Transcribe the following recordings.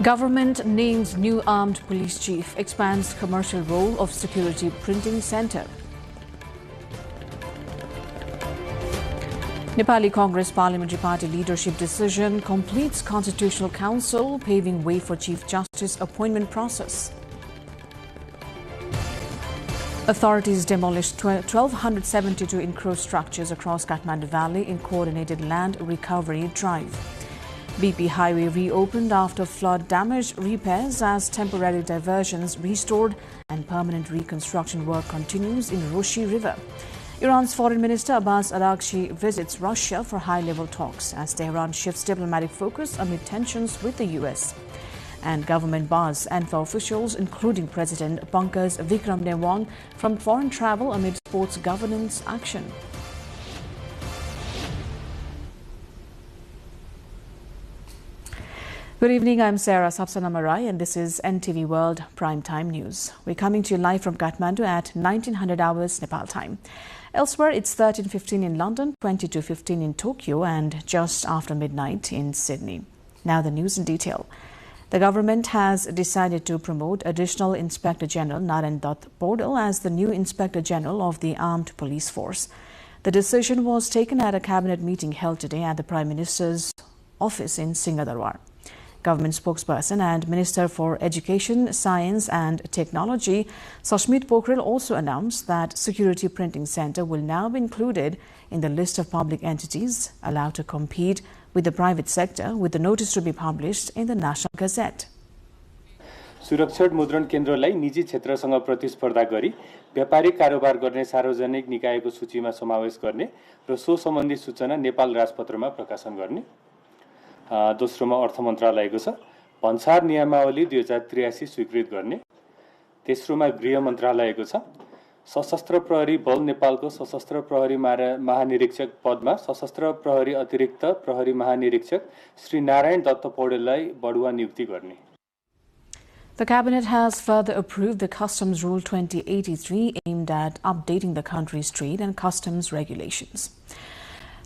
Government names new armed police chief, expands commercial role of security printing centre. Nepali Congress Parliamentary Party leadership decision completes Constitutional Council, paving way for Chief Justice appointment process. Authorities demolished 1,272 encroached structures across Kathmandu Valley in coordinated land recovery drive. BP Highway reopened after flood damage, repairs as temporary diversions restored, and permanent reconstruction work continues in Roshi River. Iran's Foreign Minister Abbas Araghchi visits Russia for high-level talks as Tehran shifts diplomatic focus amid tensions with the US. And government bars NFA officials, including President Pankaj Vikramnewang, from foreign travel amid sports governance action. Good evening, I'm Sarah Sapsanamarai and this is NTV World Primetime News. We're coming to you live from Kathmandu at 1900 hours Nepal time. Elsewhere, it's 13:15 in London, 22:15 in Tokyo and just after midnight in Sydney. Now the news in detail. The government has decided to promote additional Inspector General Naren Dutt Bodal as the new Inspector General of the Armed Police Force. The decision was taken at a cabinet meeting held today at the Prime Minister's office in Singhdarbar. Government spokesperson and Minister for Education, Science and Technology, Sashmit Pokhrel, also announced that Security Printing Centre will now be included in the list of public entities allowed to compete with the private sector, with the notice to be published in the National Gazette. सुरक्षित मुद्रण केन्द्रलाई निजी क्षेत्रसँग प्रतिस्पर्धा गरी व्यापारिक कारोबार गर्ने सार्वजनिक निकायको सूचीमा समावेश गर्ने र सो सम्बन्धी सूचना नेपाल राजपत्रमा प्रकाशन गर्ने। दोस्रोमा अर्थ मन्त्रालयको छ भन्सार नियमावली 2083 स्वीकृत गर्ने। तेस्रोमा गृह मन्त्रालयको छ सशस्त्र प्रहरी बल नेपालको सशस्त्र प्रहरी महानिरीक्षक पदमा सशस्त्र प्रहरी अतिरिक्त प्रहरी महानिरीक्षक श्री नारायण दत्त पौडेललाई बढुवा नियुक्ति गर्ने। The Cabinet has further approved the Customs Rule 2083 aimed at updating the country's trade and customs regulations.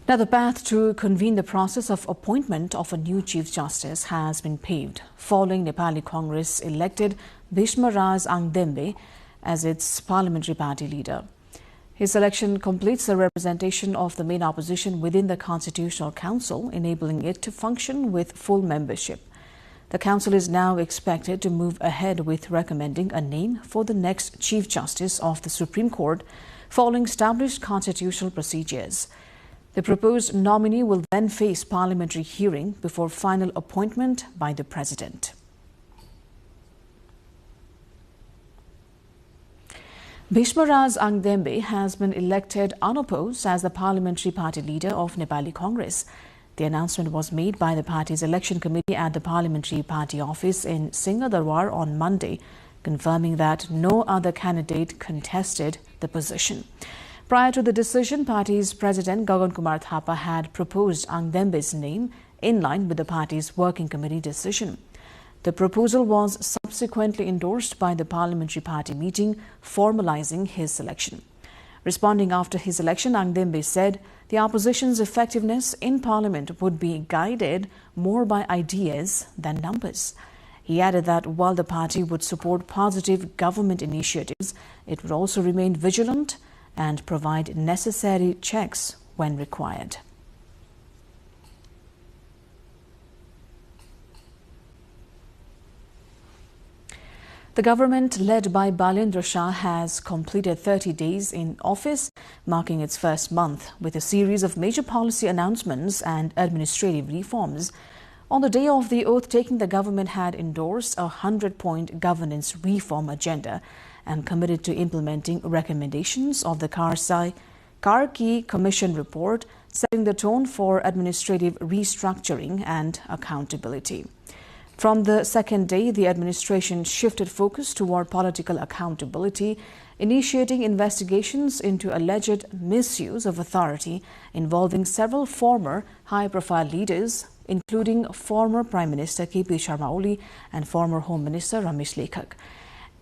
Now, the path to convene the process of appointment of a new Chief Justice has been paved following Nepali Congress elected Bhishma Raj Angdembe as its parliamentary party leader. His election completes the representation of the main opposition within the Constitutional Council, enabling it to function with full membership. The Council is now expected to move ahead with recommending a name for the next Chief Justice of the Supreme Court following established constitutional procedures. The proposed nominee will then face parliamentary hearing before final appointment by the President. Bhishma Raj Angdembe has been elected unopposed as the parliamentary party leader of Nepali Congress. The announcement was made by the party's election committee at the parliamentary party office in Singhdarbar on Monday, confirming that no other candidate contested the position. Prior to the decision, party's president Gagan Kumar Thapa had proposed Angdembe's name in line with the party's working committee decision. The proposal was subsequently endorsed by the parliamentary party meeting, formalizing his selection. Responding after his election, Angdembe said the opposition's effectiveness in parliament would be guided more by ideas than numbers. He added that while the party would support positive government initiatives, it would also remain vigilant and provide necessary checks when required. The government led by Balendra Shah has completed 30 days in office, marking its first month with a series of major policy announcements and administrative reforms. On the day of the oath-taking, the government had endorsed a 100-point governance reform agenda and committed to implementing recommendations of the Karki Commission report, setting the tone for administrative restructuring and accountability. From the second day, the administration shifted focus toward political accountability, initiating investigations into alleged misuse of authority involving several former high-profile leaders, including former Prime Minister K.P. Sharma Oli and former Home Minister Ramesh Lekhak.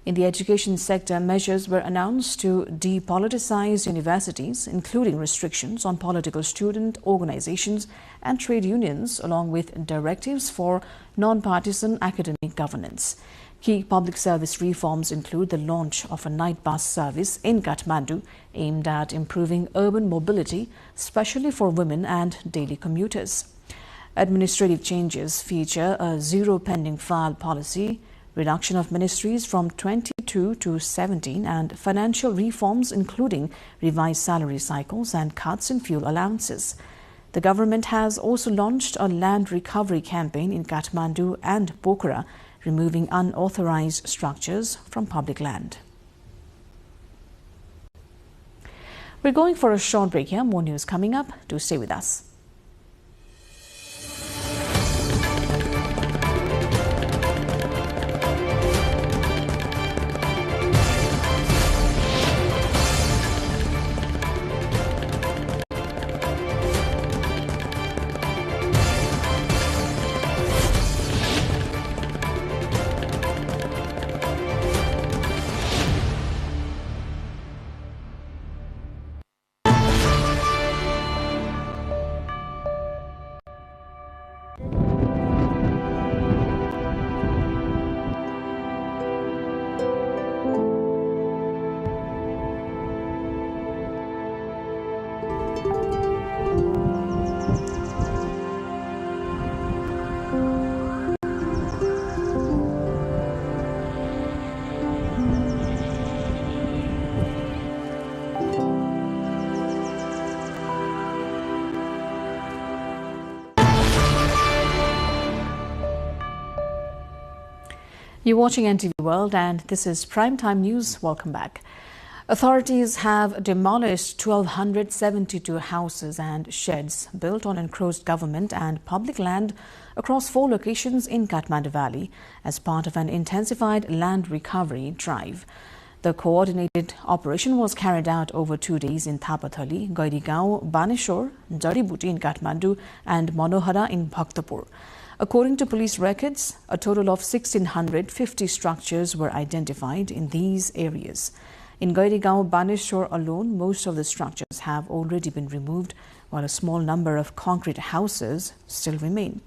In the education sector, measures were announced to depoliticize universities, including restrictions on political student organizations and trade unions, along with directives for non-partisan academic governance. Key public service reforms include the launch of a night bus service in Kathmandu aimed at improving urban mobility, especially for women and daily commuters. Administrative changes feature a zero pending file policy, reduction of ministries from 22 to 17, and financial reforms including revised salary cycles and cuts in fuel allowances. The government has also launched a land recovery campaign in Kathmandu and Pokhara, removing unauthorized structures from public land. We're going for a short break here. More news coming up. Do stay with us. You're watching NTV World and this is Primetime News. Welcome back. Authorities have demolished 1,272 houses and sheds built on encroached government and public land across 4 locations in Kathmandu Valley as part of an intensified land recovery drive. The coordinated operation was carried out over 2 days in Thapathali, Gairigao, Baneshwar, Jadibuti in Kathmandu and Manohara in Bhaktapur. According to police records, a total of 1,650 structures were identified in these areas. In Gairigao, Baneshwar alone, most of the structures have already been removed, while a small number of concrete houses still remain.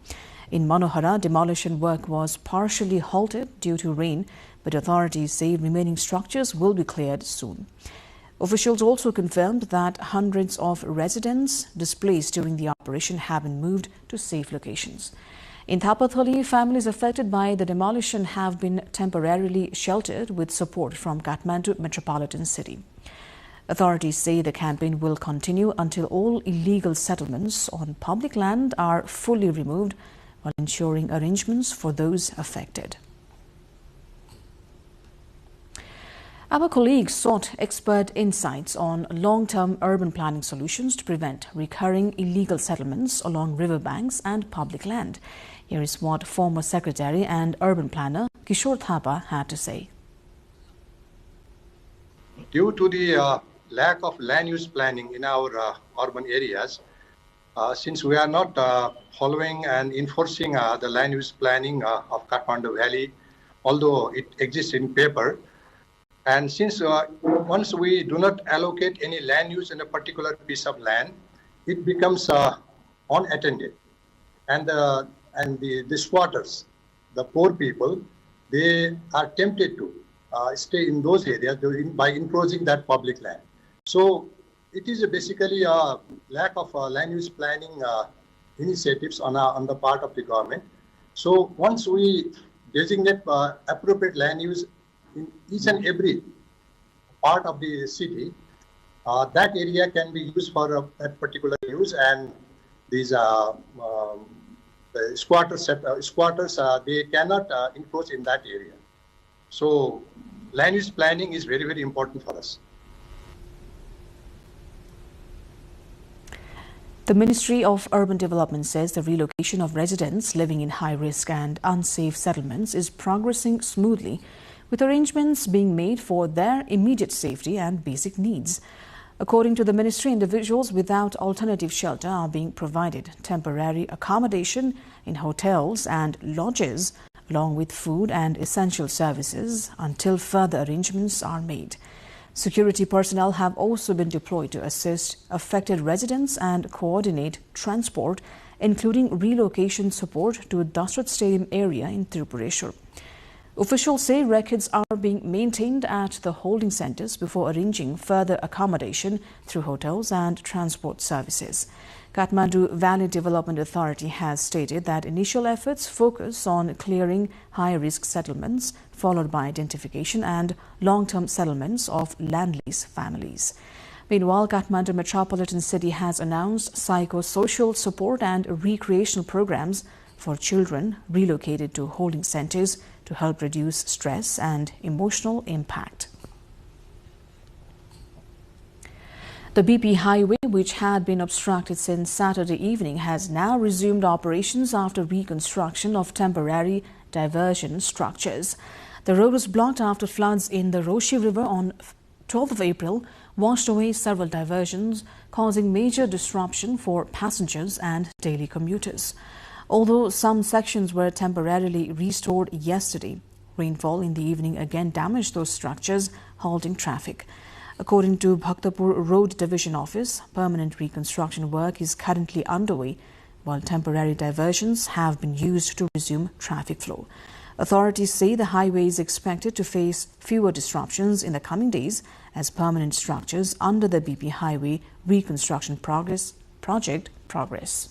In Manohara, demolition work was partially halted due to rain, but authorities say remaining structures will be cleared soon. Officials also confirmed that hundreds of residents displaced during the operation have been moved to safe locations. In Thapathali, families affected by the demolition have been temporarily sheltered with support from Kathmandu metropolitan city. Authorities say the campaign will continue until all illegal settlements on public land are fully removed, while ensuring arrangements for those affected. Our colleagues sought expert insights on long-term urban planning solutions to prevent recurring illegal settlements along riverbanks and public land. Here is what former Secretary and Urban Planner Kishore Thapa had to say. Due to the lack of land use planning in our urban areas, since we are not following and enforcing the land use planning of Kathmandu Valley, although it exists in paper, and since once we do not allocate any land use in a particular piece of land, it becomes unattended. And the squatters, the poor people, they are tempted to stay in those areas by encroaching that public land. So it is basically a lack of land use planning initiatives on the part of the government. So once we designate appropriate land use in each and every part of the city, that area can be used for that particular use, and these the squatters they cannot encroach in that area. So land use planning is very, very important for us. The Ministry of Urban Development says the relocation of residents living in high-risk and unsafe settlements is progressing smoothly, with arrangements being made for their immediate safety and basic needs. According to the ministry, individuals without alternative shelter are being provided temporary accommodation in hotels and lodges along with food and essential services, until further arrangements are made. Security personnel have also been deployed to assist affected residents and coordinate transport, including relocation support to Dasrat Stadium area in Tirupureshwar. Officials say records are being maintained at the holding centres before arranging further accommodation through hotels and transport services. Kathmandu Valley Development Authority has stated that initial efforts focus on clearing high-risk settlements, followed by identification and long-term settlements of land lease families. Meanwhile, Kathmandu Metropolitan City has announced psychosocial support and recreational programs for children relocated to holding centres to help reduce stress and emotional impact. The BP highway, which had been obstructed since Saturday evening, has now resumed operations after reconstruction of temporary diversion structures. The road was blocked after floods in the Roshi River on 12th of April washed away several diversions, causing major disruption for passengers and daily commuters. Although some sections were temporarily restored yesterday, rainfall in the evening again damaged those structures, halting traffic. According to Bhaktapur Road Division Office, permanent reconstruction work is currently underway, while temporary diversions have been used to resume traffic flow. Authorities say the highway is expected to face fewer disruptions in the coming days as permanent structures under the BP Highway reconstruction project progress.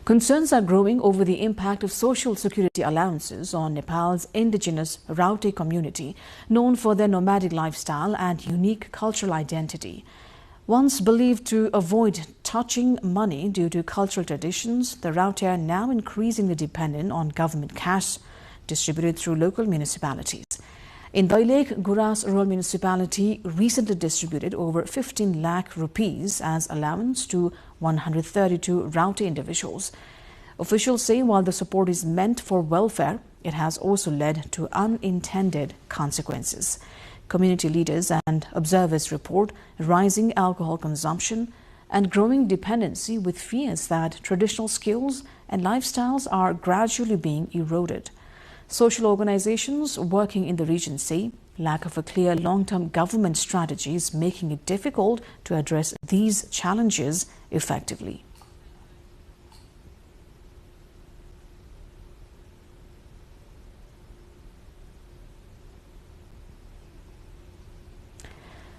Concerns are growing over the impact of social security allowances on Nepal's indigenous Raute community, known for their nomadic lifestyle and unique cultural identity. Once believed to avoid touching money due to cultural traditions, the Raute are now increasingly dependent on government cash distributed through local municipalities. In Dailek, Guras Rural Municipality recently distributed over 15 lakh rupees as allowance to 132 Raute individuals. Officials say while the support is meant for welfare, it has also led to unintended consequences. Community leaders and observers report rising alcohol consumption and growing dependency, with fears that traditional skills and lifestyles are gradually being eroded. Social organizations working in the region say lack of a clear long-term government strategy is making it difficult to address these challenges effectively.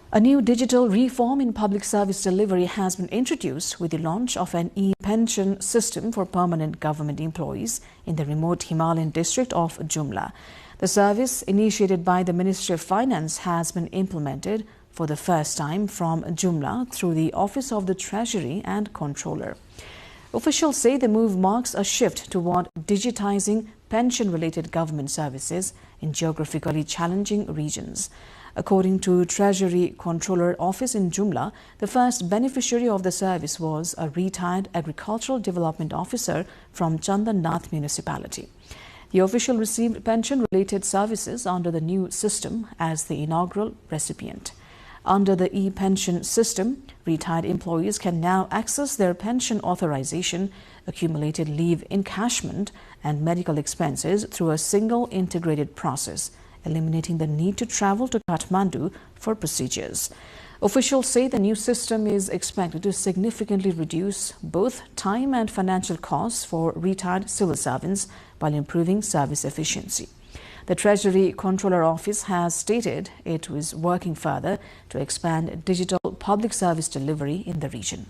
A new digital reform in public service delivery has been introduced with the launch of an e-pension system for permanent government employees in the remote Himalayan district of Jumla. The service, initiated by the Ministry of Finance, has been implemented for the first time from Jumla through the Office of the Treasury and Controller. Officials say the move marks a shift toward digitizing pension-related government services in geographically challenging regions. According to Treasury Controller Office in Jumla, the first beneficiary of the service was a retired agricultural development officer from Chandannath municipality. The official received pension-related services under the new system as the inaugural recipient. Under the e-pension system, retired employees can now access their pension authorization, accumulated leave encashment, and medical expenses through a single integrated process, eliminating the need to travel to Kathmandu for procedures. Officials say the new system is expected to significantly reduce both time and financial costs for retired civil servants while improving service efficiency. The Treasury Controller Office has stated it was working further to expand digital public service delivery in the region.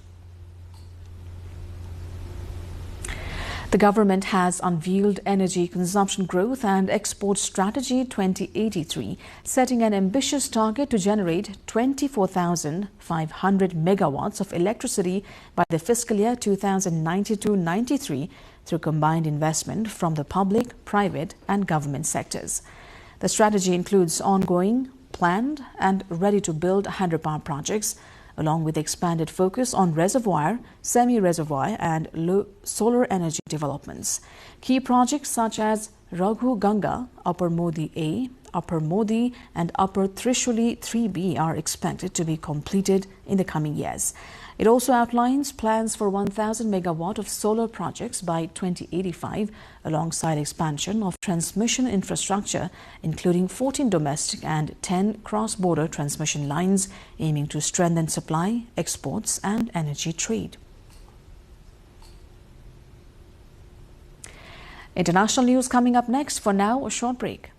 The government has unveiled Energy Consumption Growth and Export Strategy 2083, setting an ambitious target to generate 24,500 megawatts of electricity by the fiscal year 2092-93 through combined investment from the public, private and government sectors. The strategy includes ongoing, planned and ready-to-build hydropower projects, along with expanded focus on reservoir, semi-reservoir and low solar energy developments. Key projects such as Raghu Ganga, Upper Modi A Upper Modi and Upper Trishuli 3B are expected to be completed in the coming years. It also outlines plans for 1,000 megawatt of solar projects by 2085, alongside expansion of transmission infrastructure, including 14 domestic and 10 cross-border transmission lines, aiming to strengthen supply, exports and energy trade. International news coming up next. For now, a short break.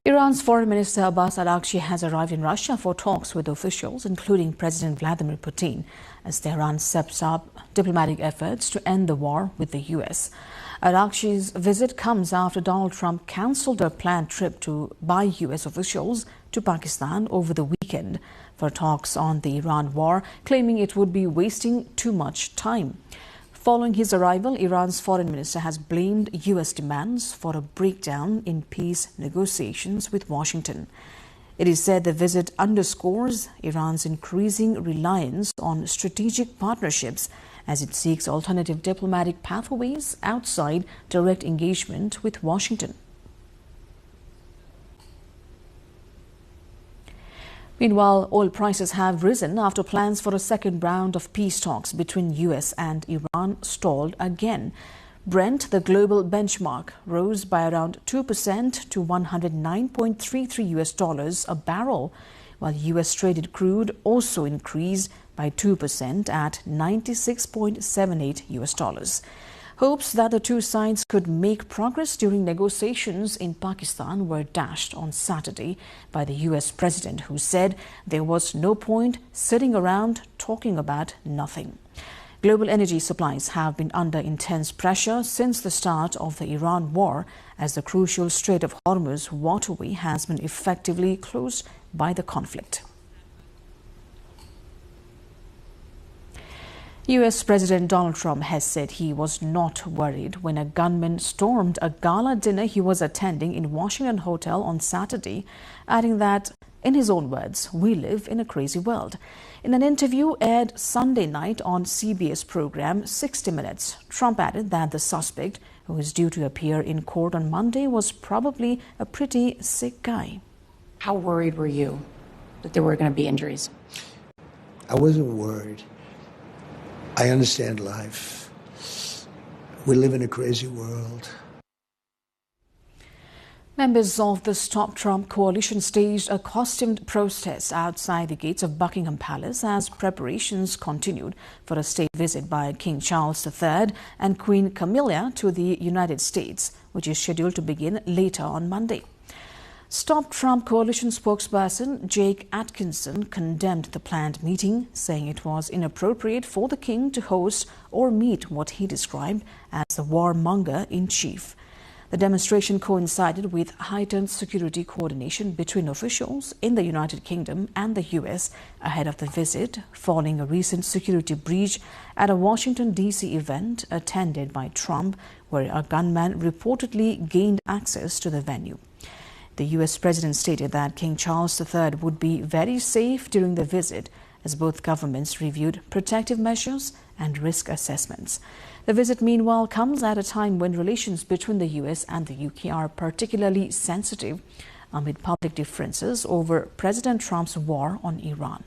Iran's Foreign Minister Abbas Araghchi has arrived in Russia for talks with officials, including President Vladimir Putin, as Tehran steps up diplomatic efforts to end the war with the U.S. Araghchi's visit comes after Donald Trump cancelled a planned trip by U.S. officials to Pakistan over the weekend for talks on the Iran war, claiming it would be wasting too much time. Following his arrival, Iran's foreign minister has blamed U.S. demands for a breakdown in peace negotiations with Washington. It is said the visit underscores Iran's increasing reliance on strategic partnerships as it seeks alternative diplomatic pathways outside direct engagement with Washington. Meanwhile, oil prices have risen after plans for a second round of peace talks between U.S. and Iran stalled again. Brent, the global benchmark, rose by around 2% to $109.33 a barrel, while U.S. traded crude also increased by 2% at $96.78. Hopes that the two sides could make progress during negotiations in Pakistan were dashed on Saturday by the U.S. president, who said there was no point sitting around talking about nothing. Global energy supplies have been under intense pressure since the start of the Iran war, as the crucial Strait of Hormuz waterway has been effectively closed by the conflict. U.S. President Donald Trump has said he was not worried when a gunman stormed a gala dinner he was attending in Washington Hotel on Saturday, adding that, in his own words, "We live in a crazy world." In an interview aired Sunday night on CBS program 60 Minutes, Trump added that the suspect, who is due to appear in court on Monday, was probably a pretty sick guy. How worried were you that there were going to be injuries? I wasn't worried. I understand life. We live in a crazy world. Members of the Stop Trump coalition staged a costumed protest outside the gates of Buckingham Palace as preparations continued for a state visit by King Charles III and Queen Camilla to the United States, which is scheduled to begin later on Monday. Stop Trump coalition spokesperson Jake Atkinson condemned the planned meeting, saying it was inappropriate for the king to host or meet what he described as the warmonger-in-chief. The demonstration coincided with heightened security coordination between officials in the United Kingdom and the U.S. ahead of the visit, following a recent security breach at a Washington, D.C. event attended by Trump, where a gunman reportedly gained access to the venue. The U.S. president stated that King Charles III would be very safe during the visit, as both governments reviewed protective measures and risk assessments. The visit, meanwhile, comes at a time when relations between the U.S. and the U.K. are particularly sensitive amid public differences over President Trump's war on Iran.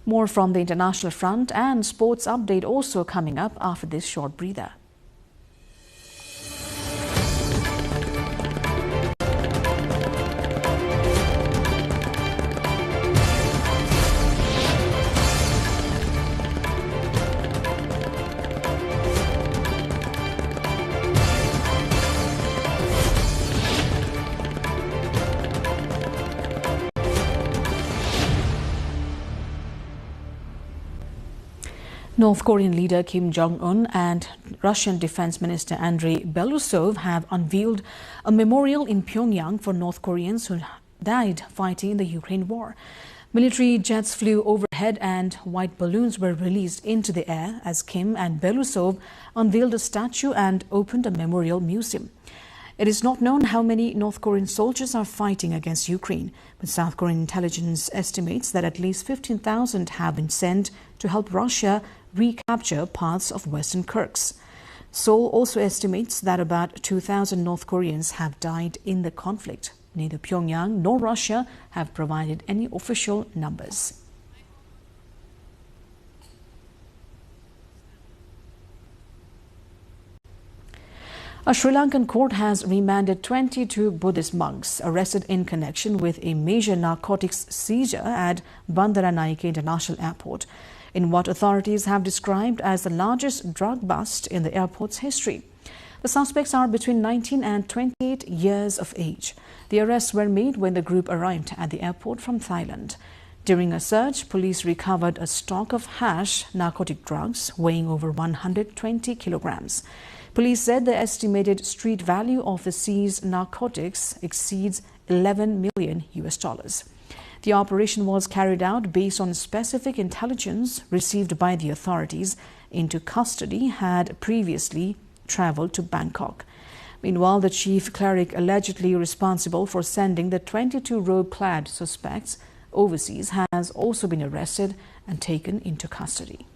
More from the international front and sports update also coming up after this short breather. North Korean leader Kim Jong-un and Russian Defense Minister Andrei Belousov have unveiled a memorial in Pyongyang for North Koreans who died fighting in the Ukraine war. Military jets flew overhead and white balloons were released into the air as Kim and Belousov unveiled a statue and opened a memorial museum. It is not known how many North Korean soldiers are fighting against Ukraine, but South Korean intelligence estimates that at least 15,000 have been sent to help Russia recapture parts of Western Kursk. Seoul also estimates that about 2,000 North Koreans have died in the conflict. Neither Pyongyang nor Russia have provided any official numbers. A Sri Lankan court has remanded 22 Buddhist monks arrested in connection with a major narcotics seizure at Bandaranaike International Airport, in what authorities have described as the largest drug bust in the airport's history. The suspects are between 19 and 28 years of age. The arrests were made when the group arrived at the airport from Thailand. During a search, police recovered a stock of hash narcotic drugs weighing over 120 kilograms. Police said the estimated street value of the seized narcotics exceeds $11 million. The operation was carried out based on specific intelligence received by the authorities into custody had previously traveled to Bangkok. Meanwhile, the chief cleric allegedly responsible for sending the 22 robe-clad suspects overseas has also been arrested and taken into custody.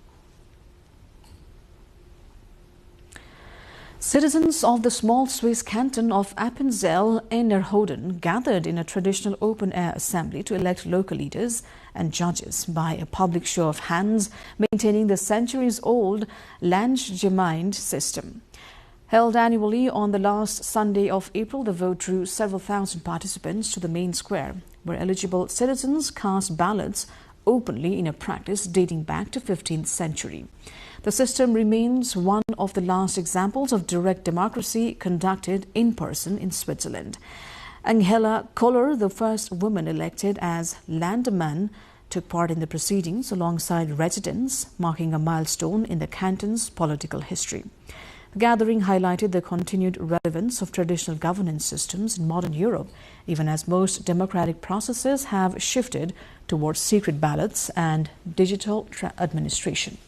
Citizens of the small Swiss canton of Appenzell-Innerrhoden gathered in a traditional open-air assembly to elect local leaders and judges by a public show of hands, maintaining the centuries-old Landsgemeinde system. Held annually on the last Sunday of April, the vote drew several thousand participants to the main square, where eligible citizens cast ballots openly in a practice dating back to 15th century. The system remains one of the last examples of direct democracy conducted in person in Switzerland. Angela Koller, the first woman elected as Landesmann, took part in the proceedings alongside residents, marking a milestone in the canton's political history. The gathering highlighted the continued relevance of traditional governance systems in modern Europe, even as most democratic processes have shifted towards secret ballots and digital administration.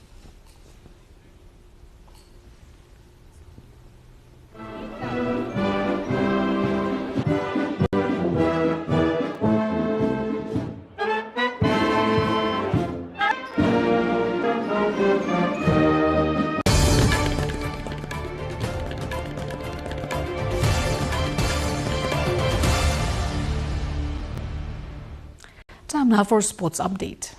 Time now for sports update.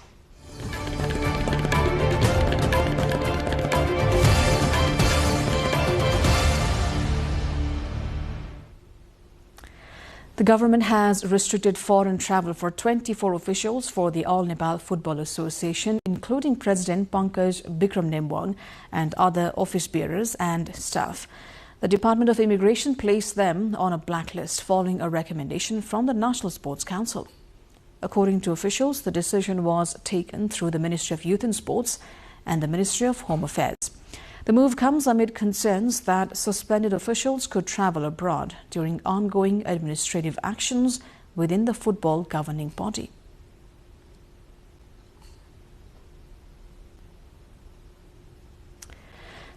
The government has restricted foreign travel for 24 officials for the All Nepal Football Association, including President Pankaj Bikramnemwang and other office bearers and staff. The Department of Immigration placed them on a blacklist following a recommendation from the National Sports Council. According to officials, the decision was taken through the Ministry of Youth and Sports and the Ministry of Home Affairs. The move comes amid concerns that suspended officials could travel abroad during ongoing administrative actions within the football governing body.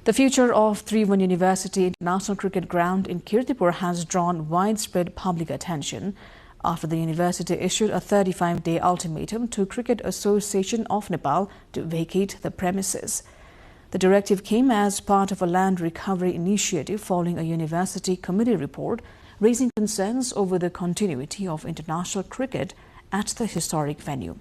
The future of Tribhuvan University International Cricket Ground in Kirtipur has drawn widespread public attention after the university issued a 35-day ultimatum to Cricket Association of Nepal to vacate the premises. The directive came as part of a land recovery initiative following a university committee report raising concerns over the continuity of international cricket at the historic venue.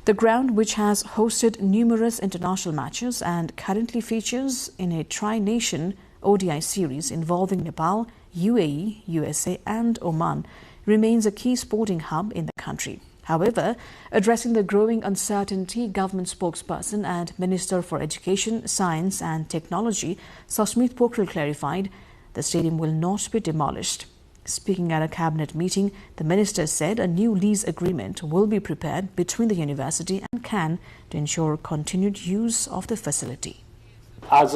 The ground, which has hosted numerous international matches and currently features in a tri-nation ODI series involving Nepal, UAE, USA and Oman, remains a key sporting hub in the country. However, addressing the growing uncertainty, government spokesperson and Minister for Education, Science and Technology, Sasmit Pokhrel, clarified the stadium will not be demolished. Speaking at a cabinet meeting, the minister said a new lease agreement will be prepared between the university and CAN to ensure continued use of the facility. आज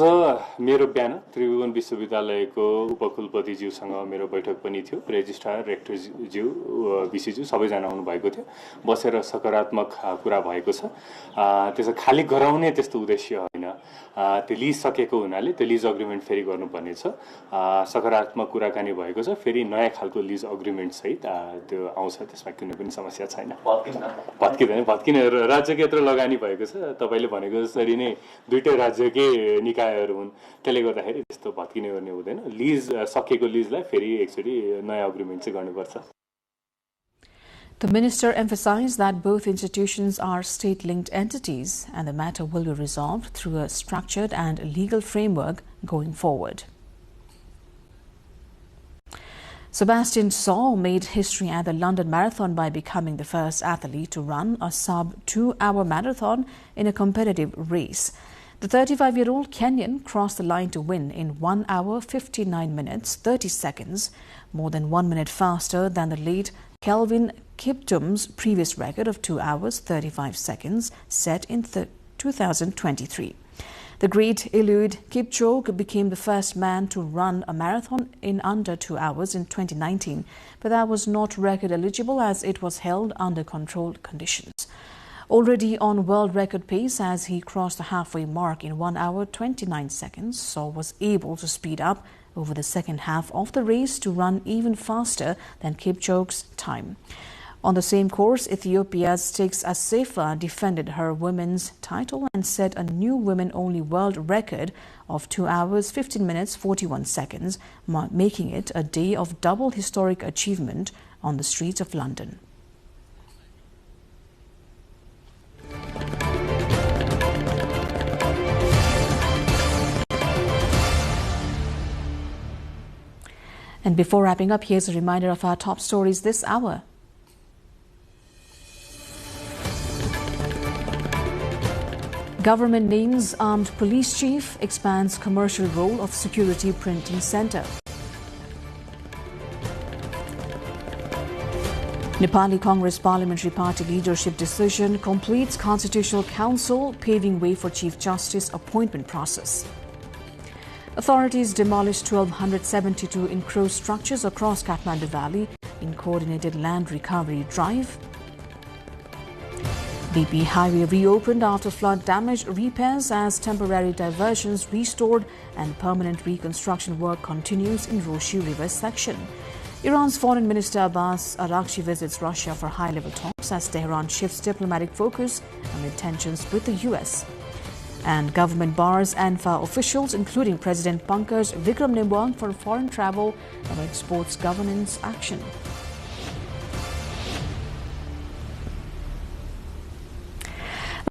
मेरो बिहान त्रिभुवन विश्वविद्यालयको उपकुलपतिज्यूसँग मेरो बैठक पनि थियो। Registrar रेक्टरज्यू विसीज्यू सबैजना आउनु भएको थियो। बसेर सकारात्मक कुरा भएको छ। त्यसो खाली गराउने त्यस्तो उद्देश्य होइन। त्यो लिज सकेको हुनाले त्यो लिज अग्रिमेन्ट फेरि गर्नुपर्ने छ। सकारात्मक कुराकानी भएको छ। फेरि नयाँ खालको लिज अग्रिमेन्ट सहित त्यो आउँछ। त्यसमा कुनै पनि समस्या छैन। भत्किदैन राज्यको यत्रो लगानी भएको छ। तपाईले भनेको जसरी नै दुईटै राज्यकै निकायहरू हुन्। त्यसले गर्दाखेरि त्यस्तो भत्किने गर्ने हुँदैन। लिज सकेको लिजलाई फेरि एकचोटी नयाँ अग्रिमेन्ट चाहिँ गर्नुपर्छ। The minister emphasized that both institutions are state-linked entities and the matter will be resolved through a structured and legal framework going forward. Sebastian Saul made history at the London Marathon by becoming the first athlete to run a sub-2-hour marathon in a competitive race. The 35-year-old Kenyan crossed the line to win in 1 hour 59 minutes 30 seconds, more than 1 minute faster than the late Kelvin Kiptum's previous record of 2 hours 35 seconds set in 2023. The great Eliud Kipchoge became the first man to run a marathon in under 2 hours in 2019, but that was not record eligible as it was held under controlled conditions. Already on world record pace as he crossed the halfway mark in 1 hour 29 seconds, Saul was able to speed up over the second half of the race to run even faster than Kipchoge's time. On the same course, Ethiopia's Styx Assefa defended her women's title and set a new women-only world record of 2 hours 15 minutes 41 seconds, making it a day of double historic achievement on the streets of London. And before wrapping up, here's a reminder of our top stories this hour. Government names armed police chief, expands commercial role of security printing center. Nepali Congress Parliamentary Party leadership decision completes Constitutional Council, paving way for Chief Justice appointment process. Authorities demolished 1,272 enclosed structures across Kathmandu Valley in coordinated land recovery drive. BP Highway reopened after flood damage, repairs as temporary diversions restored and permanent reconstruction work continues in Roshi River section. Iran's Foreign Minister Abbas Araghchi visits Russia for high-level talks as Tehran shifts diplomatic focus amid tensions with the US. And government bars ANFA officials, including President Pankaj Vikram Limbang, for foreign travel amid sports governance action.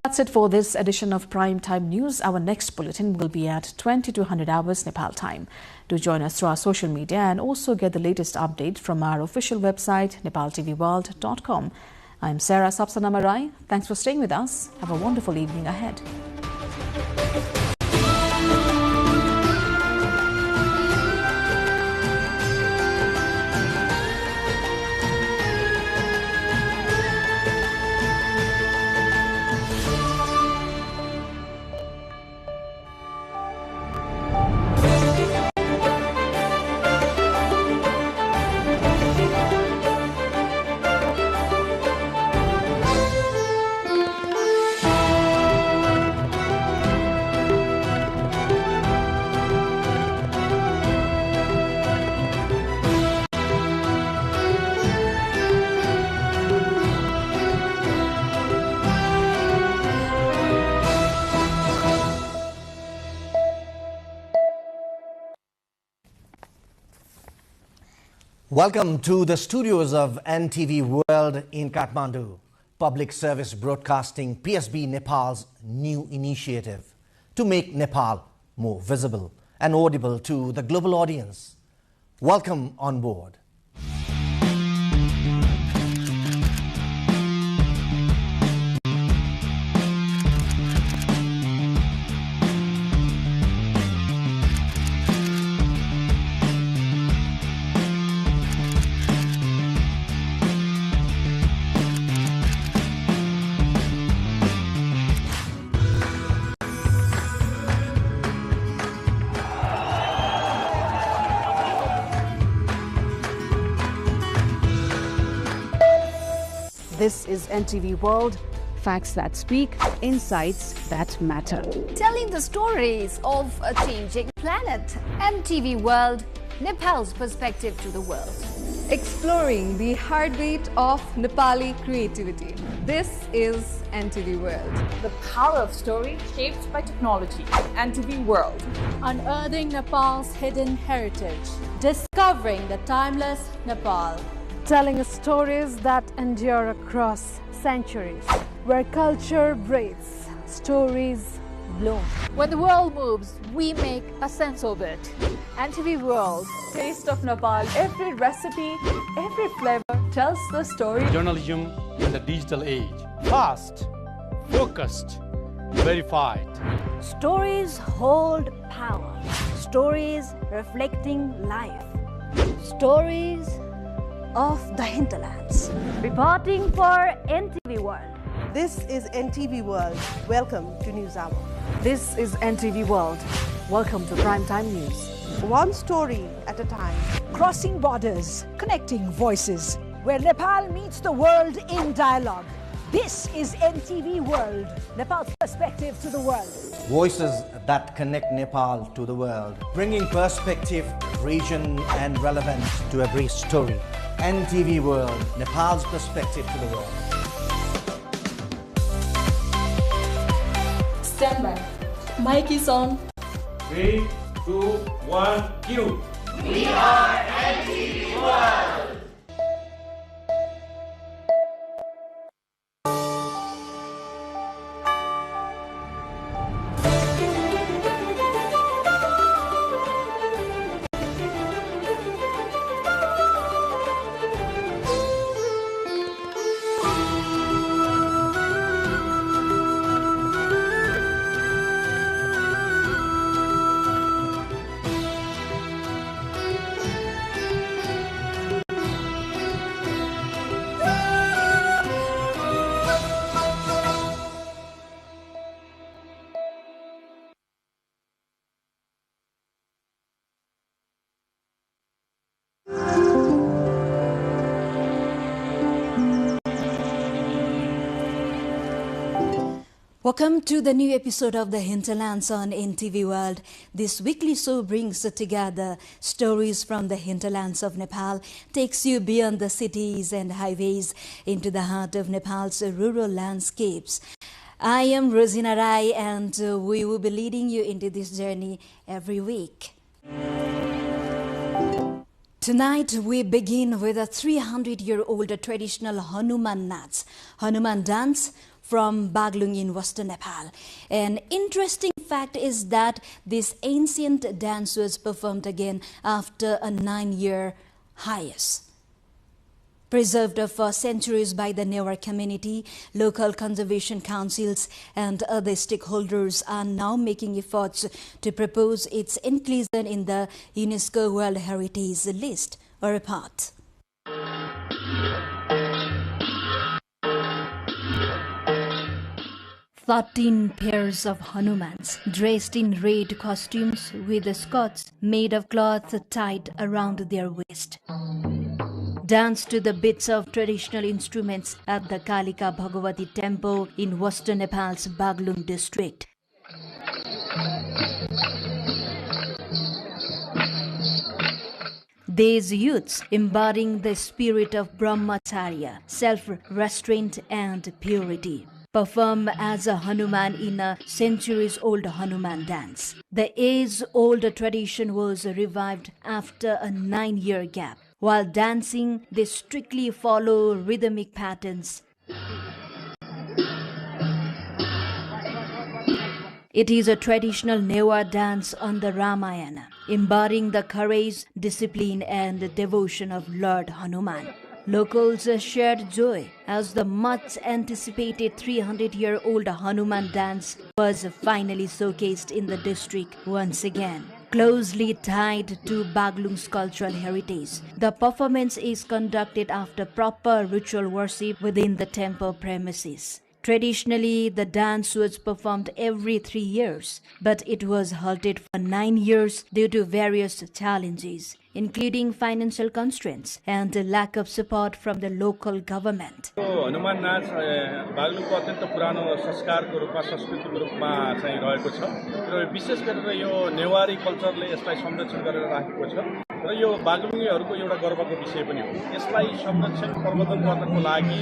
That's it for this edition of Prime Time News. Our next bulletin will be at 2200 hours Nepal time. Do join us through our social media and also get the latest update from our official website, nepaltelevision.com. I'm Sarah Sapsanamarai. Thanks for staying with us. Have a wonderful evening ahead. Welcome to the studios of NTV World in Kathmandu. Public Service Broadcasting PSB Nepal's new initiative to make Nepal more visible and audible to the global audience. Welcome on board. This is NTV World. Facts that speak, insights that matter. Telling the stories of a changing planet. NTV World, Nepal's perspective to the world. Exploring the heartbeat of Nepali creativity. This is NTV World. The power of story shaped by technology. NTV World. Unearthing Nepal's hidden heritage. Discovering the timeless Nepal. Telling stories that endure across centuries. Where culture breathes, stories bloom. When the world moves, we make a sense of it. NTV World. Taste of Nepal. Every recipe, every flavor tells the story. Journalism in the digital age. Fast, focused, verified. Stories hold power. Stories reflecting life. Stories of the Hinterlands. Reporting for NTV World. This is NTV World. Welcome to News Hour. This is NTV World. Welcome to Primetime News. One story at a time. Crossing borders, connecting voices, where Nepal meets the world in dialogue. This is NTV World, Nepal's perspective to the world. Voices that connect Nepal to the world, bringing perspective, region and relevance to every story. NTV World, Nepal's perspective to the world. Stand by. Mic is on. 3, 2, 1, cue. We are NTV World. Welcome to the new episode of the Hinterlands on NTV World. This weekly show brings together stories from the hinterlands of Nepal, takes you beyond the cities and highways into the heart of Nepal's rural landscapes. I am Rosina Rai and we will be leading you into this journey every week. Tonight we begin with a 300-year-old traditional Hanuman dance from Baglung in Western Nepal. An interesting fact is that this ancient dance was performed again after a 9-year hiatus. Preserved for centuries by the Newar community, local conservation councils and other stakeholders are now making efforts to propose its inclusion in the UNESCO World Heritage List. A report. 13 pairs of Hanumans dressed in red costumes with skirts made of cloth tied around their waist danced to the beats of traditional instruments at the Kalika Bhagavati temple in Western Nepal's Baglung district. These youths embodying the spirit of brahmacharya, self-restraint and purity, perform as a Hanuman in a centuries-old Hanuman dance. The age-old tradition was revived after a 9-year gap. While dancing, they strictly follow rhythmic patterns. It is a traditional Newar dance on the Ramayana, embodying the courage, discipline and devotion of Lord Hanuman. Locals shared joy as the much-anticipated 300-year-old Hanuman dance was finally showcased in the district once again. Closely tied to Baglung's cultural heritage, the performance is conducted after proper ritual worship within the temple premises. Traditionally, the dance was performed every 3 years, but it was halted for 9 years due to various challenges, including financial constraints and the lack of support from the local government. Hanuman नाच बागलुङको अत्यन्त पुरानो संस्कारको रूपमा संस्कृतिको रूपमा चाहिँ रहेको छ र विशेष गरेर यो नेवारी कल्चरले यसलाई संरक्षण गरेर राखेको छ र यो बागलुङीहरूको एउटा गर्वको विषय पनि हो। यसलाई संरक्षण प्रबन्धन गर्नको लागि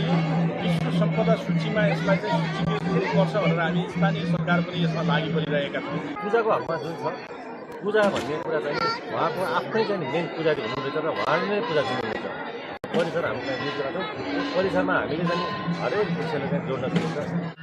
विश्व सम्पदा सूचीमा यसलाई चाहिँ सूचीकृत गर्नुपर्छ भनेर हामी स्थानीय सरकार पनि यसमा लागि परिरहेका छौँ। पूजाको हकमा जुन छ पूजा भन्ने कुरा चाहिँ उहाँको आफ्नै चाहिँ मेन पुजारी हुनुहुँदैछ र उहाँले नै पूजा गर्नुहुन्छ। परिसर हामीलाई निस्केका छौँ, परिसरमा हामीले चाहिँ हरेक विषयलाई चाहिँ जोड्न सकिन्छ।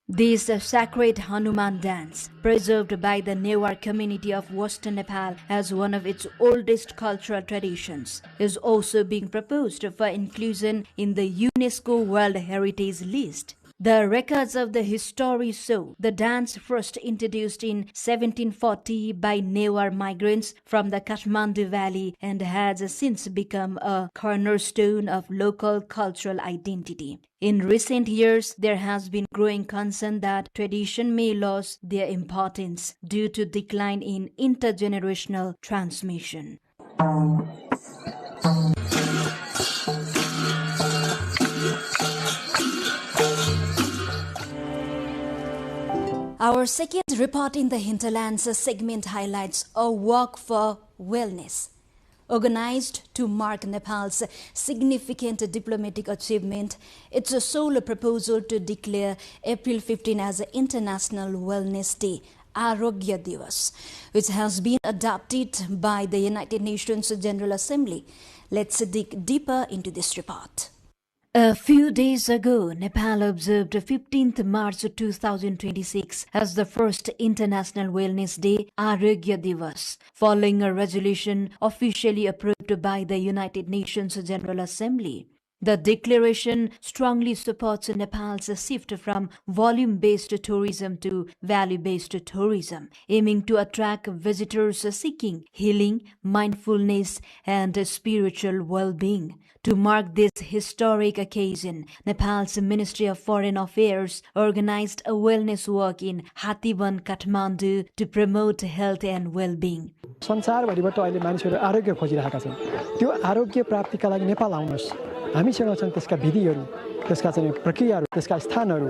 This sacred Hanuman dance, preserved by the Newar community of Western Nepal as one of its oldest cultural traditions, is also being proposed for inclusion in the UNESCO World Heritage List. The records of the history show the dance first introduced in 1740 by Newar migrants from the Kathmandu Valley and has since become a cornerstone of local cultural identity. In recent years, there has been growing concern that tradition may lose their importance due to decline in intergenerational transmission. Our second report in the Hinterlands segment highlights a walk for wellness. Organized to mark Nepal's significant diplomatic achievement, it's a sole proposal to declare April 15 as International Wellness Day, Arogya Divas, which has been adopted by the United Nations General Assembly. Let's dig deeper into this report. A few days ago, Nepal observed 15th March 2026 as the first International Wellness Day, Arogya Divas, following a resolution officially approved by the United Nations General Assembly. The declaration strongly supports Nepal's shift from volume-based tourism to value-based tourism, aiming to attract visitors seeking healing, mindfulness, and spiritual well-being. To mark this historic occasion, Nepal's Ministry of Foreign Affairs organized a wellness walk in Hathiban, Kathmandu to promote health and well-being. संसारभरिबाट अहिले मानिसहरू आरोग्य खोजिरहेका छन्। त्यो आरोग्य प्राप्तिका लागि नेपाल आउनुहोस्। हामीसँग छन् त्यसका विधिहरू, त्यसका चाहिँ प्रक्रियाहरू, त्यसका स्थानहरू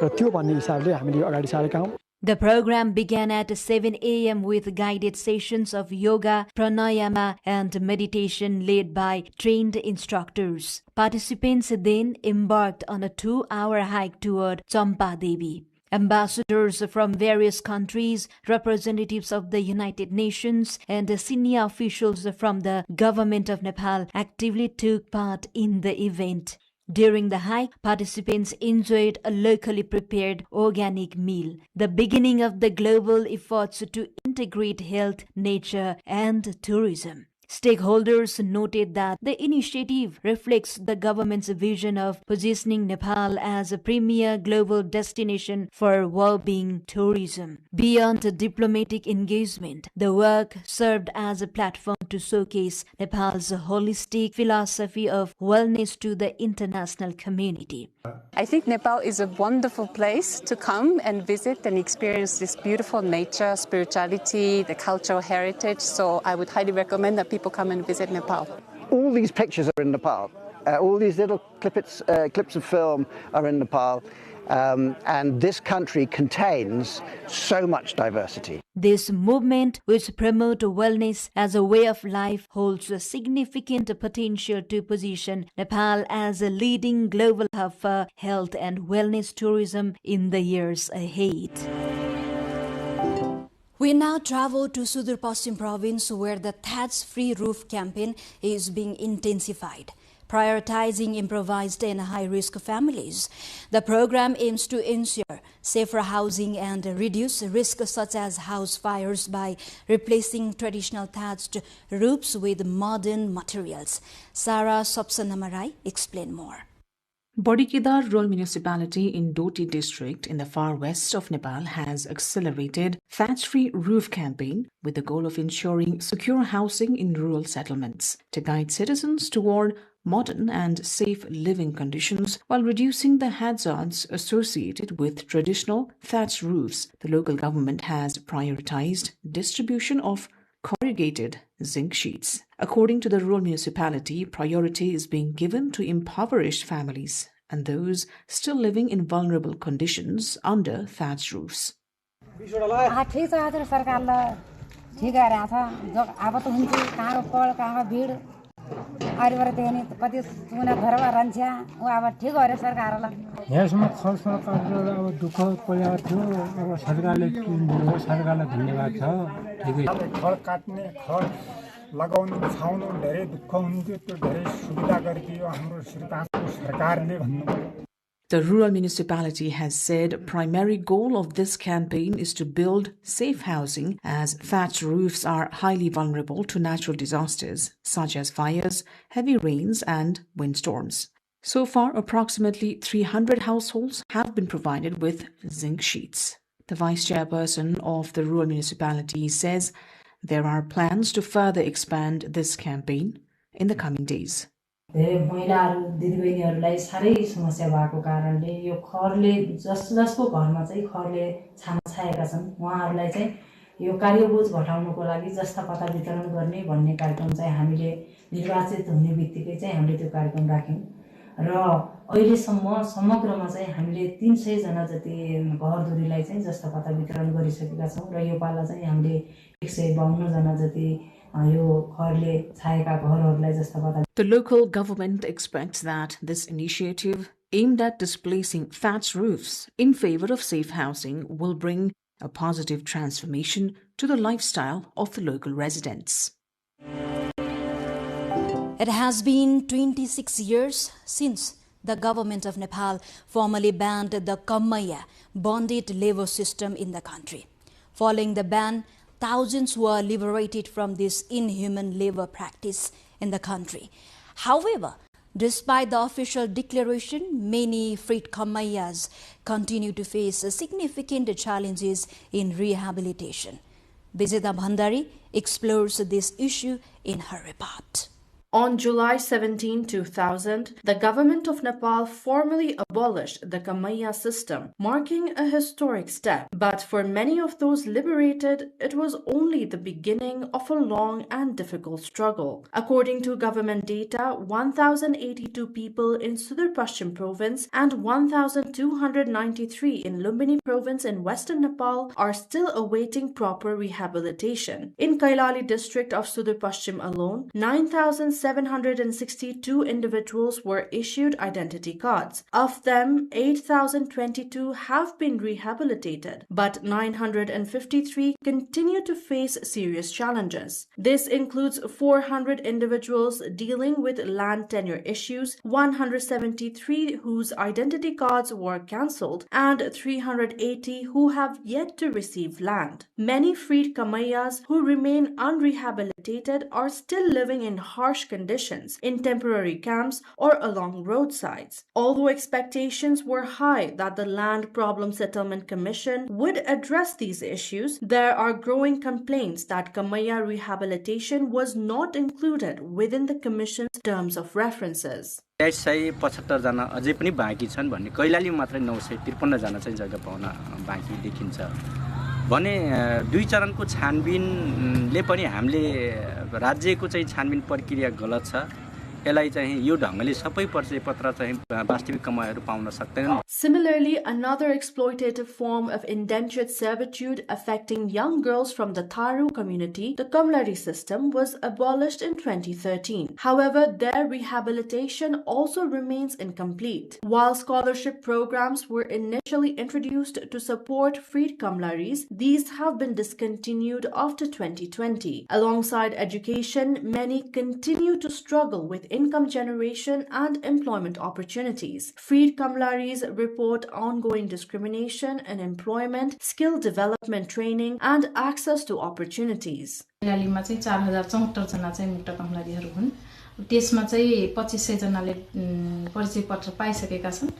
र त्यो भन्ने हिसाबले हामीले अगाडि सारेका हौं। The program began at 7 a.m. with guided sessions of yoga, pranayama, and meditation led by trained instructors. Participants then embarked on a 2-hour hike toward Champa Devi. Ambassadors from various countries, representatives of the United Nations, and senior officials from the government of Nepal actively took part in the event. During the hike, participants enjoyed a locally prepared organic meal, the beginning of the global efforts to integrate health, nature, and tourism. Stakeholders noted that the initiative reflects the government's vision of positioning Nepal as a premier global destination for well-being tourism. Beyond diplomatic engagement, the work served as a platform to showcase Nepal's holistic philosophy of wellness to the international community. I think Nepal is a wonderful place to come and visit and experience this beautiful nature, spirituality, the cultural heritage. So I would highly recommend that people come and visit Nepal. All these pictures are in Nepal. All these little clips of film are in Nepal. And this country contains so much diversity. This movement, which promotes wellness as a way of life, holds a significant potential to position Nepal as a leading global hub for health and wellness tourism in the years ahead. We now travel to Sudur Paschim province, where the Thatch-free roof campaign is being intensified, prioritizing improvised and high-risk families. The program aims to ensure safer housing and reduce risks such as house fires by replacing traditional thatched roofs with modern materials. Sarah Sopsanamarai explains more. Bodikidar Rural Municipality in Doti district in the far west of Nepal has accelerated Thatch-free roof campaign with the goal of ensuring secure housing in rural settlements to guide citizens toward modern and safe living conditions while reducing the hazards associated with traditional thatched roofs. The local government has prioritized distribution of corrugated zinc sheets. According to the rural municipality, priority is being given to impoverished families and those still living in vulnerable conditions under thatched roofs. यसमा खर्च गरेर अब दुःख परेको थियो अब सरकारले किनिदियो सरकारलाई धन्यवाद छ ठिकै खर काट्ने खर लगाउनु छाउनु धेरै दुःख हुन्थ्यो त्यो धेरै सुविधा गरिदियो हाम्रो सरकारले भन्नु The rural municipality has said primary goal of this campaign is to build safe housing as thatched roofs are highly vulnerable to natural disasters such as fires, heavy rains and windstorms. So far, approximately 300 households have been provided with zinc sheets. The vice chairperson of the rural municipality says there are plans to further expand this campaign in the coming days. धेरै महिलाहरु दिदीबहिनीहरुलाई सारै समस्या भएको कारणले यो खरले जसको घरमा चाहिँ खरले छाना छाएका छन् उहाँहरुलाई चाहिँ यो कार्यबोझ घटाउनको लागि जस्ता पत्ता वितरण गर्ने भन्ने कार्यक्रम चाहिँ हामीले निर्वाचित हुने बित्तिकै चाहिँ हामीले त्यो कार्यक्रम राख्यौं र अहिलेसम्म समग्रमा चाहिँ हामीले 300 जना जति घरधुरीलाई चाहिँ जस्ता पत्ता वितरण गरिसकेका छौं र यो पाला चाहिँ हामीले 152 जना जति The local government expects that this initiative, aimed at displacing thatched roofs in favor of safe housing, will bring a positive transformation to the lifestyle of the local residents. It has been 26 years since the government of Nepal formally banned the Kamaiya bonded labor system in the country. Following the ban, thousands were liberated from this inhuman labor practice in the country. However, despite the official declaration, many freed Kamaiyas continue to face significant challenges in rehabilitation. Vijeta Bhandari explores this issue in her report. On July 17, 2000, the government of Nepal formally abolished the Kamaiya system, marking a historic step. But for many of those liberated, it was only the beginning of a long and difficult struggle. According to government data, 1,082 people in Sudur Pashchim province and 1,293 in Lumbini province in western Nepal are still awaiting proper rehabilitation. In Kailali district of Sudur Pashchim alone, 9,762 individuals were issued identity cards. Of them, 8,022 have been rehabilitated, but 953 continue to face serious challenges. This includes 400 individuals dealing with land tenure issues, 173 whose identity cards were cancelled, and 380 who have yet to receive land. Many freed Kamaiyas who remain unrehabilitated are still living in harsh conditions in temporary camps or along roadsides. Although expectations were high that the Land Problem Settlement Commission would address these issues, there are growing complaints that Kamaiya rehabilitation was not included within the Commission's terms of references. 75 जना अझै पनि बाँकी छन् भन्ने कैलाली मात्रै 953 जना चाहिँ जग्गा pound बाँकी देखिन्छ भने दुई चरणको छानबिनले पनि हामीले राज्यको चाहिँ छानबिन प्रक्रिया गलत छ यसलाई चाहिँ यो ढंगले सबै परिचय पत्र चाहिँ वास्तविक कमाइहरू पाउन सक्दैनन्. Similarly, another exploitative form of indentured servitude affecting young girls from the Tharu community, the Kamlari system, was abolished in 2013. However, their rehabilitation also remains incomplete. While scholarship programs were initially introduced to support freed Kamlaris, these have been discontinued after 2020. Alongside education, many continue to struggle with income generation and employment opportunities. Freed Kamlaris report ongoing discrimination in employment, skill development training, and access to opportunities. नेपालमा चाहिँ 4074 जना चाहिँ मुक्त कमलारीहरु हुन् त्यसमा चाहिँ 2500 जनाले परिचय पत्र पाइसकेका छन्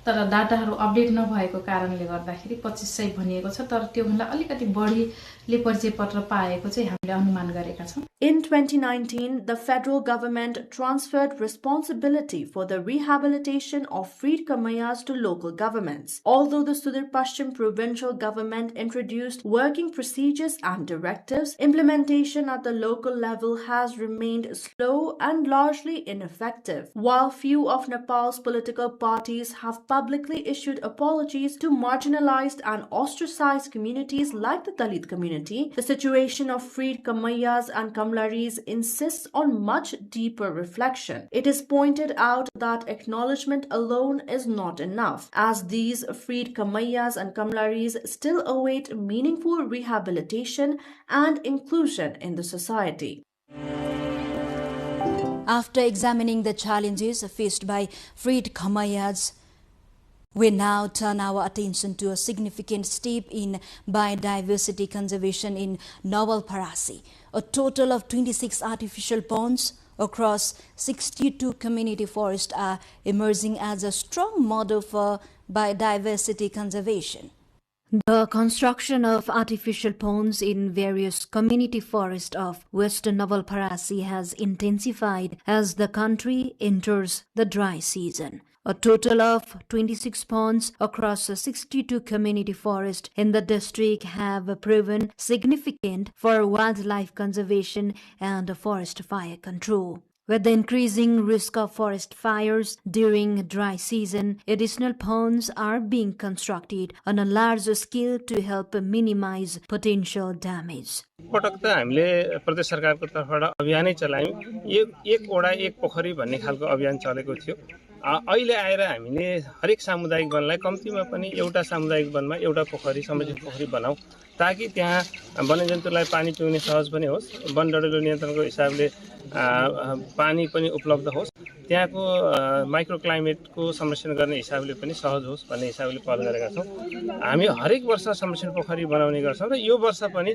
तर डाटाहरू अपडेट नभएको कारणले गर्दाखेरि 2500 भनिएको छ तर त्यो भन्दा अलिकति बढीले परिचय पत्र पाएको चाहिँ हामीले अनुमान गरेका छौं In 2019, the federal government transferred responsibility for the rehabilitation of freed Kamayas to local governments. Although the Sudur Pashchim provincial government introduced working procedures and directives, implementation at the local level has remained slow and largely ineffective. While few of Nepal's political parties have publicly issued apologies to marginalized and ostracized communities like the Dalit community, the situation of freed Kamayas and Kamlaris insists on much deeper reflection. It is pointed out that acknowledgement alone is not enough, as these freed Kamayas and Kamlaris still await meaningful rehabilitation and inclusion in the society. After examining the challenges faced by freed Kamayas, we now turn our attention to a significant step in biodiversity conservation in Nawalparasi. A total of 26 artificial ponds across 62 community forests are emerging as a strong model for biodiversity conservation. The construction of artificial ponds in various community forests of western Nawalparasi has intensified as the country enters the dry season. A total of 26 ponds across 62 community forests in the district have proven significant for wildlife conservation and forest fire control. With the increasing risk of forest fires during dry season, additional ponds are being constructed on a larger scale to help minimize potential damage. पटक त हामीले प्रदेश सरकारको तर्फबाट अभियानै चलायौं एक Voda एक पोखरी भन्ने खालको अभियान चलेको थियो अहिले आएर हामीले हरेक सामुदायिक वनलाई कम्तीमा पनि एउटा सामुदायिक वनमा एउटा पोखरी संरक्षित पोखरी बनाऊ ताकि त्यहाँ वन्यजन्तुलाई पानी पिउने सहज पनि होस् वन डडेलो नियन्त्रणको हिसाबले पानी पनि उपलब्ध होस् त्यहाँको माइक्रो क्लाइमेटको संरक्षण गर्ने हिसाबले पनि सहज होस् भन्ने हिसाबले पहल गरेका छौं हामी हरेक वर्ष संरक्षण पोखरी बनाउने गर्छौं र यो वर्ष पनि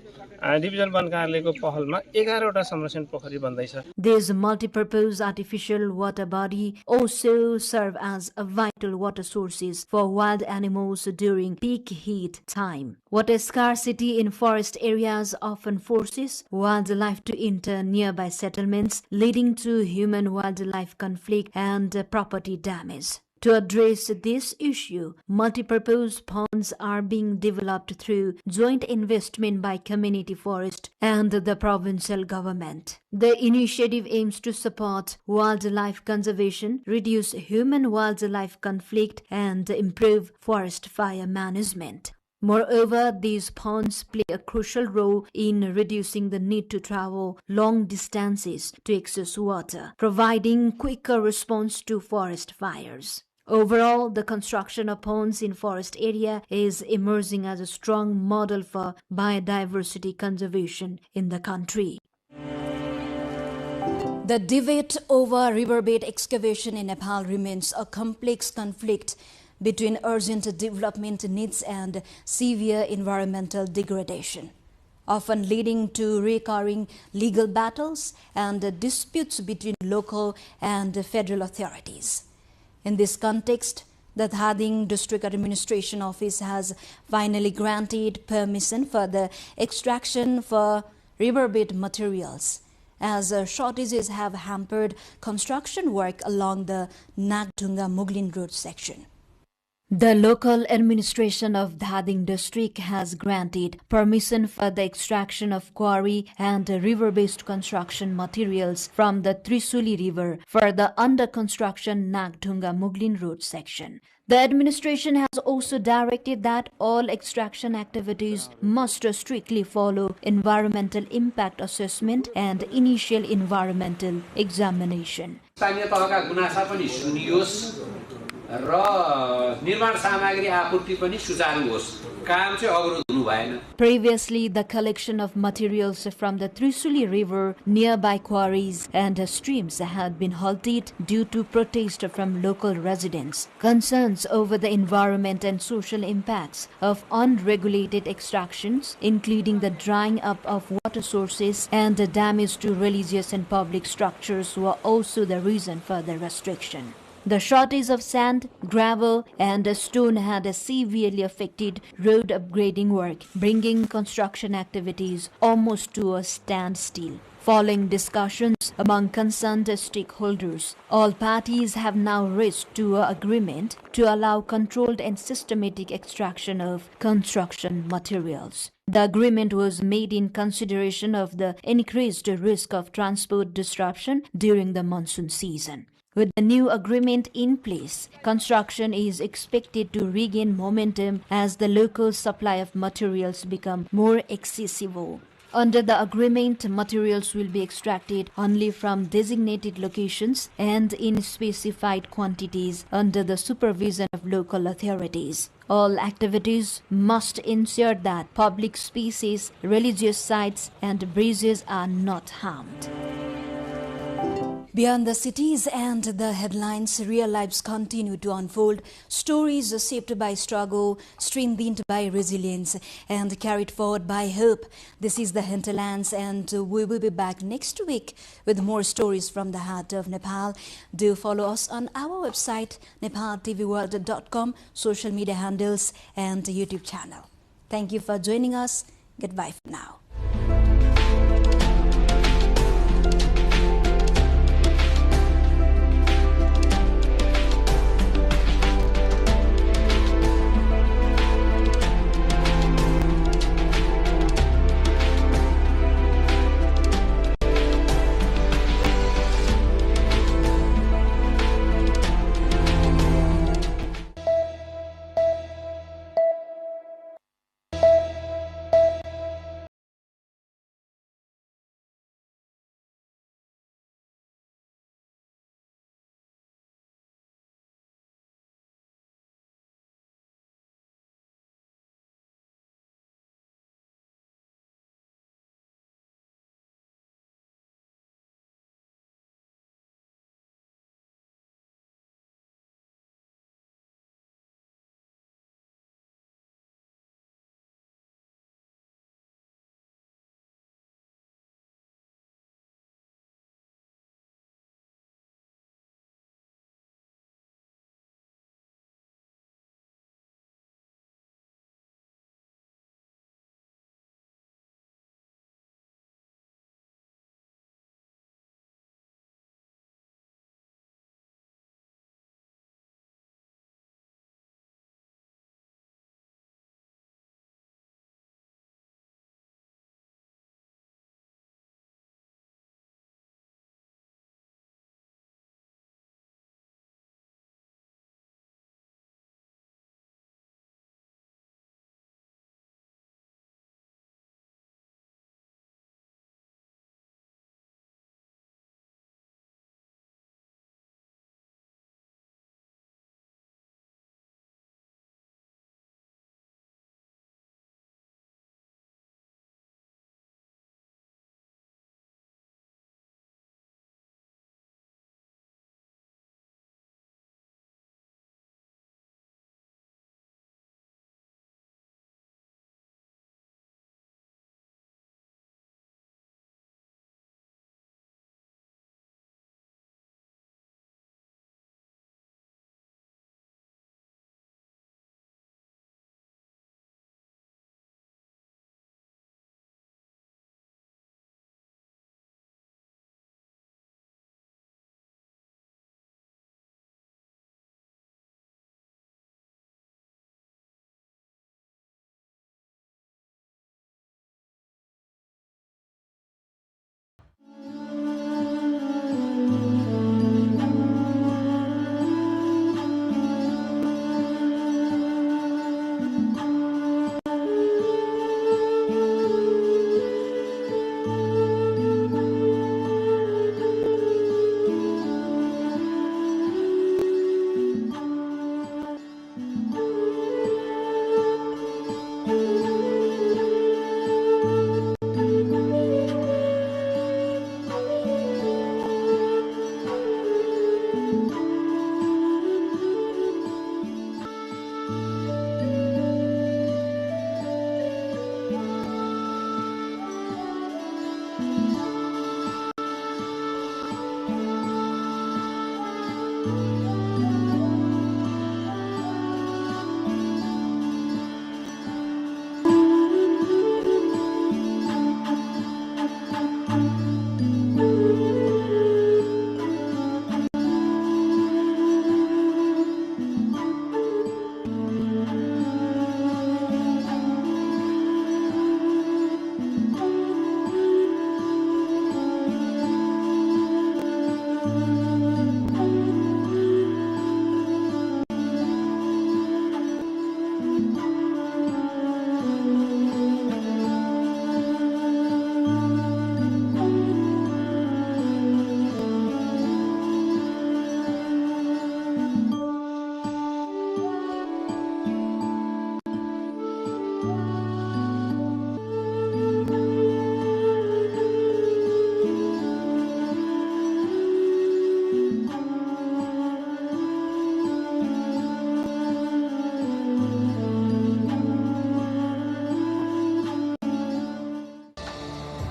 डिभिजन वन कार्यालयको पहलमा 11 वटा संरक्षण पोखरी बन्दैछ. This multi-purpose artificial water body also serve as a vital water sources for wild animals during peak heat time. Water scarcity in forest areas often forces wildlife to enter nearby settlements, leading to human-wildlife conflict and property damage. To address this issue, multi-purpose ponds are being developed through joint investment by community forest and the provincial government. The initiative aims to support wildlife conservation, reduce human-wildlife conflict, and improve forest fire management. Moreover, these ponds play a crucial role in reducing the need to travel long distances to access water, providing quicker response to forest fires. Overall, the construction of ponds in forest area is emerging as a strong model for biodiversity conservation in the country. The debate over riverbed excavation in Nepal remains a complex conflict between urgent development needs and severe environmental degradation, often leading to recurring legal battles and disputes between local and federal authorities. In this context, the Thatch District Administration Office has finally granted permission for the extraction for riverbed materials, as shortages have hampered construction work along the Nagdunga-Muglin Road section. The local administration of Thatch district has granted permission for the extraction of quarry and river-based construction materials from the Trisuli River for the under-construction Nagdunga-Muglin Road section. The administration has also directed that all extraction activities must strictly follow environmental impact assessment and initial environmental examination. र निर्माण सामग्री आपूर्ति पनि सुचारू होस् काम चाहिँ अवरोध हुनु भएन। Previously, the collection of materials from the Trisuli River, nearby quarries and streams had been halted due to protest from local residents. Concerns over the environment and social impacts of unregulated extractions, including the drying up of water sources and the damage to religious and public structures, were also the reason for the restriction. The shortage of sand, gravel and stone had severely affected road upgrading work, bringing construction activities almost to a standstill. Following discussions among concerned stakeholders, all parties have now reached to an agreement to allow controlled and systematic extraction of construction materials. The agreement was made in consideration of the increased risk of transport disruption during the monsoon season. With the new agreement in place, construction is expected to regain momentum as the local supply of materials become more accessible. Under the agreement, materials will be extracted only from designated locations and in specified quantities under the supervision of local authorities. All activities must ensure that public spaces, religious sites and bridges are not harmed. Beyond the cities and the headlines, real lives continue to unfold. Stories shaped by struggle, strengthened by resilience, and carried forward by hope. This is the Hinterlands, and we will be back next week with more stories from the heart of Nepal. Do follow us on our website, nepaltelevision.com, social media handles, and YouTube channel. Thank you for joining us. Goodbye for now.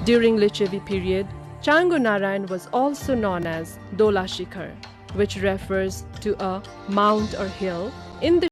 During Lichevi period, Chango Narayan was also known as Dola Shikhar, which refers to a mount or hill in the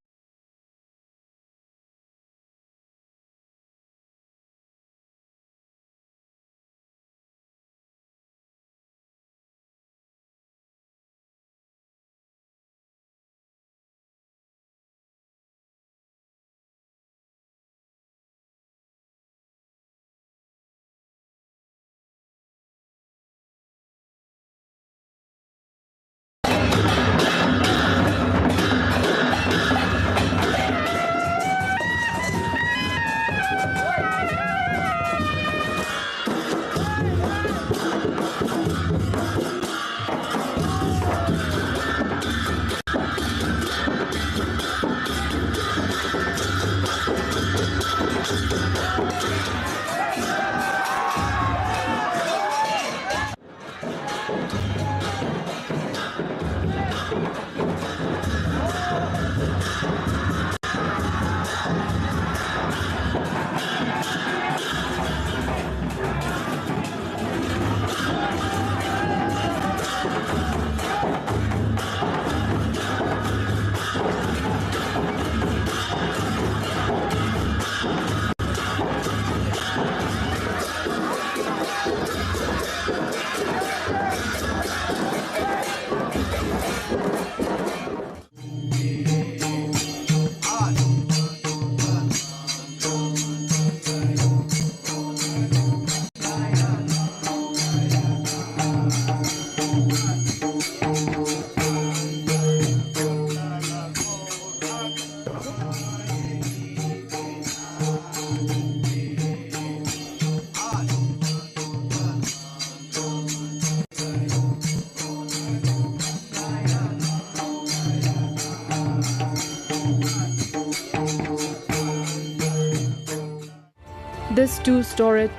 this two-storied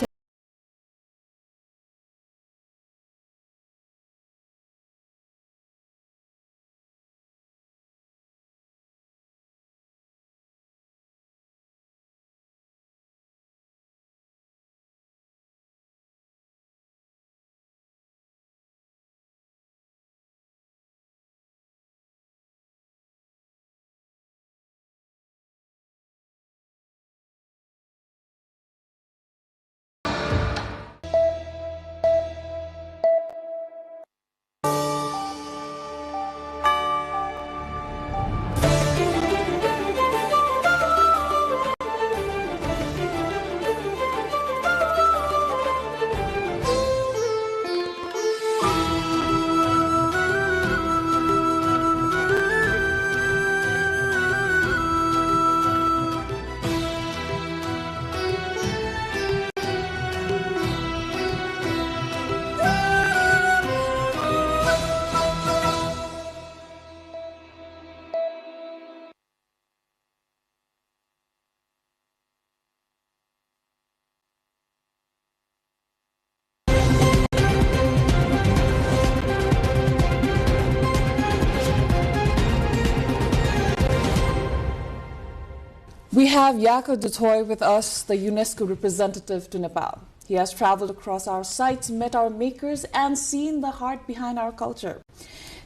We have Jaco Dutoy with us, the UNESCO representative to Nepal. He has traveled across our sites, met our makers, and seen the heart behind our culture.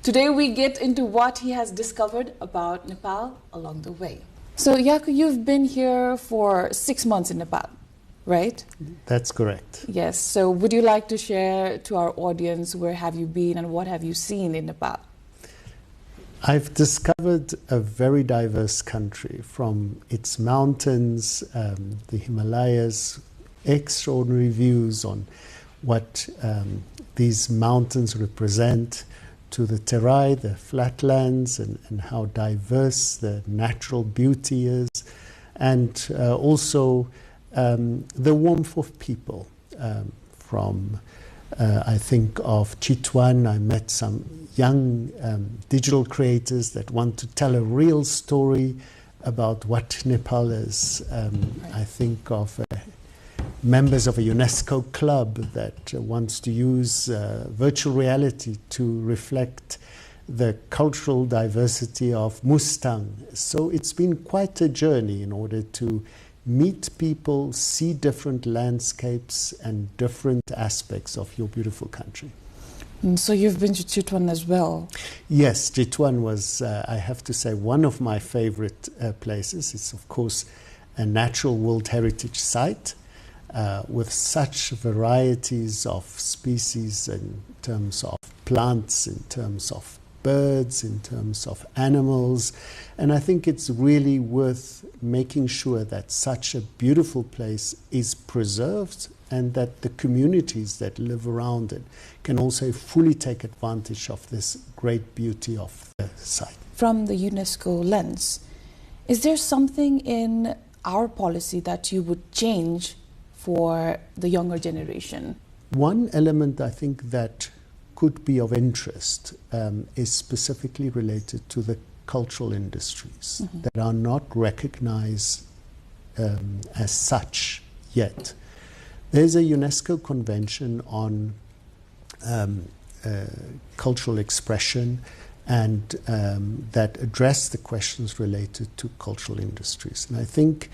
Today we get into what he has discovered about Nepal along the way. So Jaco, you've been here for 6 months in Nepal, right? That's correct. Yes. So would you like to share to our audience where have you been and what have you seen in Nepal? I've discovered a very diverse country, from its mountains, the Himalayas, extraordinary views on what these mountains represent, to the Terai, the flatlands, and how diverse the natural beauty is, and also the warmth of people. I think of Chitwan. I met some young digital creators that want to tell a real story about what Nepal is. I think of members of a UNESCO club that wants to use virtual reality to reflect the cultural diversity of Mustang. So it's been quite a journey in order to meet people, see different landscapes and different aspects of your beautiful country. So you've been to Chitwan as well? Yes, Chitwan was, I have to say, one of my favorite places. It's, of course, a natural World Heritage Site with such varieties of species in terms of plants, in terms of birds, in terms of animals. And I think it's really worth making sure that such a beautiful place is preserved and that the communities that live around it can also fully take advantage of this great beauty of the site. From the UNESCO lens, is there something in our policy that you would change for the younger generation? One element I think that could be of interest is specifically related to the cultural industries that are not recognized as such yet. There's a UNESCO convention on cultural expression and that address the questions related to cultural industries. And I think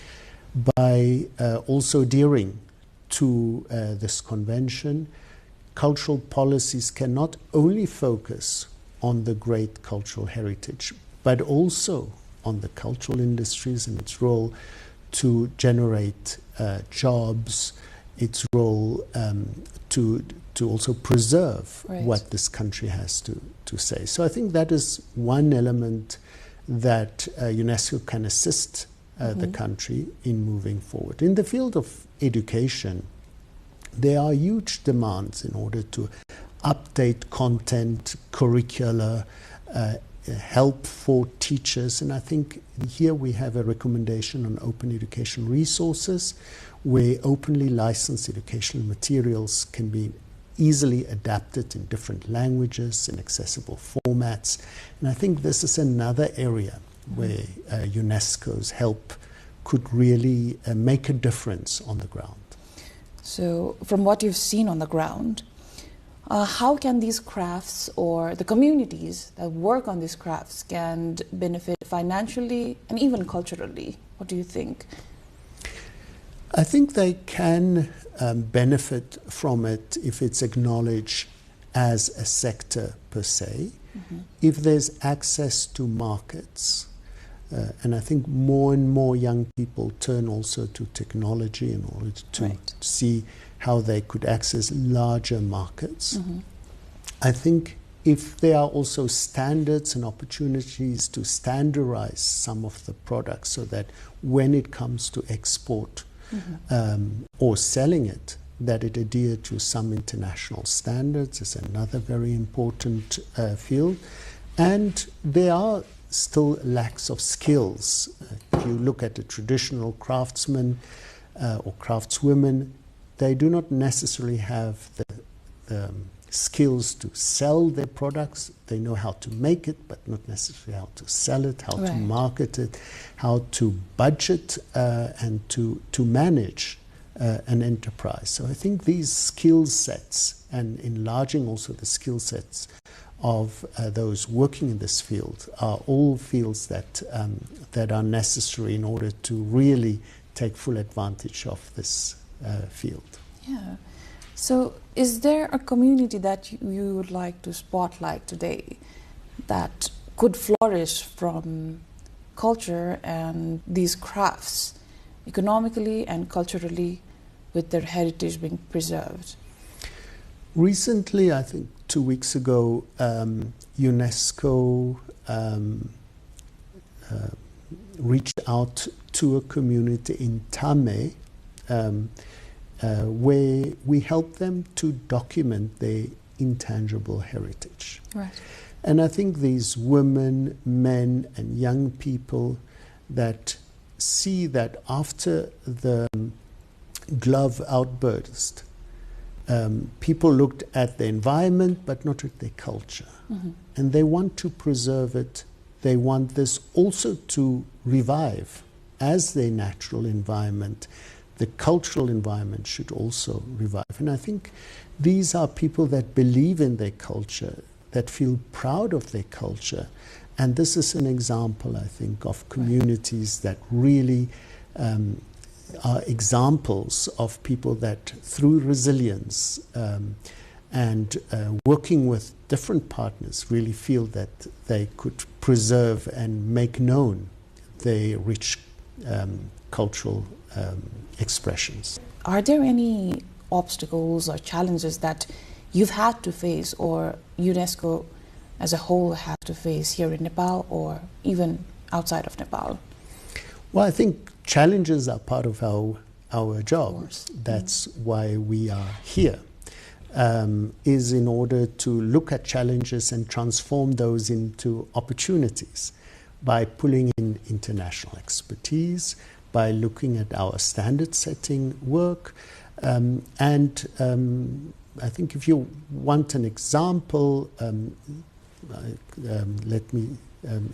by also adhering to this convention, cultural policies can not only focus on the great cultural heritage, but also on the cultural industries and its role to generate jobs, its role to also preserve what this country has to say. So I think that is one element that UNESCO can assist the country in moving forward. In the field of education, there are huge demands in order to update content, curricula, help for teachers. And I think here we have a recommendation on open education resources where openly licensed educational materials can be easily adapted in different languages in accessible formats. And I think this is another area where UNESCO's help could really make a difference on the ground. So from what you've seen on the ground, how can these crafts or the communities that work on these crafts can benefit financially and even culturally? What do you think? I think they can benefit from it if it's acknowledged as a sector per se, if there's access to markets. And I think more and more young people turn also to technology in order to see how they could access larger markets. I think if there are also standards and opportunities to standardize some of the products so that when it comes to export or selling it, that it adhere to some international standards is another very important field. And there are still lacks of skills. If you look at the traditional craftsmen or craftswomen, they do not necessarily have the skills to sell their products. They know how to make it, but not necessarily how to sell it, how to market it, how to budget and to manage an enterprise. So I think these skill sets and enlarging also the skill sets of those working in this field are all fields that that are necessary in order to really take full advantage of this field. Yeah. So is there a community that you would like to spotlight today that could flourish from culture and these crafts economically and culturally with their heritage being preserved? Recently, I think 2 weeks ago, UNESCO reached out to a community in Tame where we helped them to document their intangible heritage. Right. And I think these women, men, and young people that see that after the glove outburst, people looked at the environment but not at their culture. And they want to preserve it. They want this also to revive as their natural environment. The cultural environment should also revive. And I think these are people that believe in their culture, that feel proud of their culture. And this is an example, I think, of communities that really are examples of people that through resilience and working with different partners really feel that they could preserve and make known their rich cultural expressions. Are there any obstacles or challenges that you've had to face, or UNESCO as a whole had to face here in Nepal or even outside of Nepal? Well, I think challenges are part of our jobs. That's why we are here, is in order to look at challenges and transform those into opportunities by pulling in international expertise, by looking at our standard setting work. I think if you want an example,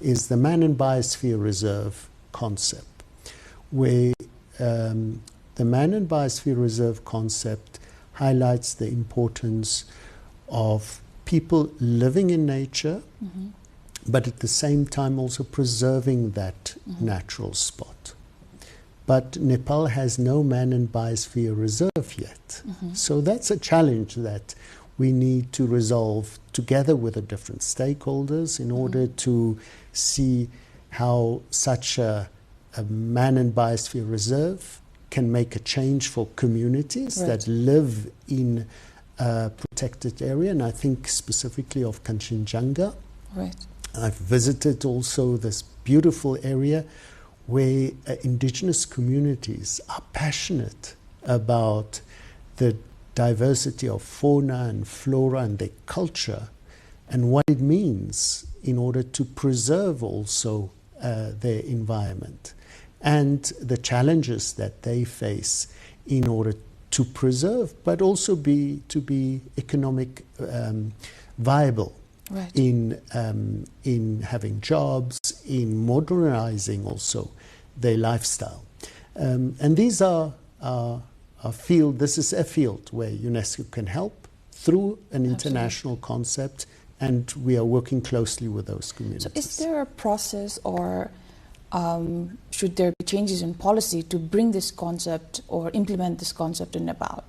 is the Man and Biosphere Reserve concept, where the Man and Biosphere Reserve concept highlights the importance of people living in nature, but at the same time also preserving that natural spot. But Nepal has no Man and Biosphere Reserve yet. So that's a challenge that we need to resolve together with the different stakeholders in order to see how such a Man and Biosphere Reserve can make a change for communities that live in a protected area. And I think specifically of Kanchenjunga. I've visited also this beautiful area where indigenous communities are passionate about the diversity of fauna and flora and their culture and what it means in order to preserve also their environment and the challenges that they face in order to preserve but also to be economic viable. In having jobs, in modernizing also their lifestyle. And these are a field, this is a field where UNESCO can help through an international concept, and we are working closely with those communities. So is there a process or should there be changes in policy to bring this concept or implement this concept in Nepal?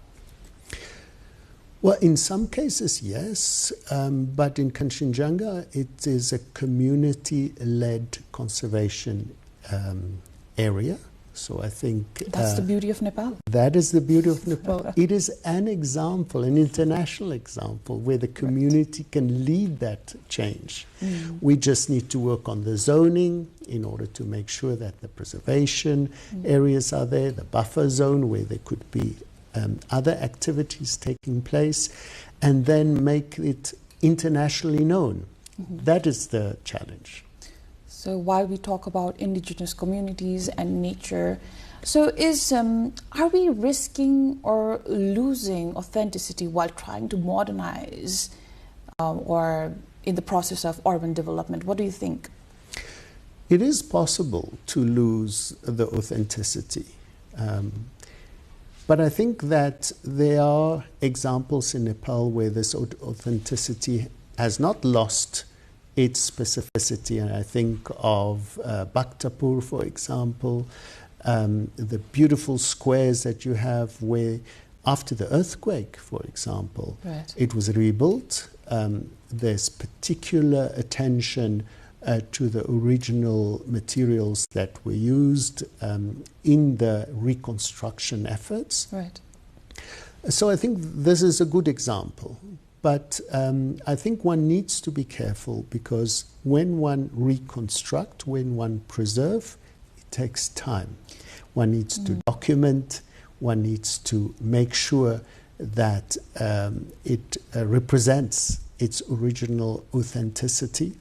Well, in some cases, yes, but in Kanchenjunga, it is a community-led conservation area. So I think that's the beauty of Nepal. That is the beauty of Nepal. It is an example, an international example, where the community can lead that change. We just need to work on the zoning in order to make sure that the preservation areas are there, the buffer zone where there could be other activities taking place, and then make it internationally known. That is the challenge. So while we talk about indigenous communities and nature, so are we risking or losing authenticity while trying to modernize or in the process of urban development? What do you think? It is possible to lose the authenticity. But I think that there are examples in Nepal where this authenticity has not lost its specificity. And I think of Bhaktapur, for example, the beautiful squares that you have where after the earthquake, for example, it was rebuilt. There's particular attention to the original materials that were used in the reconstruction efforts. So I think this is a good example. But I think one needs to be careful because when one reconstruct, when one preserve, it takes time. One needs to document, one needs to make sure that it represents its original authenticity.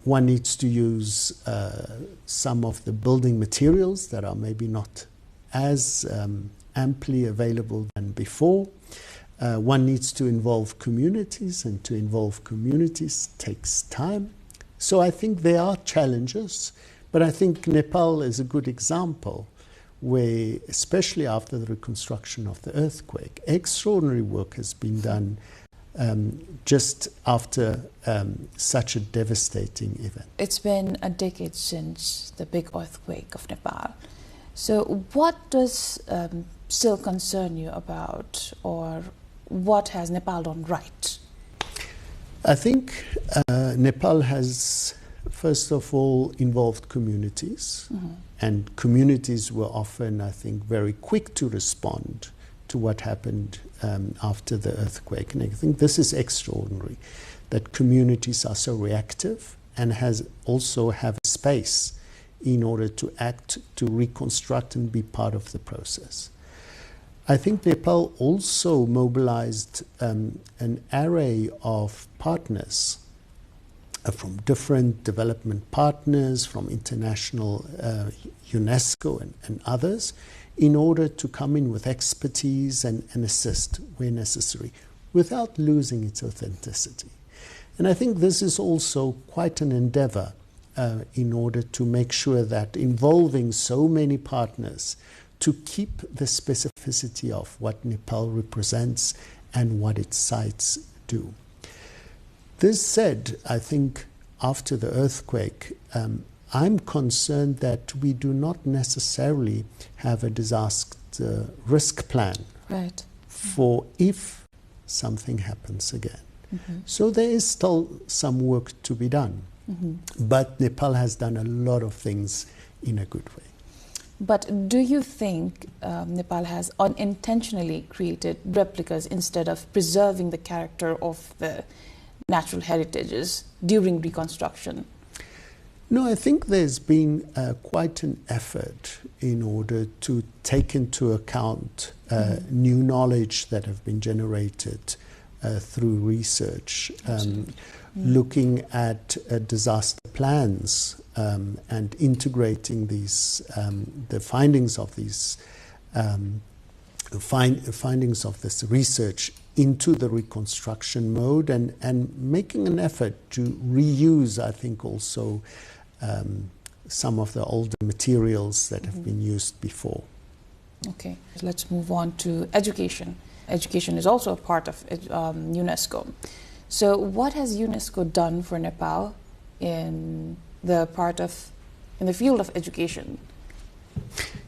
One needs to use some of the building materials that are maybe not as amply available than before. One needs to involve communities, and to involve communities takes time. So I think there are challenges, but I think Nepal is a good example where, especially after the reconstruction of the earthquake, extraordinary work has been done just after such a devastating event. It's been a decade since the big earthquake of Nepal. So what does still concern you about, or what has Nepal done right? I think Nepal has, first of all, involved communities, and communities were often, I think, very quick to respond to what happened after the earthquake. And I think this is extraordinary, that communities are so reactive and also have space in order to act, to reconstruct and be part of the process. I think Nepal also mobilized an array of partners from different development partners, from international UNESCO and others, in order to come in with expertise and assist where necessary, without losing its authenticity. And I think this is also quite an endeavor in order to make sure that involving so many partners to keep the specificity of what Nepal represents and what its sites do. This said, I think after the earthquake, I'm concerned that we do not necessarily have a disaster risk plan for if something happens again. So there is still some work to be done. But Nepal has done a lot of things in a good way. But do you think Nepal has unintentionally created replicas instead of preserving the character of the natural heritages during reconstruction? No, I think there's been quite an effort in order to take into account new knowledge that have been generated through research, looking at disaster plans and integrating these the findings of these findings of this research into the reconstruction mode, and making an effort to reuse, I think, also some of the older materials that have been used before. Okay, let's move on to education. Education is also a part of UNESCO. So what has UNESCO done for Nepal in the field of education?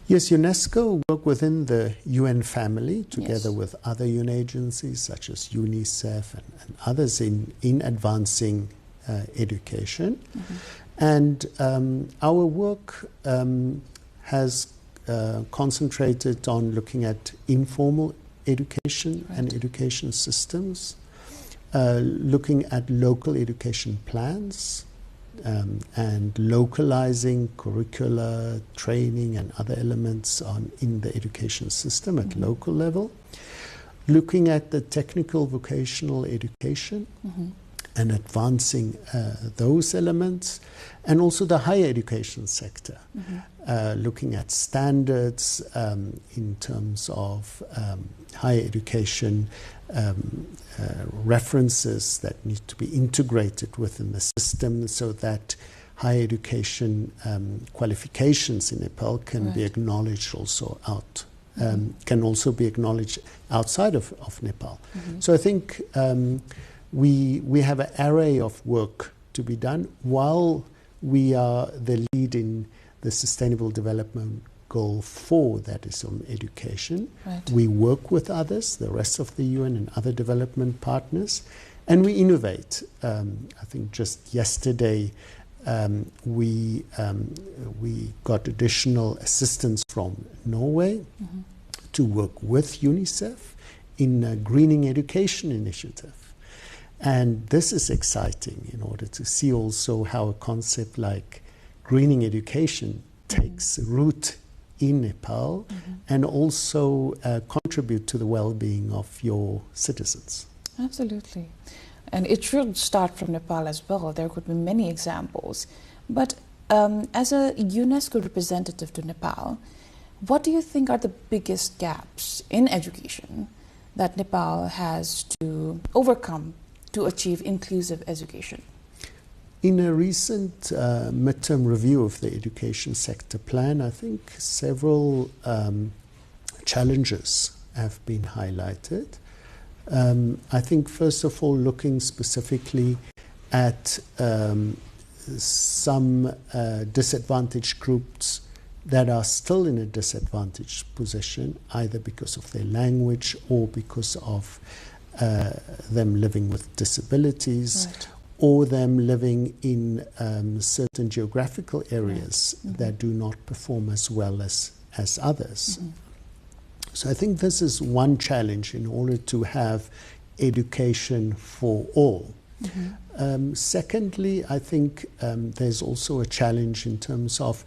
Yes, UNESCO work within the UN family together with other UN agencies such as UNICEF and others in advancing education. And our work has concentrated on looking at informal education and education systems, looking at local education plans, and localizing curricula, training and other elements in the education system at local level, looking at the technical vocational education and advancing those elements, and also the higher education sector, looking at standards in terms of higher education references that need to be integrated within the system so that higher education qualifications in Nepal can be acknowledged also can also be acknowledged outside of Nepal. So I think we have an array of work to be done while we are the lead in the Sustainable Development Goal 4, that is on education. We work with others, the rest of the UN and other development partners, and we innovate. I think just yesterday we got additional assistance from Norway to work with UNICEF in a greening education initiative. And this is exciting in order to see also how a concept like greening education takes root in Nepal and also contribute to the well-being of your citizens. Absolutely. And it should start from Nepal as well. There could be many examples. But as a UNESCO representative to Nepal, what do you think are the biggest gaps in education that Nepal has to overcome to achieve inclusive education? In a recent midterm review of the education sector plan, I think several challenges have been highlighted. I think, first of all, looking specifically at some disadvantaged groups that are still in a disadvantaged position, either because of their language or because of them living with disabilities, Right. or them living in certain geographical areas that do not perform as well as others. So I think this is one challenge in order to have education for all. Secondly, I think there's also a challenge in terms of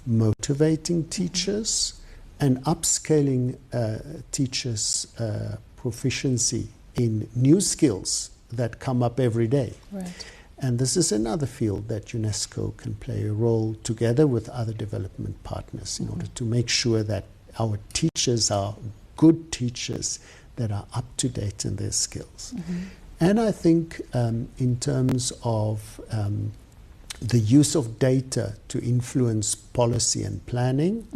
motivating teachers and upscaling teachers' proficiency in new skills that come up every day. Right. And this is another field that UNESCO can play a role together with other development partners in order to make sure that our teachers are good teachers that are up to date in their skills. And I think in terms of the use of data to influence policy and planning,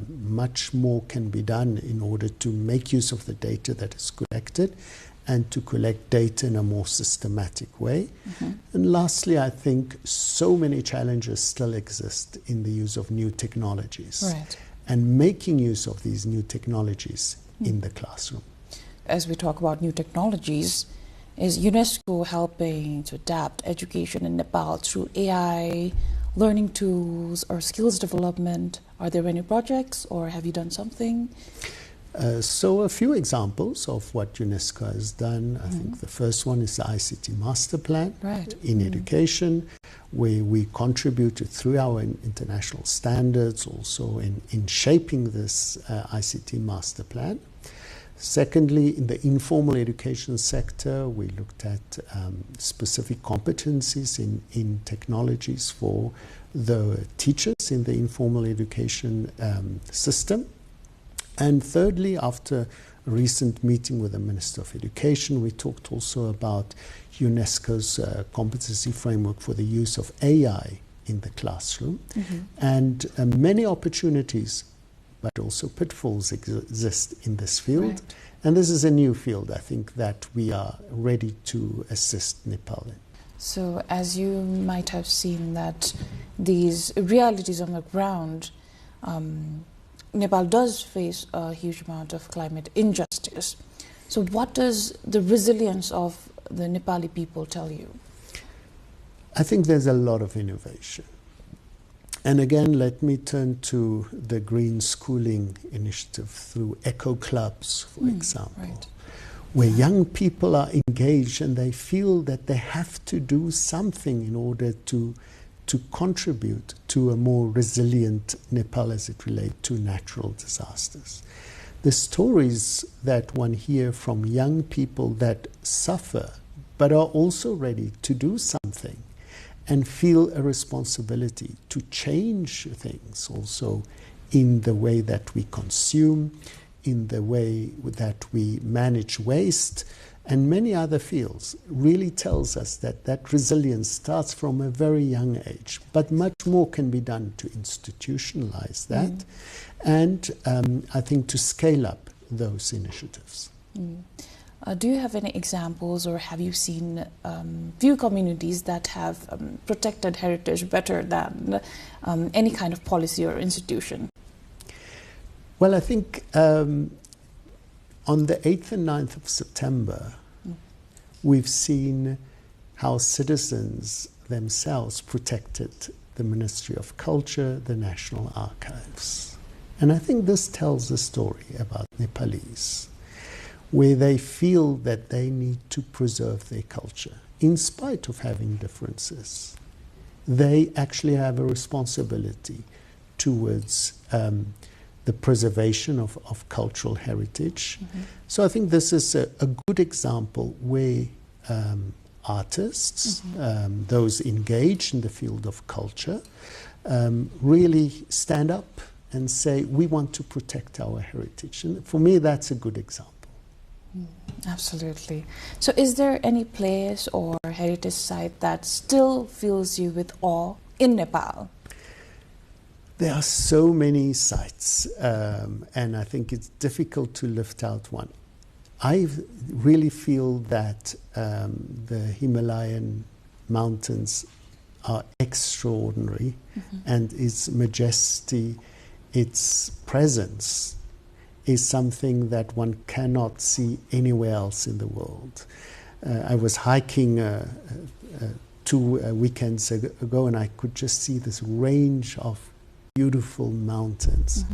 much more can be done in order to make use of the data that is collected and to collect data in a more systematic way. And lastly, I think so many challenges still exist in the use of new technologies. Right. And making use of these new technologies in the classroom. As we talk about new technologies, is UNESCO helping to adapt education in Nepal through AI, learning tools, or skills development? Are there any projects, or have you done something? So a few examples of what UNESCO has done. I think the first one is the ICT Master Plan in education, where we contributed through our international standards also in shaping this ICT Master Plan. Secondly, in the informal education sector, we looked at specific competencies in technologies for the teachers in the informal education system. And thirdly, after a recent meeting with the Minister of Education, we talked also about UNESCO's competency framework for the use of AI in the classroom. And many opportunities, but also pitfalls exist in this field. Right. And this is a new field, I think, that we are ready to assist Nepal in. So as you might have seen that these realities on the ground, Nepal does face a huge amount of climate injustice. So what does the resilience of the Nepali people tell you? I think there's a lot of innovation. And again, let me turn to the green schooling initiative through eco clubs, for example, where young people are engaged and they feel that they have to do something in order to contribute to a more resilient Nepal as it relates to natural disasters. The stories that one hears from young people that suffer but are also ready to do something and feel a responsibility to change things also in the way that we consume, in the way that we manage waste, and many other fields, really tells us that that resilience starts from a very young age. But much more can be done to institutionalize that and I think to scale up those initiatives. Do you have any examples, or have you seen few communities that have protected heritage better than any kind of policy or institution? Well, I think on the 8th and 9th of September, we've seen how citizens themselves protected the Ministry of Culture, the National Archives. And I think this tells a story about Nepalese, where they feel that they need to preserve their culture in spite of having differences. They actually have a responsibility towards the preservation of cultural heritage. So I think this is a good example where artists, those engaged in the field of culture, really stand up and say, we want to protect our heritage. And for me, that's a good example. Absolutely. So is there any place or heritage site that still fills you with awe in Nepal? There are so many sites, and I think it's difficult to lift out one. I really feel that the Himalayan mountains are extraordinary, and its majesty its presence is something that one cannot see anywhere else in the world. I was hiking 2 weekends ago, and I could just see this range of beautiful mountains.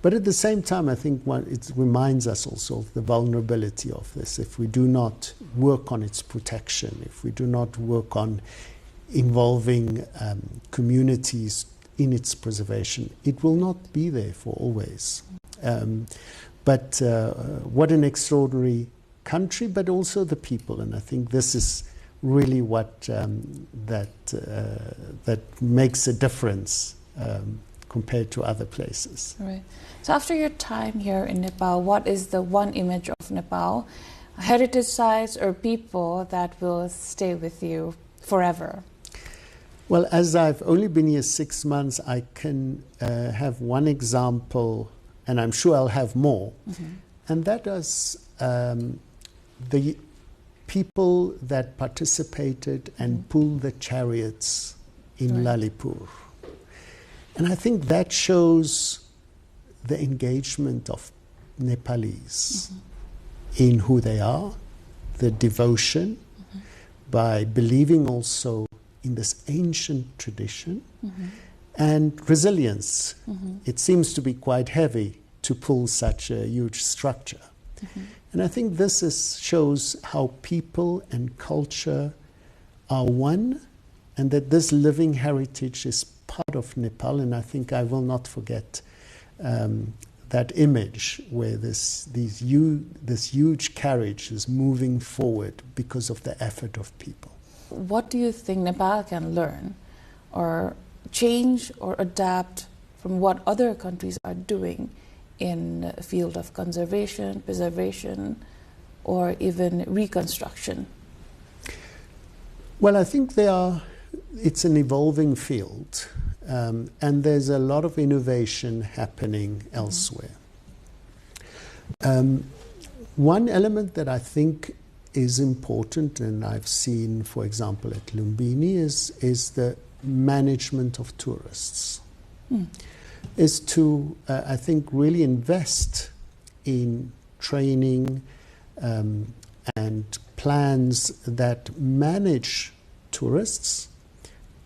But at the same time, I think it reminds us also of the vulnerability of this. If we do not work on its protection, if we do not work on involving communities in its preservation, it will not be there for always. But what an extraordinary country, but also the people. And I think this is really what that makes a difference compared to other places. Right. So after your time here in Nepal, what is the one image of Nepal, heritage sites or people that will stay with you forever? Well, as I've only been here 6 months, I can have one example, and I'm sure I'll have more, and that is the people that participated and pulled the chariots in Lalitpur. And I think that shows the engagement of Nepalis in who they are, the devotion, by believing also in this ancient tradition, and resilience. It seems to be quite heavy to pull such a huge structure. And I think this shows how people and culture are one, and that this living heritage is part of Nepal. And I think I will not forget that image where this huge carriage is moving forward because of the effort of people. What do you think Nepal can learn or change or adapt from what other countries are doing in the field of conservation, preservation, or even reconstruction? Well, I think it's an evolving field, and there's a lot of innovation happening elsewhere. One element that I think is important, and I've seen, for example, at Lumbini, is the management of tourists. Is to, I think, really invest in training and plans that manage tourists,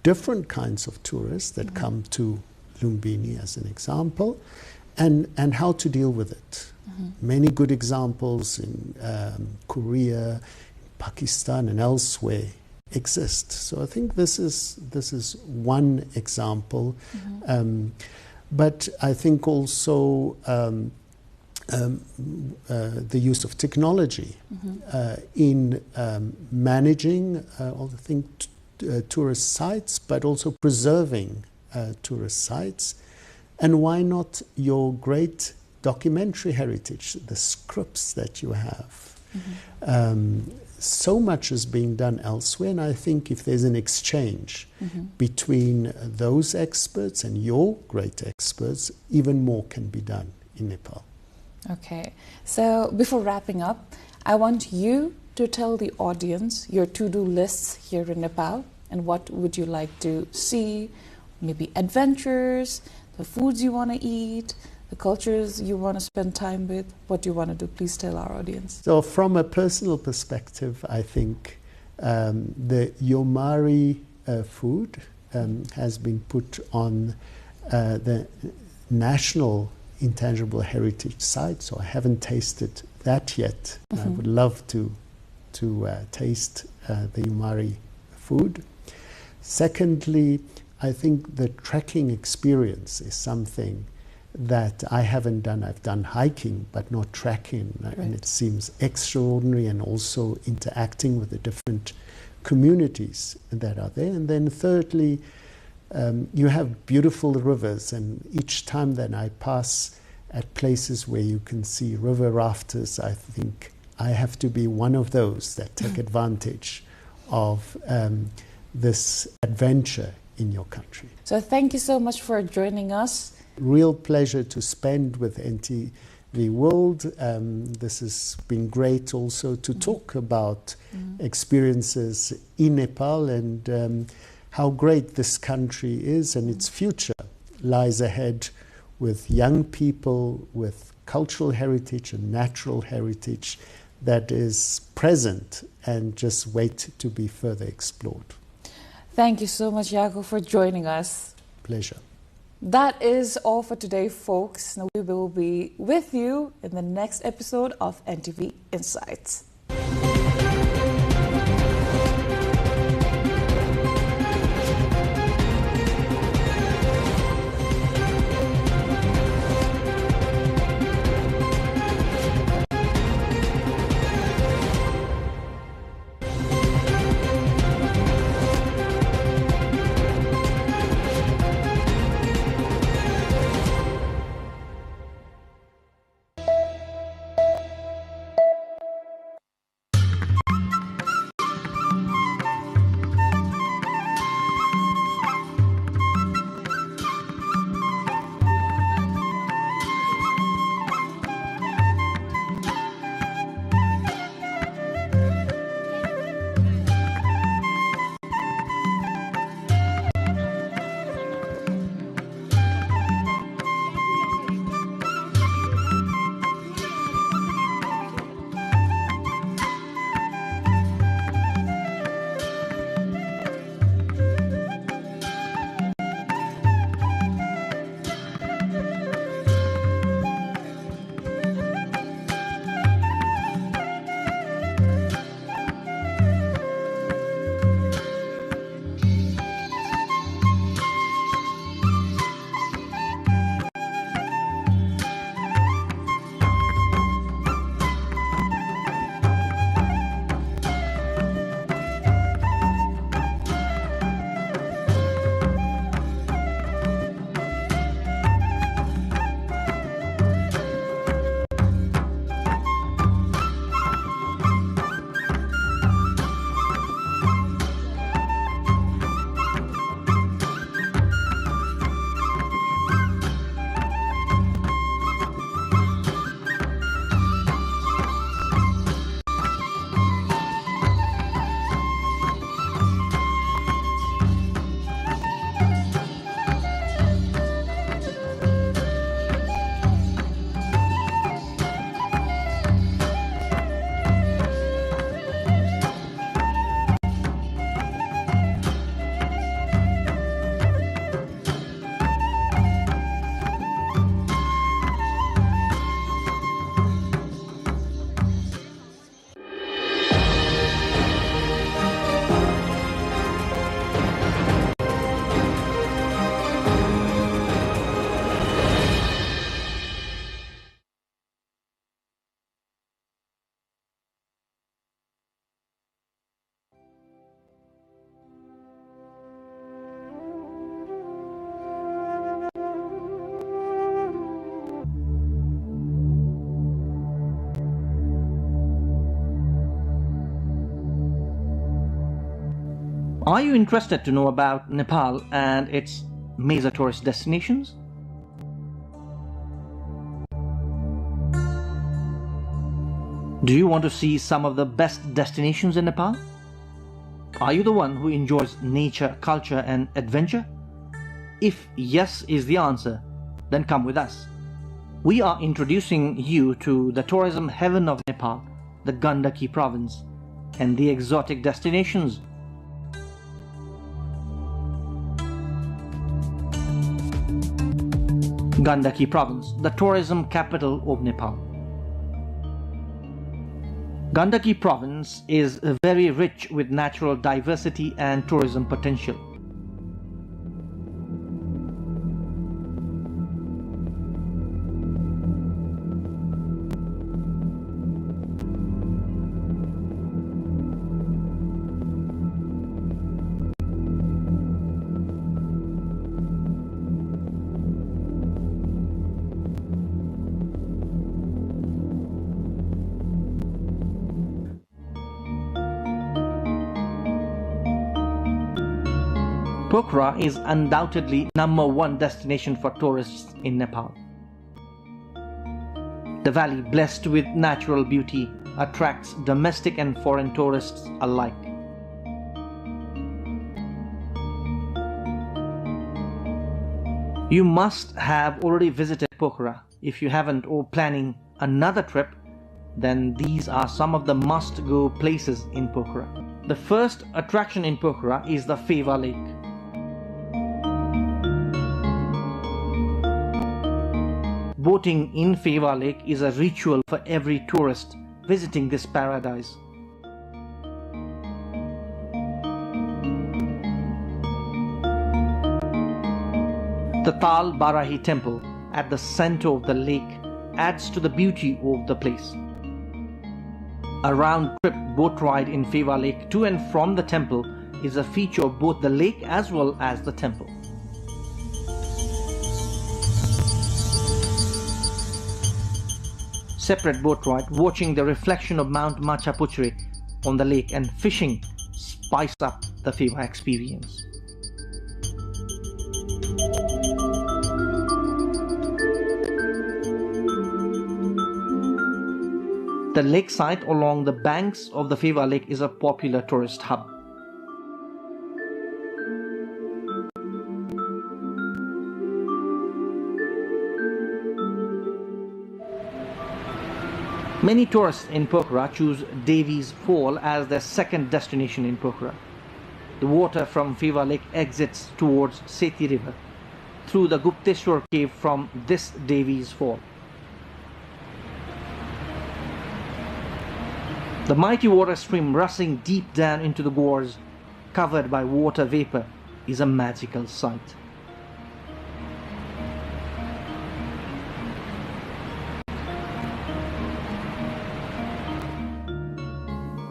different kinds of tourists that come to Lumbini as an example, and how to deal with it. Many good examples in Korea, Pakistan, and elsewhere exist. So I think this is one example. But I think also the use of technology in managing all the tourist sites, but also preserving tourist sites. And why not your great documentary heritage, the scripts that you have? So much is being done elsewhere, and I think if there's an exchange between those experts and your great experts, even more can be done in Nepal. Okay, so before wrapping up, I want you to tell the audience your to-do lists here in Nepal, and what would you like to see, maybe adventures, the foods you want to eat, the cultures you want to spend time with. What do you want to do? Please tell our audience. So from a personal perspective, I think the Yomari food has been put on the National Intangible Heritage Site, so I haven't tasted that yet. I would love to taste the Yomari food. Secondly, I think the trekking experience is something that I haven't done. I've done hiking, but not trekking, and it seems extraordinary, and also interacting with the different communities that are there. And then thirdly, you have beautiful rivers, and each time that I pass at places where you can see river rafters, I think I have to be one of those that take advantage of this adventure in your country. So thank you so much for joining us. Real pleasure to spend with NTV World. This has been great also to talk about experiences in Nepal, and how great this country is, and its future lies ahead with young people, with cultural heritage and natural heritage that is present and just wait to be further explored. Thank you so much, Jaco, for joining us. Pleasure. That is all for today, folks. Now we will be with you in the next episode of NTV Insights. Are you interested to know about Nepal and its major tourist destinations? Do you want to see some of the best destinations in Nepal? Are you the one who enjoys nature, culture and adventure? If yes is the answer, then come with us. We are introducing you to the tourism heaven of Nepal, the Gandaki province, and the exotic destinations. Gandaki province, the tourism capital of Nepal. Gandaki province is very rich with natural diversity and tourism potential. Pokhara is undoubtedly #1 destination for tourists in Nepal. The valley, blessed with natural beauty, attracts domestic and foreign tourists alike. You must have already visited Pokhara. If you haven't or planning another trip, then these are some of the must-go places in Pokhara. The first attraction in Pokhara is the Feva Lake. Boating in Feva Lake is a ritual for every tourist visiting this paradise. The Tal Barahi temple at the center of the lake adds to the beauty of the place. A round-trip boat ride in Feva Lake to and from the temple is a feature of both the lake as well as the temple. Separate boat ride, watching the reflection of Mount Machapuchre on the lake and fishing spice up the Feva experience. The lakeside along the banks of the Feva Lake is a popular tourist hub. Many tourists in Pokhara choose Devi's Fall as their second destination in Pokhara. The water from Feva Lake exits towards Seti River through the Gupteshwar cave from this Devi's Fall. The mighty water stream rushing deep down into the gorge, covered by water vapor, is a magical sight.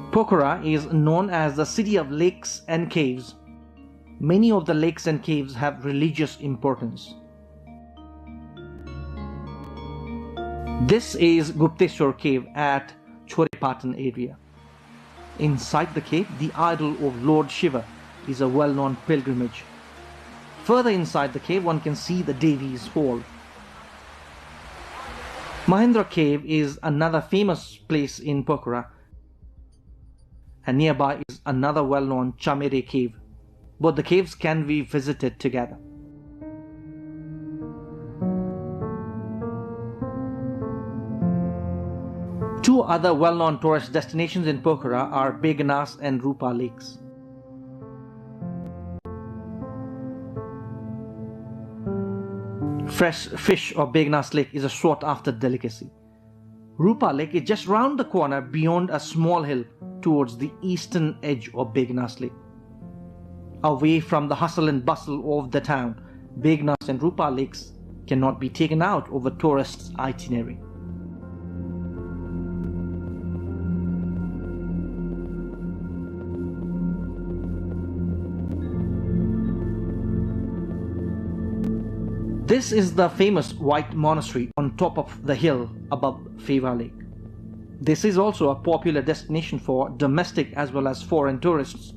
Pokhara is known as the city of lakes and caves. Many of the lakes and caves have religious importance. This is Gupteshwar cave at Chorepatan area. Inside the cave, the idol of Lord Shiva is a well-known pilgrimage. Further inside the cave, one can see the Devi's Fall. Mahendra Cave is another famous place in Pokhara, and nearby is another well-known Chamere cave. Both the caves can be visited together. Two other well-known tourist destinations in Pokhara are Begnas and Rupa lakes. Fresh fish of Begnas lake is a sought-after delicacy. Rupa lake is just round the corner beyond a small hill towards the eastern edge of Begnas lake. Away from the hustle and bustle of the town, Begnas and Rupa lakes cannot be taken out of a tourist's itinerary. This is the famous White Monastery on top of the hill above Feva Lake. This is also a popular destination for domestic as well as foreign tourists.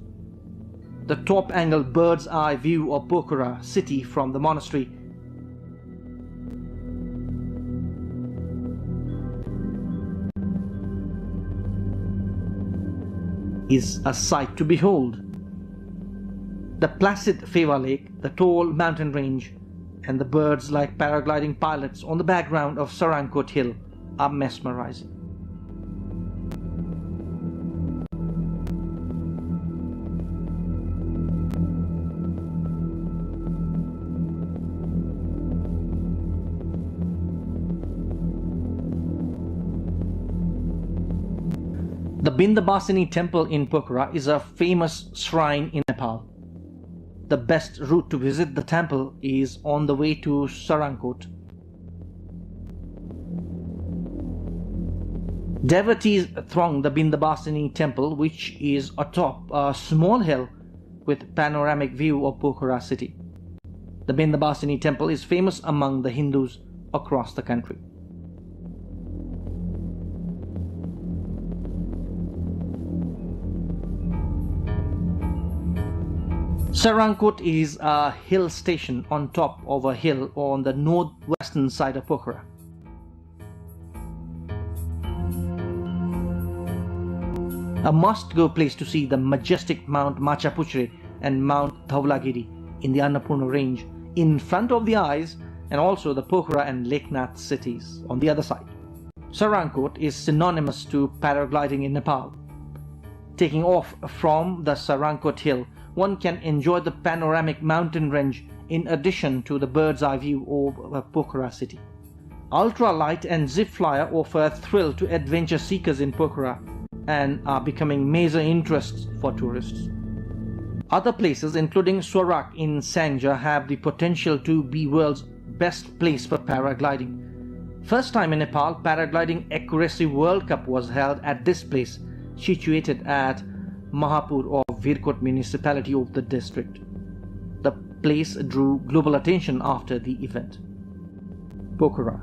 The top-angle bird's-eye view of Pokhara city from the monastery is a sight to behold. The placid Feva Lake, the tall mountain range, and the birds like paragliding pilots on the background of Sarankot Hill are mesmerizing. The Bindabasini temple in Pokhara is a famous shrine in Nepal. The best route to visit the temple is on the way to Sarankot. Devotees throng the Bindabasini temple, which is atop a small hill with panoramic view of Pokhara city. The Bindabasini temple is famous among the Hindus across the country. Sarankot is a hill station on top of a hill on the northwestern side of Pokhara. A must-go place to see the majestic Mount Machapuchre and Mount Dhaulagiri in the Annapurna range in front of the eyes, and also the Pokhara and Leknath cities on the other side. Sarangkot is synonymous to paragliding in Nepal. Taking off from the Sarangkot hill, one can enjoy the panoramic mountain range in addition to the bird's eye view of Pokhara city. Ultralight and zip flyer offer a thrill to adventure seekers in Pokhara and are becoming major interests for tourists. Other places, including Swarak in Sangja, have the potential to be world's best place for paragliding. First time in Nepal, Paragliding Accuracy World Cup was held at this place, situated at Mahapur of Virkot municipality of the district. The place drew global attention after the event. Pokhara,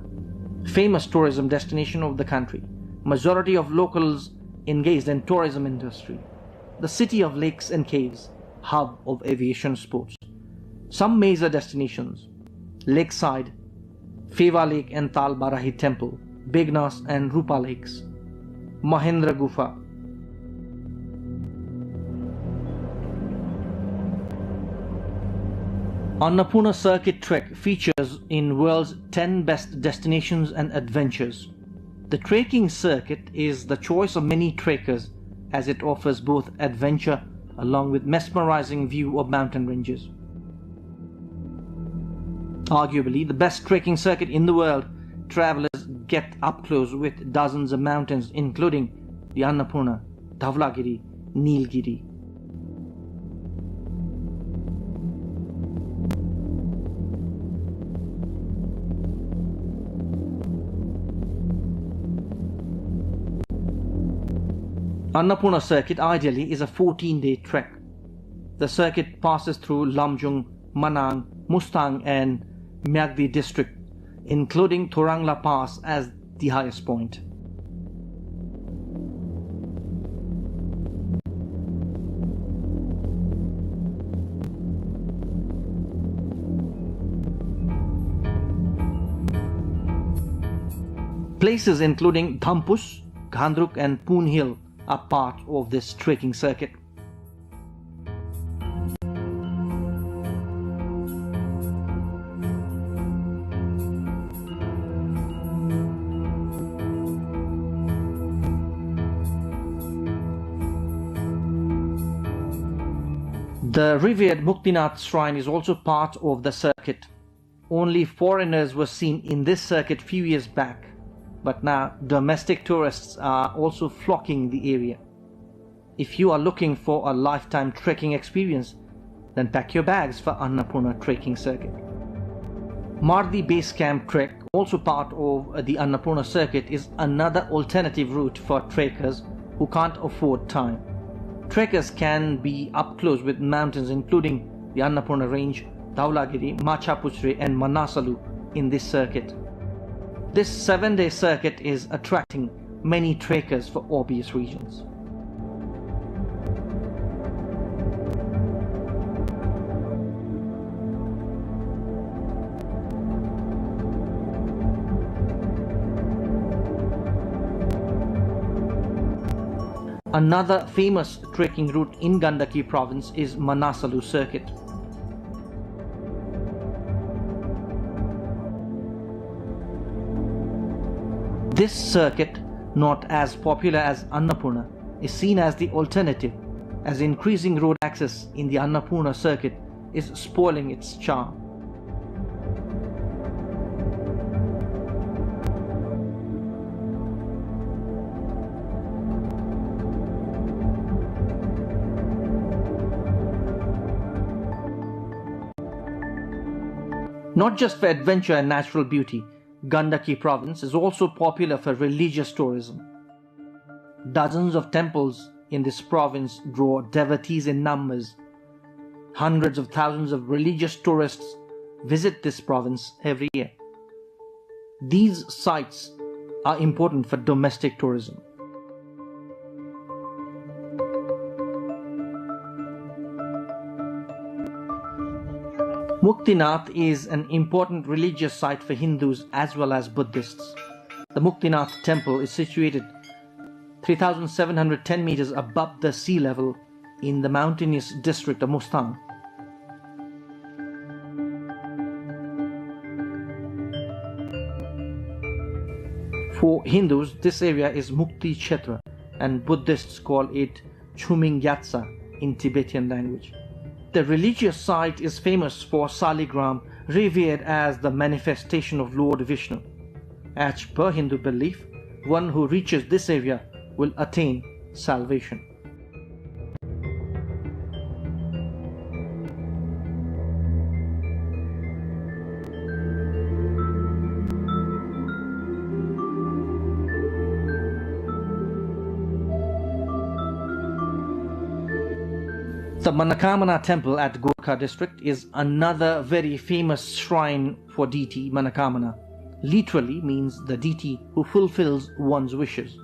famous tourism destination of the country. Majority of locals engaged in tourism industry. The city of lakes and caves, hub of aviation sports. Some major destinations: Lakeside, Feva Lake and Tal Barahi Temple, Begnas and Rupa Lakes, Mahendra Gufa. Annapurna Circuit Trek features in world's 10 best destinations and adventures. The trekking circuit is the choice of many trekkers as it offers both adventure along with mesmerizing view of mountain ranges. Arguably the best trekking circuit in the world, travelers get up close with dozens of mountains including the Annapurna, Dhaulagiri, Nilgiri. Annapurna circuit ideally is a 14-day trek. The circuit passes through Lamjung, Manang, Mustang and Myagdi district, including Thorangla Pass as the highest point. Places including Thampus, Ghandruk and Poon Hill are part of this trekking circuit. The revered Muktinath shrine is also part of the circuit. Only foreigners were seen in this circuit few years back, but now domestic tourists are also flocking the area. If you are looking for a lifetime trekking experience, then pack your bags for Annapurna trekking circuit. Mardi Base Camp Trek, also part of the Annapurna circuit, is another alternative route for trekkers who can't afford time. Trekkers can be up close with mountains including the Annapurna range, Dhaulagiri, Machapuchre and Manasalu in this circuit. This 7-day circuit is attracting many trekkers for obvious reasons. Another famous trekking route in Gandaki province is Manasalu circuit. This circuit, not as popular as Annapurna, is seen as the alternative, as increasing road access in the Annapurna circuit is spoiling its charm. Not just for adventure and natural beauty, Gandaki province is also popular for religious tourism. Dozens of temples in this province draw devotees in numbers. Hundreds of thousands of religious tourists visit this province every year. These sites are important for domestic tourism. Muktinath is an important religious site for Hindus as well as Buddhists. The Muktinath temple is situated 3,710 meters above the sea level in the mountainous district of Mustang. For Hindus, this area is Mukti Kshetra, and Buddhists call it Chuming Gyatsa in Tibetan language. The religious site is famous for Saligram, revered as the manifestation of Lord Vishnu. As per Hindu belief, one who reaches this area will attain salvation. The Manakamana temple at Gorkha district is another very famous shrine for deity Manakamana. Literally means the deity who fulfills one's wishes.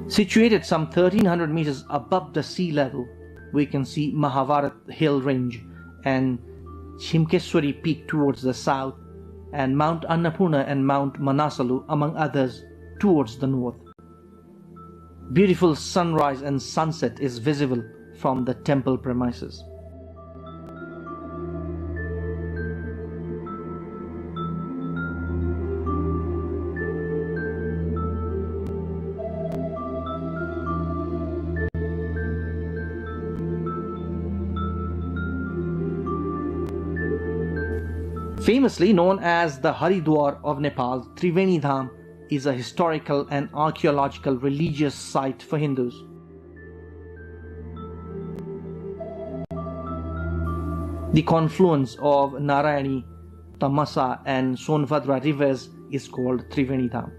Situated some 1300 meters above the sea level, we can see Mahavarat hill range and Chimkeswari peak towards the south, and Mount Annapurna and Mount Manasalu among others towards the north. Beautiful sunrise and sunset is visible from the temple premises. Famously known as the Haridwar of Nepal, Triveni Dham is a historical and archaeological religious site for Hindus. The confluence of Narayani, Tamasa and Sonbhadra rivers is called Triveni Dham.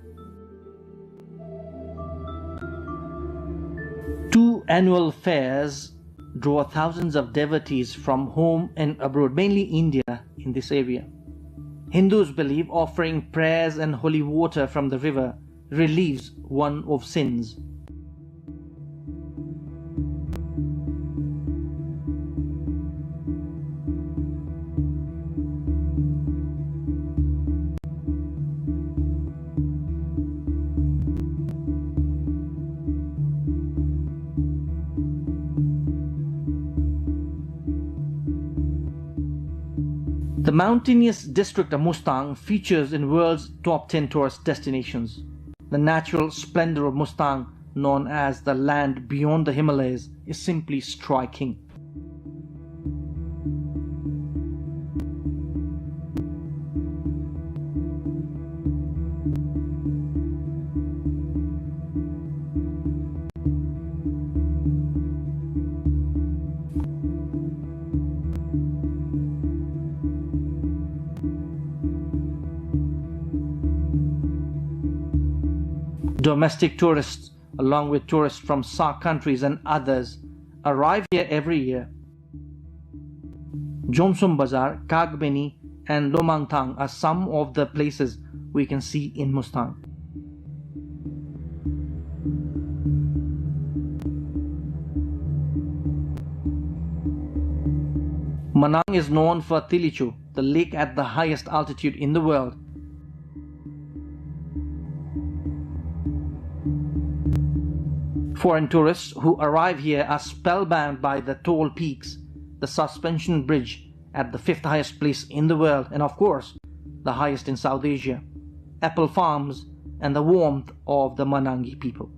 2 annual fairs draw thousands of devotees from home and abroad, mainly India, in this area. Hindus believe offering prayers and holy water from the river relieves one of sins. The mountainous district of Mustang features in world's top 10 tourist destinations. The natural splendor of Mustang, known as the land beyond the Himalayas, is simply striking. Domestic tourists, along with tourists from SAARC countries and others, arrive here every year. Jomsom Bazar, Kagbeni and Lomangthang are some of the places we can see in Mustang. Manang is known for Tilichu, the lake at the highest altitude in the world. Foreign tourists who arrive here are spellbound by the tall peaks, the suspension bridge at the 5th highest place in the world, and of course, the highest in South Asia, apple farms, and the warmth of the Manangi people.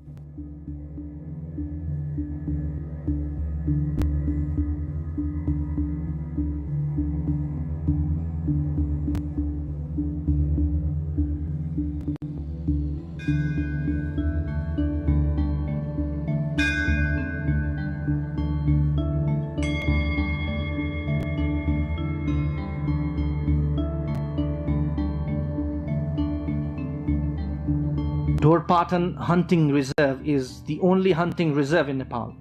Dorpatan Hunting Reserve is the only hunting reserve in Nepal.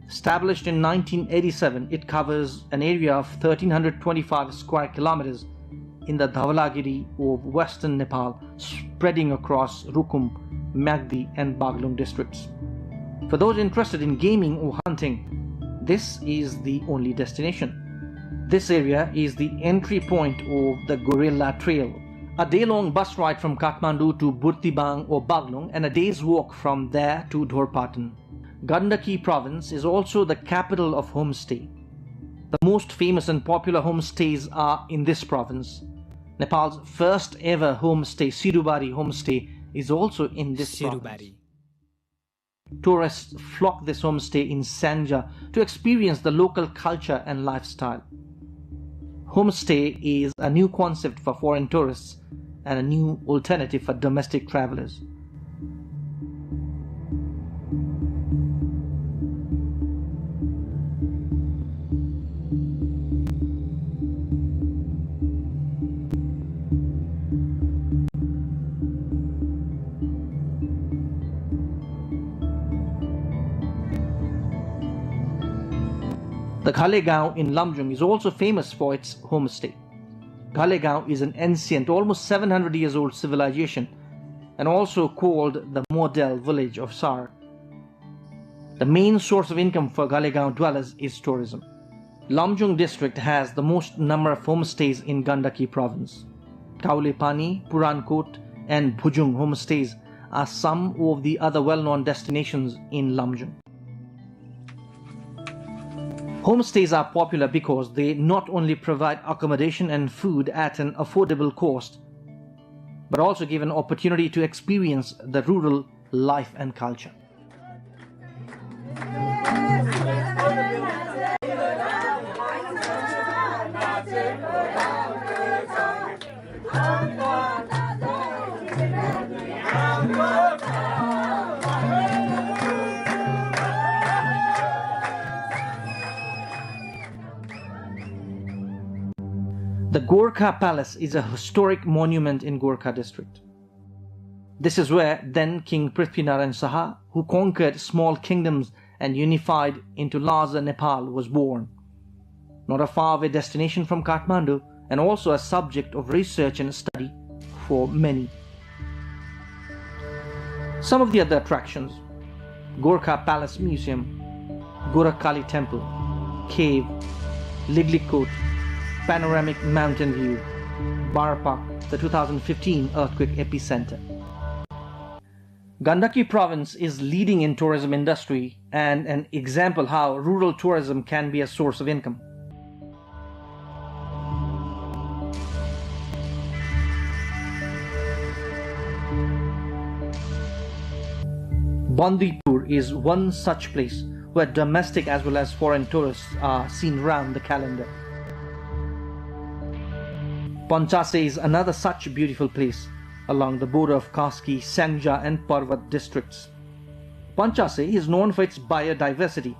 Established in 1987, it covers an area of 1325 square kilometers in the Dhaulagiri of western Nepal, spreading across Rukum, Magdi and Baglung districts. For those interested in gaming or hunting, this is the only destination. This area is the entry point of the Gorilla Trail, A day-long bus ride from Kathmandu to Burtibang or Baglung and a day's walk from there to Dhorpatan. Gandaki province is also the capital of homestay. The most famous and popular homestays are in this province. Nepal's first ever homestay, Sirubari homestay, is also in this province. Tourists flock this homestay in Sanja to experience the local culture and lifestyle. Homestay is a new concept for foreign tourists and a new alternative for domestic travelers. The Ghalegaon in Lumjung is also famous for its homestay. Ghalegaon is an ancient, almost 700 years old civilization and also called the model village of Sar. The main source of income for Ghalegaon dwellers is tourism. Lumjung district has the most number of homestays in Gandaki province. Kaulepani, Purankot and Bhujung homestays are some of the other well-known destinations in Lumjung. Homestays are popular because they not only provide accommodation and food at an affordable cost, but also give an opportunity to experience the rural life and culture. The Gorkha Palace is a historic monument in Gorkha district. This is where then King Prithvinarayan Saha, who conquered small kingdoms and unified into larger Nepal, was born. Not a faraway destination from Kathmandu and also a subject of research and study for many. Some of the other attractions: Gorkha Palace Museum, Gorakhali Temple, Cave, Liglikot, Panoramic Mountain View, Barpak, the 2015 earthquake epicenter. Gandaki province is leading in tourism industry and an example how rural tourism can be a source of income. Bandipur is one such place where domestic as well as foreign tourists are seen round the calendar. Panchase is another such beautiful place along the border of Kaski, Sangja and Parvat districts. Panchase is known for its biodiversity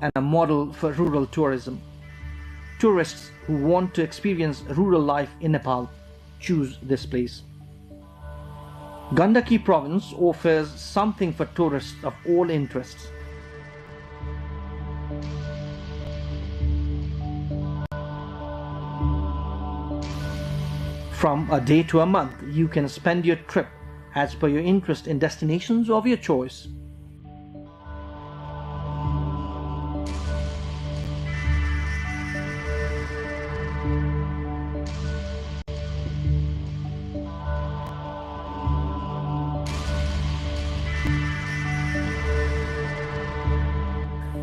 and a model for rural tourism. Tourists who want to experience rural life in Nepal choose this place. Gandaki province offers something for tourists of all interests. From a day to a month, you can spend your trip as per your interest in destinations of your choice.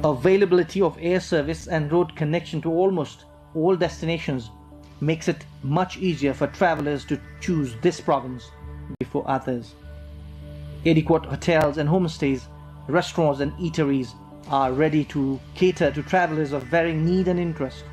Availability of air service and road connection to almost all destinations makes it much easier for travelers to choose this province before others. Adequate hotels and homestays, restaurants and eateries are ready to cater to travelers of varying need and interest.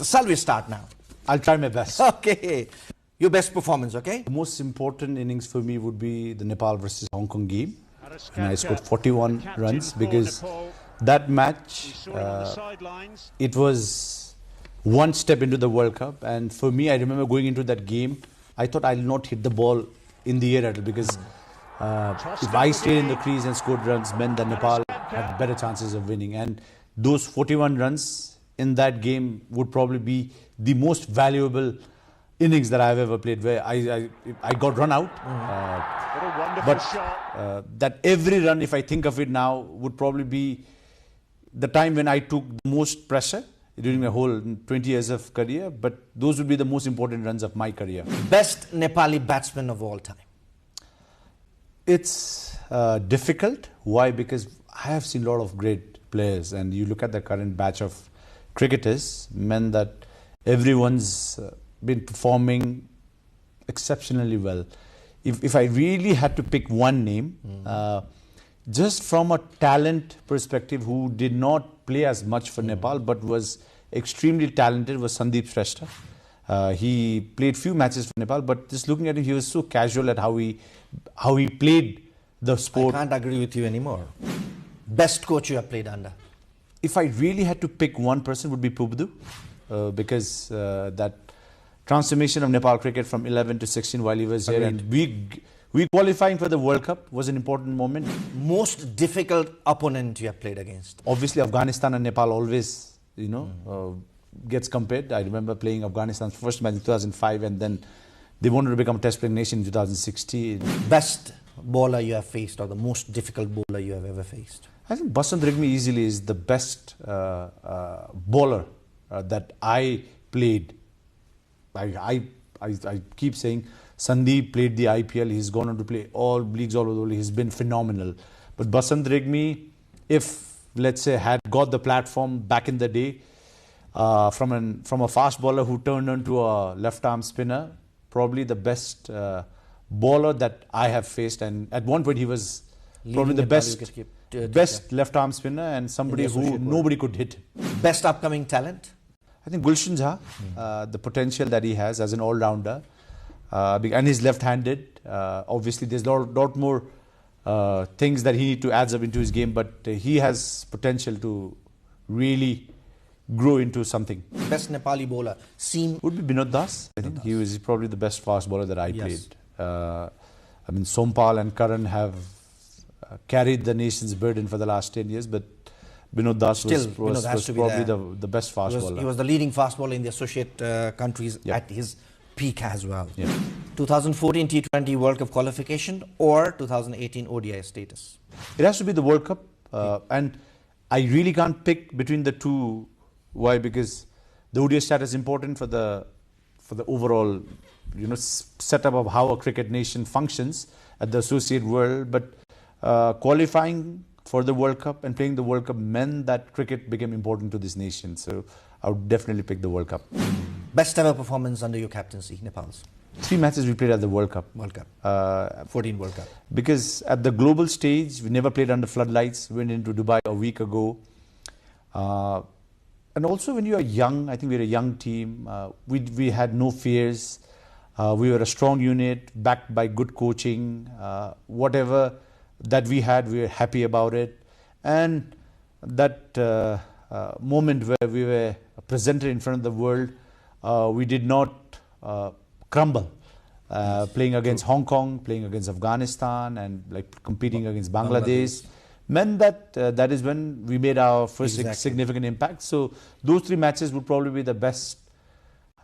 Shall we start now? I'll try my best. Okay. Your best performance, okay? The most important innings for me would be the Nepal versus Hong Kong game. And I scored 41 runs because That match, it was one step into the World Cup, and for me, I remember going into that game, I thought I'll not hit the ball in the air at all, because if I stayed in the crease and scored runs, meant that Nepal had better chances of winning. And those 41 runs in that game would probably be the most valuable innings that I've ever played, where I got run out. But that every run, if I think of it now, would probably be the time when I took the most pressure during my whole 20 years of career. But those would be the most important runs of my career. Best Nepali batsman of all time? It's difficult. Why? Because I have seen a lot of great players, and you look at the current batch of cricketers, men that everyone's been performing exceptionally well. If I really had to pick one name, just from a talent perspective, who did not play as much for Nepal but was extremely talented, was Sandeep Shrestha. He played few matches for Nepal, but just looking at him, he was so casual at how he played the sport. I can't agree with you anymore. Best coach you have played under? If I really had to pick one person, would be Pubdu, because that transformation of Nepal cricket from 11 to 16 while he was here, and we qualifying for the World Cup was an important moment. Most difficult opponent you have played against? Obviously, Afghanistan and Nepal always, gets compared. I remember playing Afghanistan's first match in 2005, and then they wanted to become a test playing nation in 2016. Best bowler you have faced, or the most difficult bowler you have ever faced? I think Basant Rigmi easily is the best bowler that I played. I keep saying Sandeep played the IPL. He's gone on to play all leagues all over the world. He's been phenomenal. But Basant Rigmi, if let's say had got the platform back in the day, from a fast bowler who turned into a left arm spinner, probably the best bowler that I have faced. And at one point he was probably the best left arm spinner, and somebody who nobody could hit. Best upcoming talent? I think Gulshan Jha, the potential that he has as an all-rounder, and he's left-handed. Obviously, there's a lot more things that he needs to add up into his game, but he has potential to really grow into something. Best Nepali bowler? Would be Binod Das. I think he was probably the best fast bowler that I played. I mean, Sompal and Karan have carried the nation's burden for the last 10 years, but Binod Das was probably the best fast bowler. He was the leading fast bowler in the associate countries at his peak as well. 2014 T20 World Cup qualification or 2018 ODI status? It has to be the World Cup, and I really can't pick between the two. Why? Because the ODI status is important for the overall setup of how a cricket nation functions at the associate world, but qualifying for the World Cup and playing the World Cup meant that cricket became important to this nation. So I would definitely pick the World Cup. Best ever performance under your captaincy, Nepal's? 3 matches we played at the World Cup. 14 World Cup. Because at the global stage, we never played under floodlights. We went into Dubai a week ago. And also when you are young, I think we were a young team. We had no fears. We were a strong unit, backed by good coaching. Whatever that we had, we were happy about it. And that moment where we were presented in front of the world, we did not crumble. Playing against Hong Kong, playing against Afghanistan, and competing against Bangladesh, meant that that is when we made our first significant impact. So those 3 matches would probably be the best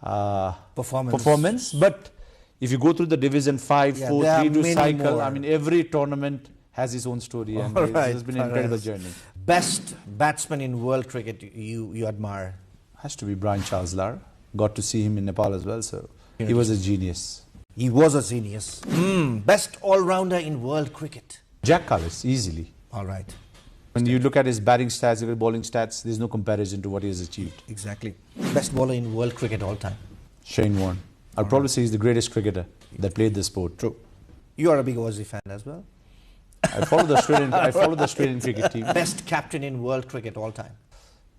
performance. But if you go through the Division 5, 4, 3-2 cycle, more. I mean, every tournament has its own story, and it's been an incredible journey. Best batsman in world cricket you admire? Has to be Brian Charles Lara. Got to see him in Nepal as well, so he was a genius. He was a genius. Best all-rounder in world cricket? Jack Callis, easily. All right. When you look at his batting stats, his bowling stats, there's no comparison to what he has achieved. Exactly. Best bowler in world cricket all time? Shane Warne. I'll probably say he's the greatest cricketer that played the sport. True. You are a big Aussie fan as well? I follow the Australian cricket team. Best captain in world cricket all time?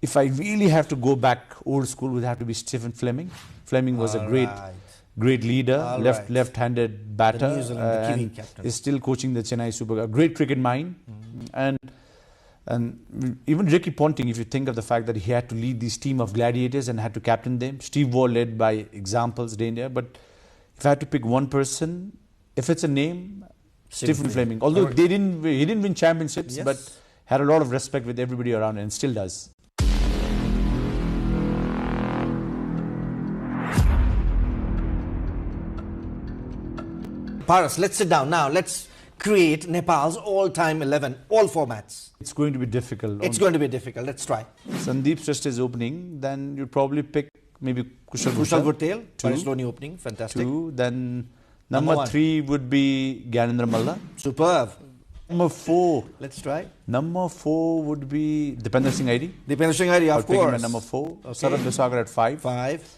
If I really have to go back old school, it would have to be Stephen Fleming. Fleming was a great leader, left-handed batter, the Kiwi captain. Is still coaching the Chennai Super. A great cricket mind, and And even Ricky Ponting, if you think of the fact that he had to lead this team of gladiators and had to captain them, Steve Waugh led by examples day and day. But if I had to pick one person, if it's a name, Stephen Fleming. Although he didn't win championships, but had a lot of respect with everybody around and still does. Paras, let's sit down now. Let's create Nepal's all-time 11, all formats. It's going to be difficult. It's going to be difficult. Let's try. Sandeep Shrestha is opening, then you'll probably pick maybe Kushal Bhutel. Slowly opening, fantastic. 2, then number 3 would be Gyanendra Malla. Superb. Number 4. Let's try. Number 4 would be Dipender Singh Airi. Dipender Singh Airi, of course. At number 4. Okay. Sarath Besagar at 5. 5.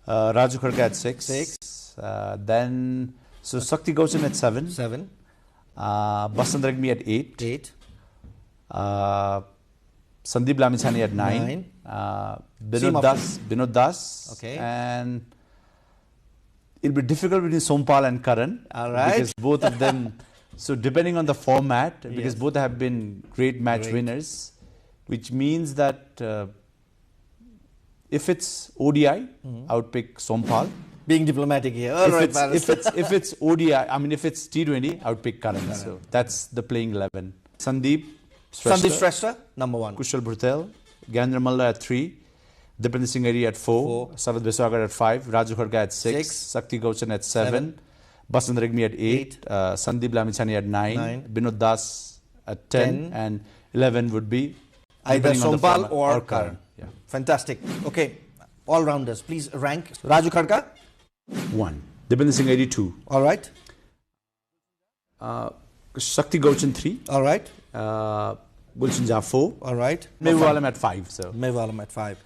Raju Kharka at 6. Then, so Sakti Gauchan at 7. 7. Basant Ragmi at 8. 8. Sandeep Lamichhane at 9. Binod Das. Okay. And it'll be difficult between Sompal and Karan. All right. Because both of them, so depending on the format, because both have been great match winners, which means that if it's ODI, I would pick Sompal. Being diplomatic here. If it's ODI, I mean if it's T20, I would pick Karan. So that's the playing 11. Sandeep Shrestha, number 1. Kushal Bhutel, Gyanendra Malla at 3, Dipender Singh Airi at 4, Sarath Besagar at 5, Raju Kharka at 6, Sakti Gauchan at 7, Basant Ragmi at 8, Sandeep Lamichhane at 9, Binod Das at 10, and 11 would be either Sompal or Karan. Yeah. Fantastic. Okay, all-rounders, please rank. Raju Kharka? 1. Dipender Singh Airi 2. All right. Sakti Gauchan 3. All right. Gulshan Jha 4. All right. Mevalam at 5. So. Mevalam at 5.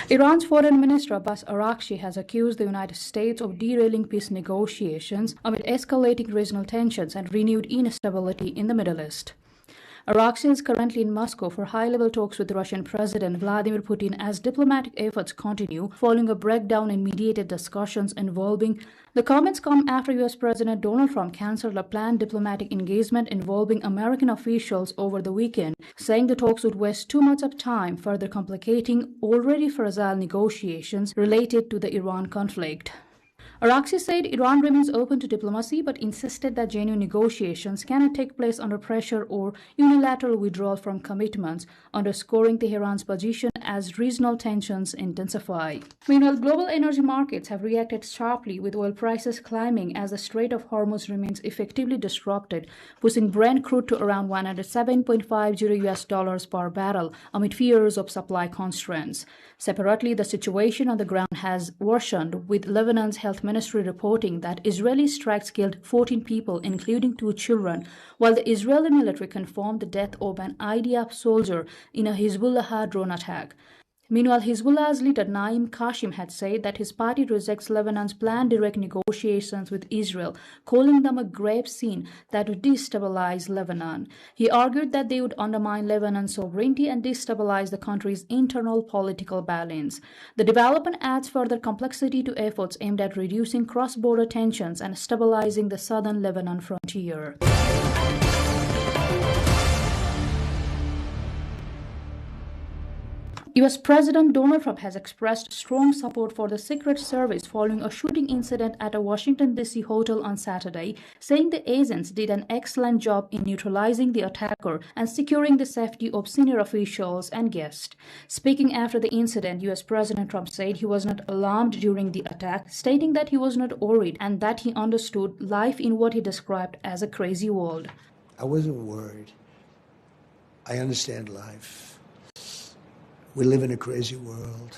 Iran's Foreign Minister Abbas Araghchi has accused the United States of derailing peace negotiations amid escalating regional tensions and renewed instability in the Middle East. Araxi is currently in Moscow for high-level talks with Russian President Vladimir Putin as diplomatic efforts continue following a breakdown in mediated discussions involving. The comments come after U.S. President Donald Trump canceled a planned diplomatic engagement involving American officials over the weekend, saying the talks would waste too much of time, further complicating already fragile negotiations related to the Iran conflict. Araxi said Iran remains open to diplomacy but insisted that genuine negotiations cannot take place under pressure or unilateral withdrawal from commitments, underscoring Tehran's position as regional tensions intensify. Meanwhile, global energy markets have reacted sharply, with oil prices climbing as the Strait of Hormuz remains effectively disrupted, pushing Brent crude to around $107.50 per barrel amid fears of supply constraints. Separately, the situation on the ground has worsened, with Lebanon's health ministry reporting that Israeli strikes killed 14 people, including 2 children, while the Israeli military confirmed the death of an IDF soldier in a Hezbollah drone attack. Meanwhile, Hezbollah's leader Naim Qassem had said that his party rejects Lebanon's planned direct negotiations with Israel, calling them a grave sin that would destabilize Lebanon. He argued that they would undermine Lebanon's sovereignty and destabilize the country's internal political balance. The development adds further complexity to efforts aimed at reducing cross-border tensions and stabilizing the southern Lebanon frontier. U.S. President Donald Trump has expressed strong support for the Secret Service following a shooting incident at a Washington, D.C. hotel on Saturday, saying the agents did an excellent job in neutralizing the attacker and securing the safety of senior officials and guests. Speaking after the incident, U.S. President Trump said he was not alarmed during the attack, stating that he was not worried and that he understood life in what he described as a crazy world. I wasn't worried. I understand life. We live in a crazy world.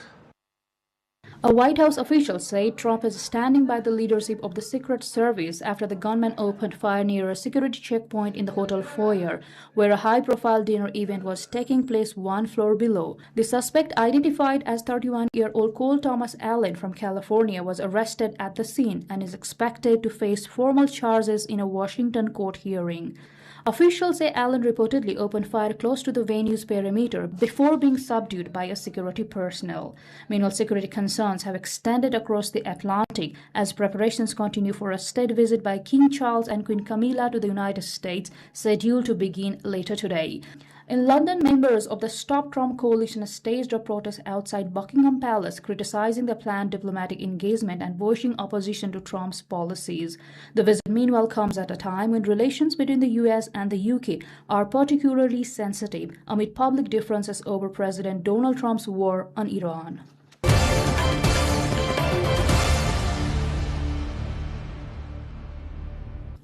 A White House official said Trump is standing by the leadership of the Secret Service after the gunman opened fire near a security checkpoint in the hotel foyer, where a high-profile dinner event was taking place 1 floor below. The suspect, identified as 31-year-old Cole Thomas Allen from California, was arrested at the scene and is expected to face formal charges in a Washington court hearing. Officials say Allen reportedly opened fire close to the venue's perimeter before being subdued by a security personnel. Meanwhile, security concerns have extended across the Atlantic as preparations continue for a state visit by King Charles and Queen Camilla to the United States, scheduled to begin later today. In London, members of the Stop Trump coalition staged a protest outside Buckingham Palace, criticizing the planned diplomatic engagement and voicing opposition to Trump's policies. The visit, meanwhile, comes at a time when relations between the US and the UK are particularly sensitive amid public differences over President Donald Trump's war on Iran.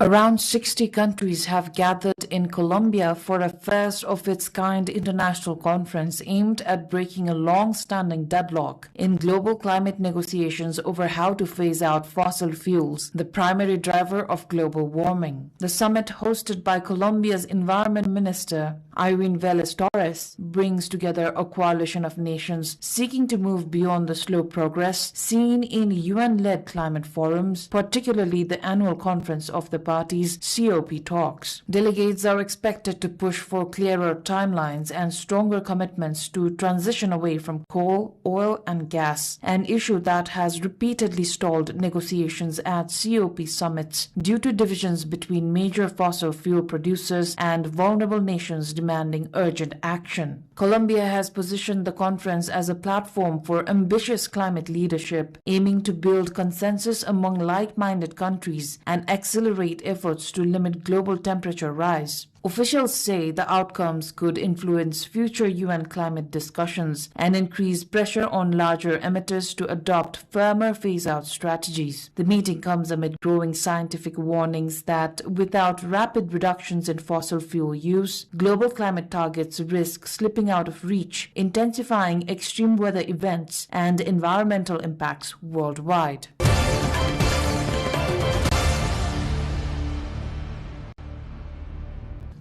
Around 60 countries have gathered in Colombia for a first of its kind international conference aimed at breaking a long-standing deadlock in global climate negotiations over how to phase out fossil fuels, the primary driver of global warming. The summit, hosted by Colombia's Environment Minister Irene Vélez Torres, brings together a coalition of nations seeking to move beyond the slow progress seen in UN-led climate forums, particularly the annual conference of the party's COP talks. Delegates are expected to push for clearer timelines and stronger commitments to transition away from coal, oil, and gas, an issue that has repeatedly stalled negotiations at COP summits due to divisions between major fossil fuel producers and vulnerable nations demanding urgent action. Colombia has positioned the conference as a platform for ambitious climate leadership, aiming to build consensus among like-minded countries and accelerate efforts to limit global temperature rise. Officials say the outcomes could influence future UN climate discussions and increase pressure on larger emitters to adopt firmer phase-out strategies. The meeting comes amid growing scientific warnings that without rapid reductions in fossil fuel use, global climate targets risk slipping out of reach, intensifying extreme weather events and environmental impacts worldwide.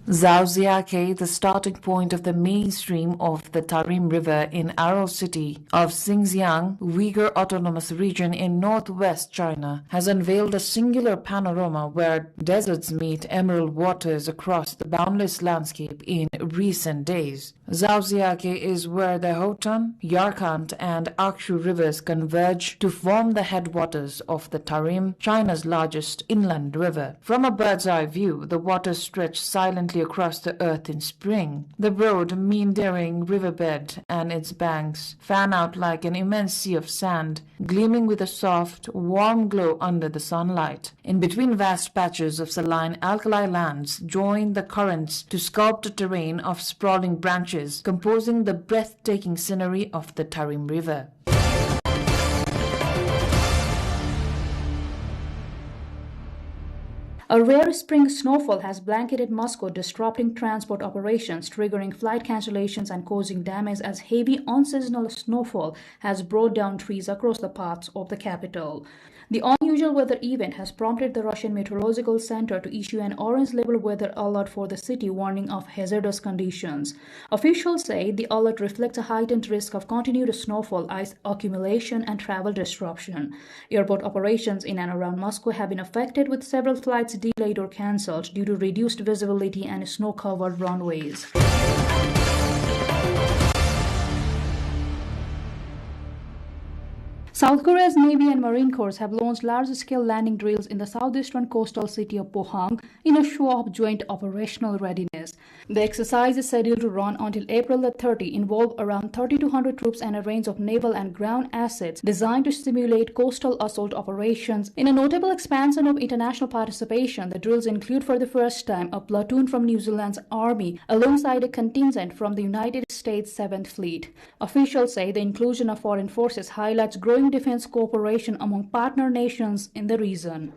Zauziake, the starting point of the mainstream of the Tarim River in Aro City of Xinjiang, Uyghur Autonomous Region in northwest China, has unveiled a singular panorama where deserts meet emerald waters across the boundless landscape in recent days. Zauziake is where the Hotan, Yarkand, and Akshu rivers converge to form the headwaters of the Tarim, China's largest inland river. From a bird's-eye view, the waters stretch silently across the earth in spring. The broad, meandering riverbed and its banks fan out like an immense sea of sand, gleaming with a soft, warm glow under the sunlight. In between, vast patches of saline alkali lands join the currents to sculpt a terrain of sprawling branches, composing the breathtaking scenery of the Tarim River. A rare spring snowfall has blanketed Moscow, disrupting transport operations, triggering flight cancellations and causing damage as heavy unseasonal snowfall has brought down trees across the paths of the capital. The unusual weather event has prompted the Russian Meteorological Center to issue an orange-level weather alert for the city, warning of hazardous conditions. Officials say the alert reflects a heightened risk of continued snowfall, ice accumulation, and travel disruption. Airport operations in and around Moscow have been affected, with several flights delayed or cancelled due to reduced visibility and snow-covered runways. South Korea's Navy and Marine Corps have launched large-scale landing drills in the southeastern coastal city of Pohang in a show of joint operational readiness. The exercise is scheduled to run until April 30, involve around 3,200 troops and a range of naval and ground assets designed to stimulate coastal assault operations. In a notable expansion of international participation, the drills include for the first time a platoon from New Zealand's Army alongside a contingent from the United States 7th Fleet. Officials say the inclusion of foreign forces highlights growing defense cooperation among partner nations in the region.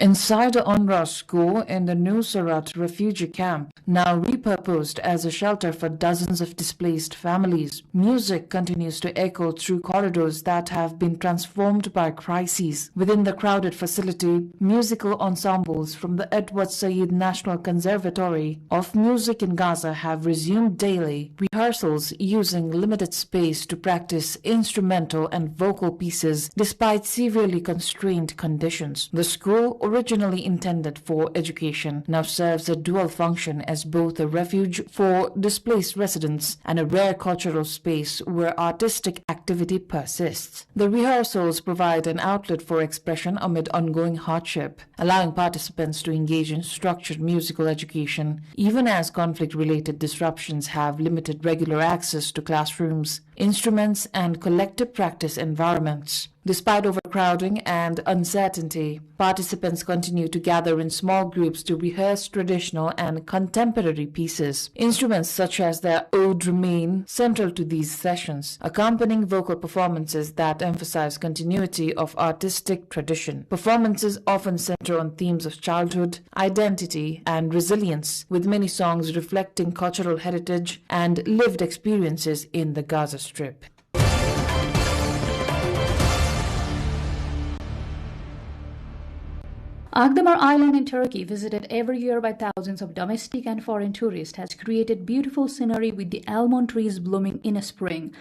Inside the UNRWA school in the Nusrat refugee camp, now repurposed as a shelter for dozens of displaced families, music continues to echo through corridors that have been transformed by crises. Within the crowded facility, musical ensembles from the Edward Said National Conservatory of Music in Gaza have resumed daily rehearsals, using limited space to practice instrumental and vocal pieces despite severely constrained conditions. The school, originally intended for education, now serves a dual function as both a refuge for displaced residents and a rare cultural space where artistic activity persists. The rehearsals provide an outlet for expression amid ongoing hardship, allowing participants to engage in structured musical education, even as conflict-related disruptions have limited regular access to classrooms, instruments, and collective practice environments. Despite overcrowding and uncertainty, participants continue to gather in small groups to rehearse traditional and contemporary pieces. Instruments such as the oud remain central to these sessions, accompanying vocal performances that emphasize continuity of artistic tradition. Performances often center on themes of childhood, identity, and resilience, with many songs reflecting cultural heritage and lived experiences in the Gaza Strip. Akdamar Island in Turkey, visited every year by thousands of domestic and foreign tourists, has created beautiful scenery with the almond trees blooming in spring.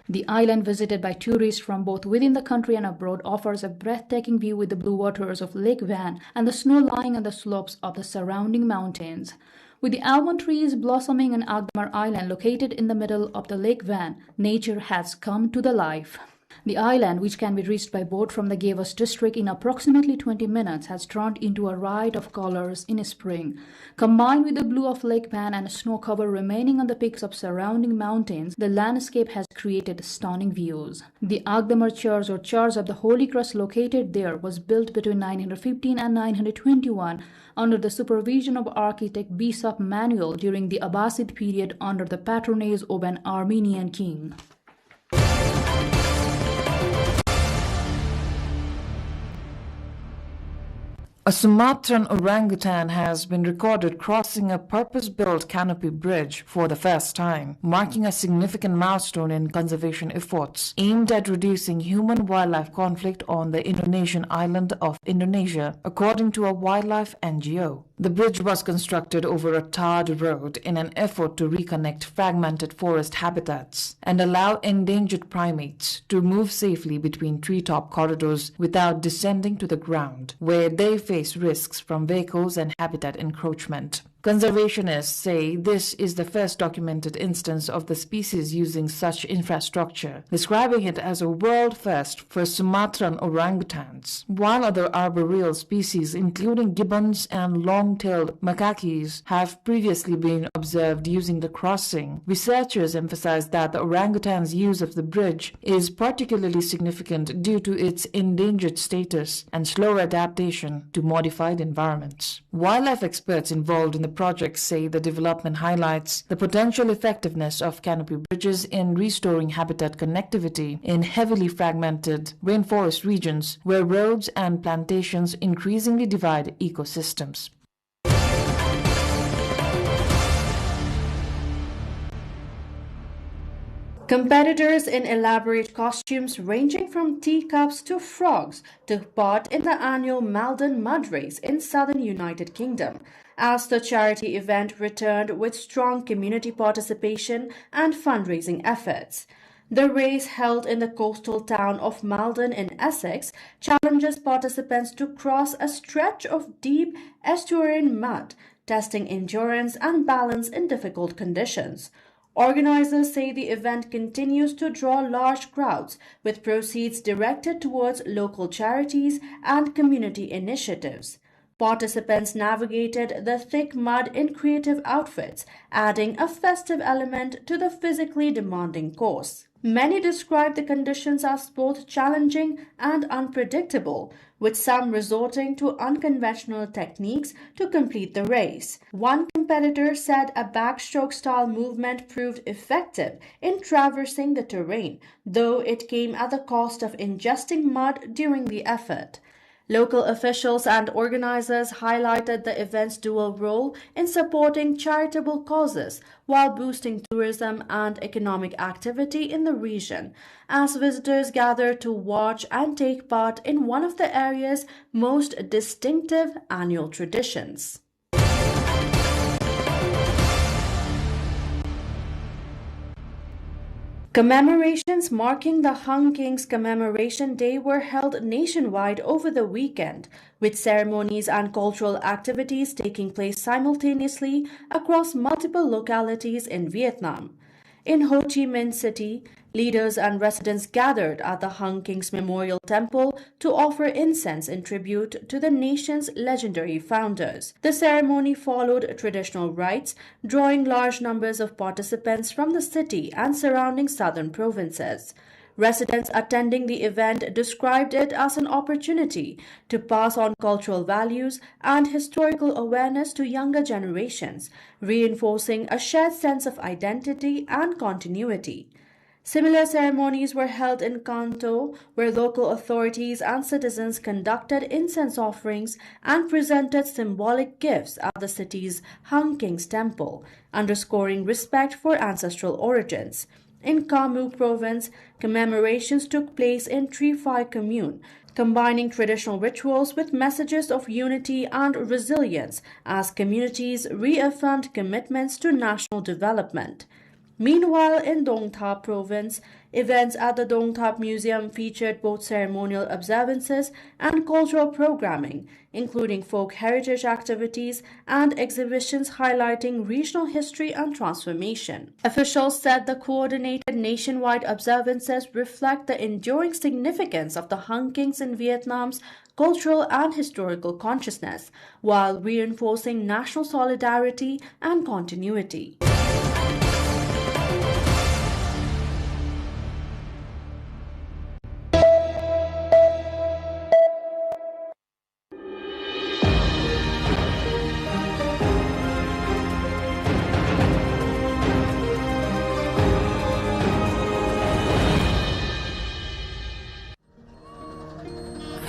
The island, visited by tourists from both within the country and abroad, offers a breathtaking view with the blue waters of Lake Van and the snow lying on the slopes of the surrounding mountains. With the almond trees blossoming on Akdamar Island, located in the middle of the Lake Van, nature has come to the life. The island, which can be reached by boat from the Gavas district in approximately 20 minutes, has turned into a riot of colors in spring. Combined with the blue of Lake Van and snow cover remaining on the peaks of surrounding mountains, the landscape has created stunning views. The Akdamar Church, or Church of the Holy Cross, located there, was built between 915 and 921 under the supervision of architect Bishop Manuel during the Abbasid period under the patronage of an Armenian king. A Sumatran orangutan has been recorded crossing a purpose-built canopy bridge for the first time, marking a significant milestone in conservation efforts aimed at reducing human-wildlife conflict on the Indonesian island of Indonesia, according to a wildlife NGO. The bridge was constructed over a tarred road in an effort to reconnect fragmented forest habitats and allow endangered primates to move safely between treetop corridors without descending to the ground, where they face risks from vehicles and habitat encroachment. Conservationists say this is the first documented instance of the species using such infrastructure, describing it as a world first for Sumatran orangutans. While other arboreal species, including gibbons and long-tailed macacos, have previously been observed using the crossing, researchers emphasize that the orangutan's use of the bridge is particularly significant due to its endangered status and slower adaptation to modified environments. Wildlife experts involved in the project say the development highlights the potential effectiveness of canopy bridges in restoring habitat connectivity in heavily fragmented rainforest regions where roads and plantations increasingly divide ecosystems. Competitors in elaborate costumes ranging from teacups to frogs took part in the annual Malden Mud Race in southern United Kingdom, as the charity event returned with strong community participation and fundraising efforts. The race, held in the coastal town of Malden in Essex, challenges participants to cross a stretch of deep estuarine mud, testing endurance and balance in difficult conditions. Organizers say the event continues to draw large crowds, with proceeds directed towards local charities and community initiatives. Participants navigated the thick mud in creative outfits, adding a festive element to the physically demanding course. Many describe the conditions as both challenging and unpredictable, with some resorting to unconventional techniques to complete the race. One competitor said a backstroke-style movement proved effective in traversing the terrain, though it came at the cost of ingesting mud during the effort. Local officials and organizers highlighted the event's dual role in supporting charitable causes while boosting tourism and economic activity in the region, as visitors gather to watch and take part in one of the area's most distinctive annual traditions. Commemorations marking the Hung Kings Commemoration Day were held nationwide over the weekend, with ceremonies and cultural activities taking place simultaneously across multiple localities in Vietnam. In Ho Chi Minh City, leaders and residents gathered at the Hung Kings Memorial Temple to offer incense in tribute to the nation's legendary founders. The ceremony followed traditional rites, drawing large numbers of participants from the city and surrounding southern provinces. Residents attending the event described it as an opportunity to pass on cultural values and historical awareness to younger generations, reinforcing a shared sense of identity and continuity. Similar ceremonies were held in Kanto, where local authorities and citizens conducted incense offerings and presented symbolic gifts at the city's Hung Kings Temple, underscoring respect for ancestral origins. In Kamu Province, commemorations took place in Tri Phai Commune, combining traditional rituals with messages of unity and resilience as communities reaffirmed commitments to national development. Meanwhile, in Dong Thap Province, events at the Dong Thap Museum featured both ceremonial observances and cultural programming, including folk heritage activities and exhibitions highlighting regional history and transformation. Officials said the coordinated nationwide observances reflect the enduring significance of the Hung Kings in Vietnam's cultural and historical consciousness, while reinforcing national solidarity and continuity.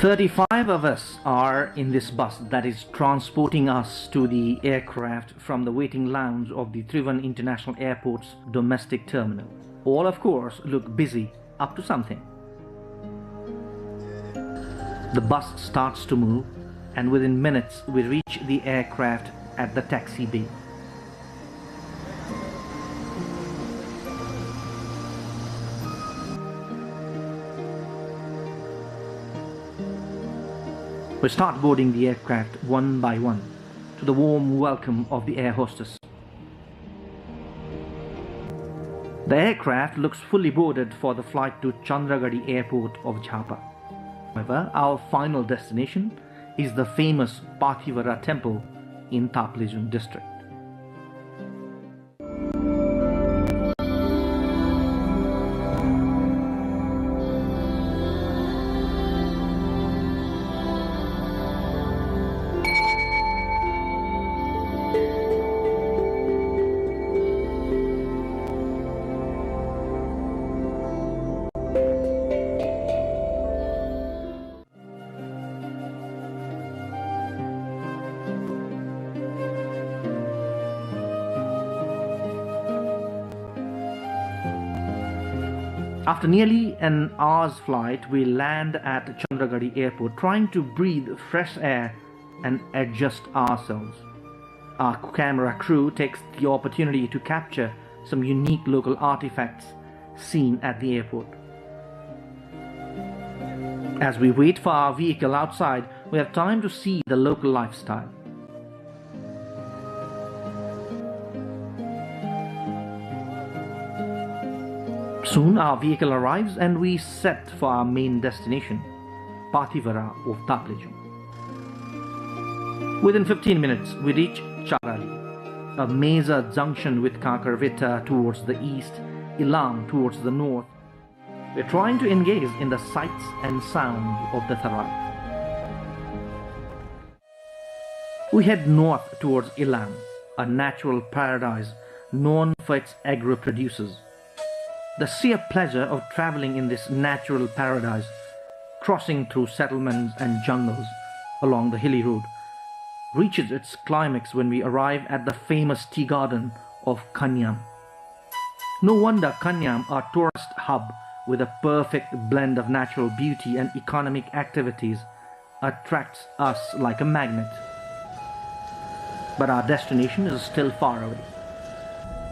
35 of us are in this bus that is transporting us to the aircraft from the waiting lounge of the Trivandrum International Airport's domestic terminal. All, of course, look busy, up to something. The bus starts to move, and within minutes we reach the aircraft at the taxi bay. We start boarding the aircraft one by one, to the warm welcome of the air hostess. The aircraft looks fully boarded for the flight to Chandragarhi Airport of Jhapa. However, our final destination is the famous Pathivara temple in Thatch-free district. After nearly an hour's flight, we land at Chandragarhi Airport, trying to breathe fresh air and adjust ourselves. Our camera crew takes the opportunity to capture some unique local artifacts seen at the airport. As we wait for our vehicle outside, we have time to see the local lifestyle. Soon our vehicle arrives and we set for our main destination, Pathivara of Thatch-free. Within 15 minutes, we reach Charali, a major junction with Kakarvetta towards the east, Ilam towards the north. We're trying to engage in the sights and sounds of the Tharai. We head north towards Ilam, a natural paradise known for its agro-producers. The sheer pleasure of traveling in this natural paradise, crossing through settlements and jungles along the hilly road, reaches its climax when we arrive at the famous tea garden of Kanyam. No wonder Kanyam, our tourist hub with a perfect blend of natural beauty and economic activities, attracts us like a magnet. But our destination is still far away.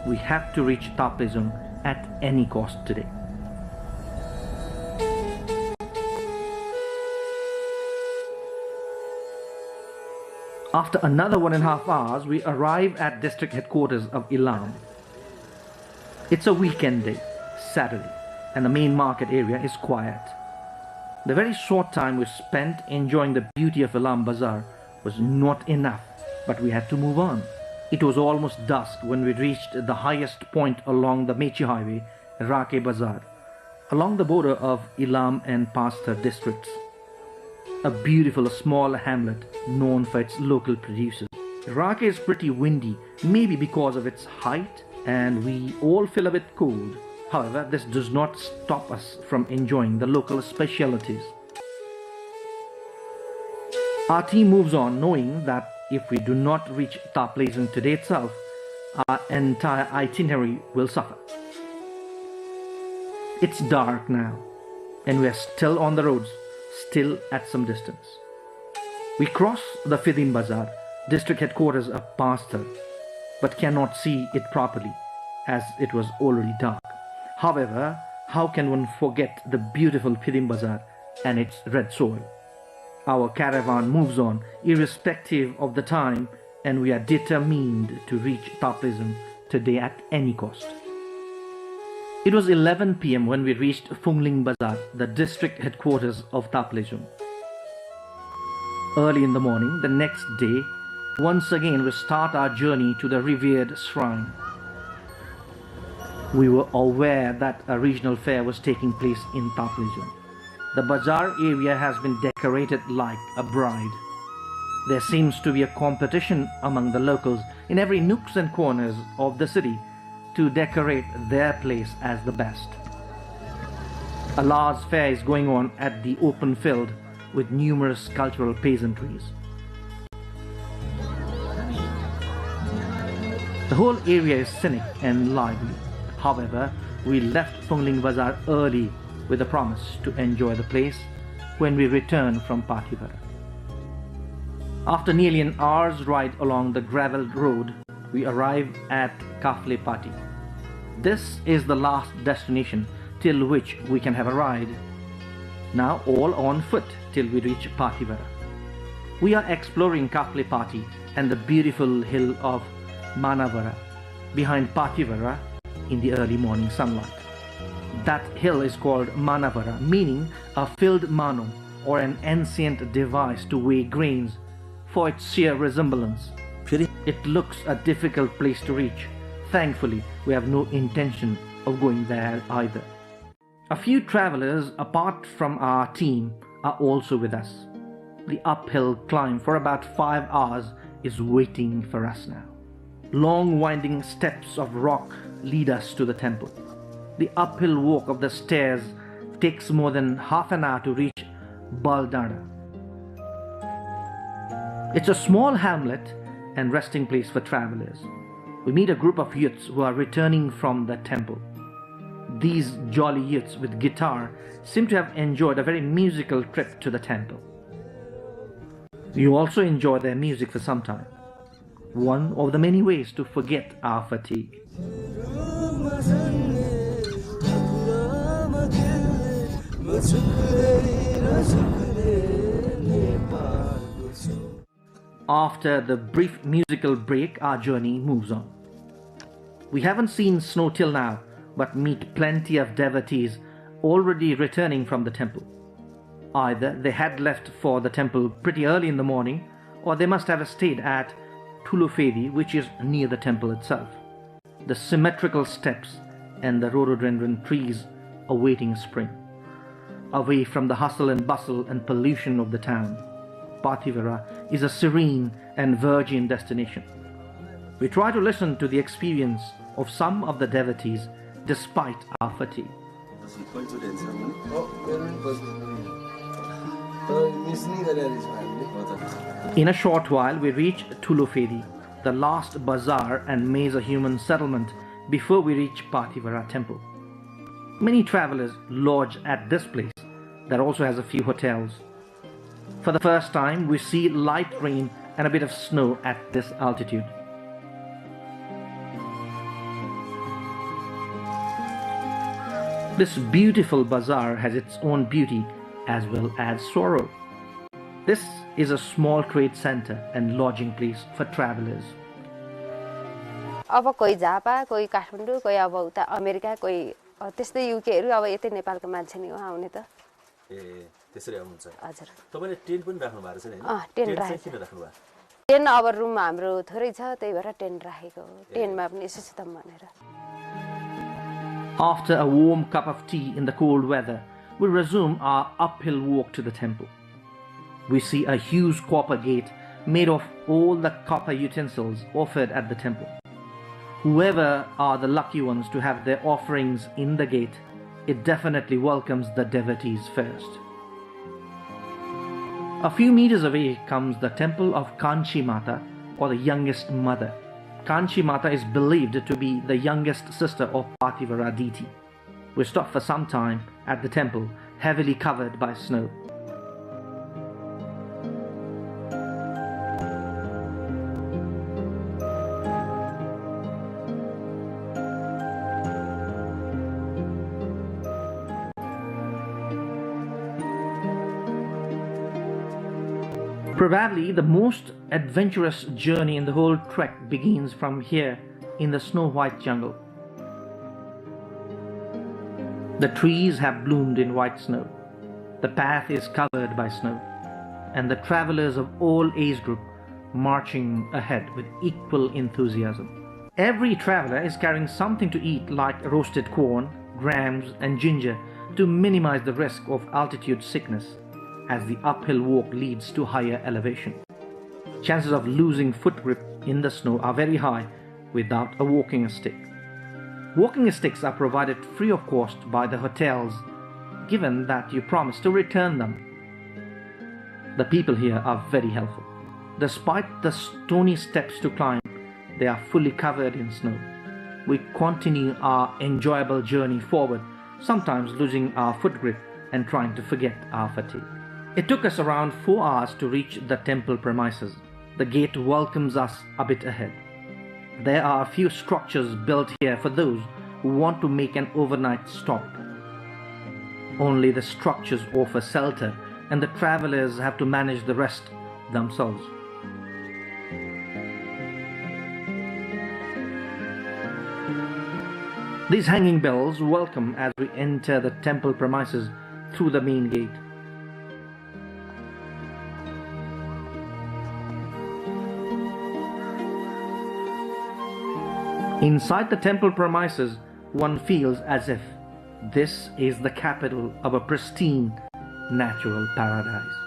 We have to reach Thatch-free at any cost today. After another 1.5 hours, we arrive at district headquarters of Ilam. It's a weekend day, Saturday, and the main market area is quiet. The very short time we spent enjoying the beauty of Ilam Bazaar was not enough, but we had to move on. It was almost dusk when we reached the highest point along the Mechi Highway, Rake Bazaar, along the border of Ilam and Pasthar districts. A beautiful small hamlet known for its local producers. Rake is pretty windy, maybe because of its height, and we all feel a bit cold. However, this does not stop us from enjoying the local specialities. Our team moves on knowing that if we do not reach Thatch-free today itself, our entire itinerary will suffer. It's dark now, and we are still on the roads, still at some distance. We cross the Fidim Bazaar, district headquarters of Pasthar, but cannot see it properly as it was already dark. However, how can one forget the beautiful Fidim Bazaar and its red soil? Our caravan moves on irrespective of the time, and we are determined to reach Thatch-free today at any cost. It was 11 p.m. when we reached Phungling Bazaar, the district headquarters of Thatch-free. Early in the morning, the next day, once again we start our journey to the revered shrine. We were aware that a regional fair was taking place in Thatch-free. The bazaar area has been decorated like a bride. There seems to be a competition among the locals in every nooks and corners of the city to decorate their place as the best. A large fair is going on at the open field with numerous cultural pageantries. The whole area is scenic and lively. However, we left Phongling Bazaar early with a promise to enjoy the place when we return from Pathivara. After nearly an hour's ride along the gravelled road, we arrive at Kafle Pati. This is the last destination till which we can have a ride. Now all on foot till we reach Pathivara. We are exploring Kafle Pati and the beautiful hill of Manavara behind Pathivara in the early morning sunlight. That hill is called Manavara, meaning a filled mano, or an ancient device to weigh grains, for its sheer resemblance. It looks a difficult place to reach. Thankfully, we have no intention of going there either. A few travelers apart from our team are also with us. The uphill climb for about 5 hours is waiting for us now. Long winding steps of rock lead us to the temple. The uphill walk of the stairs takes more than half an hour to reach Baldara. It's a small hamlet and resting place for travelers. We meet a group of youths who are returning from the temple. These jolly youths with guitar seem to have enjoyed a very musical trip to the temple. We also enjoy their music for some time. One of the many ways to forget our fatigue. After the brief musical break, our journey moves on. We haven't seen snow till now, but meet plenty of devotees already returning from the temple. Either they had left for the temple pretty early in the morning, or they must have stayed at Tulufedi, which is near the temple itself. The symmetrical steps and the rhododendron trees awaiting spring. Away from the hustle and bustle and pollution of the town, Pathivara is a serene and virgin destination. We try to listen to the experience of some of the devotees despite our fatigue. In a short while, we reach Tulufedi, the last bazaar and major human settlement before we reach Pathivara temple. Many travelers lodge at this place that also has a few hotels. For the first time, we see light rain and a bit of snow at this altitude. This beautiful bazaar has its own beauty as well as sorrow. This is a small trade center and lodging place for travelers. अब कोही झापा, कोही काठमाडौँ, कोही अब उता America, कोही त्यस्तै युकेहरु अब यतै नेपालको मान्छे नि हो आउने त. त्यसरी आउनुहुन्छ. हजुर. तपाईले टेन्ट पनि राख्नु भएको छ नि हैन? टेन्ट राखेको. किन राख्नु भयो? टेन्ट अब रुम हाम्रो थोरै छ, त्यही भएर टेन्ट राखेको हो. टेन्टमा पनि यसो छ त भनेर. After a warm cup of tea in the cold weather, we resume our uphill walk to the temple. We see a huge copper gate made of all the copper utensils offered at the temple. Whoever are the lucky ones to have their offerings in the gate, it definitely welcomes the devotees first. A few meters away comes the temple of Kanchi Mata, or the youngest mother. Kanchi Mata is believed to be the youngest sister of Pathivara deity. We stop for some time at the temple, heavily covered by snow. Probably the most adventurous journey in the whole trek begins from here in the snow-white jungle. The trees have bloomed in white snow. The path is covered by snow, and the travelers of all age group marching ahead with equal enthusiasm. Every traveler is carrying something to eat like roasted corn, grams, and ginger to minimize the risk of altitude sickness, as the uphill walk leads to higher elevation. Chances of losing foot grip in the snow are very high without a walking stick. Walking sticks are provided free of cost by the hotels, given that you promise to return them. The people here are very helpful. Despite the stony steps to climb, they are fully covered in snow. We continue our enjoyable journey forward, sometimes losing our foot grip and trying to forget our fatigue. It took us around 4 hours to reach the temple premises. The gate welcomes us a bit ahead. There are a few structures built here for those who want to make an overnight stop. Only the structures offer shelter, and the travelers have to manage the rest themselves. These hanging bells welcome as we enter the temple premises through the main gate. Inside the temple premises, one feels as if this is the capital of a pristine natural paradise.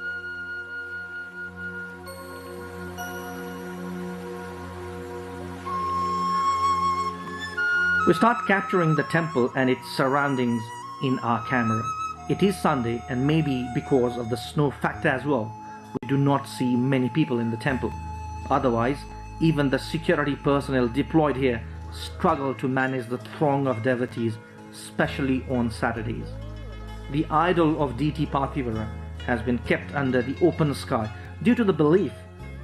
We start capturing the temple and its surroundings in our camera. It is Sunday, and maybe because of the snow factor as well, we do not see many people in the temple. Otherwise, even the security personnel deployed here struggle to manage the throng of devotees, especially on Saturdays. The idol of deity Pathivara has been kept under the open sky due to the belief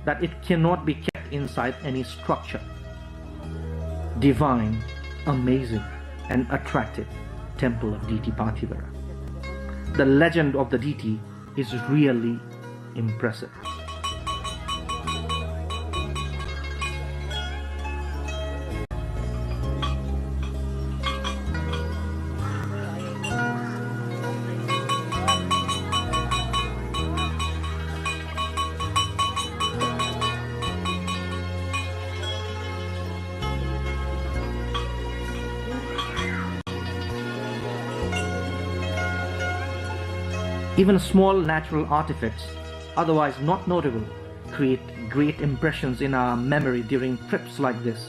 that it cannot be kept inside any structure. Divine, amazing and attractive temple of deity Pathivara. The legend of the deity is really impressive. Even small natural artifacts, otherwise not notable, create great impressions in our memory during trips like this.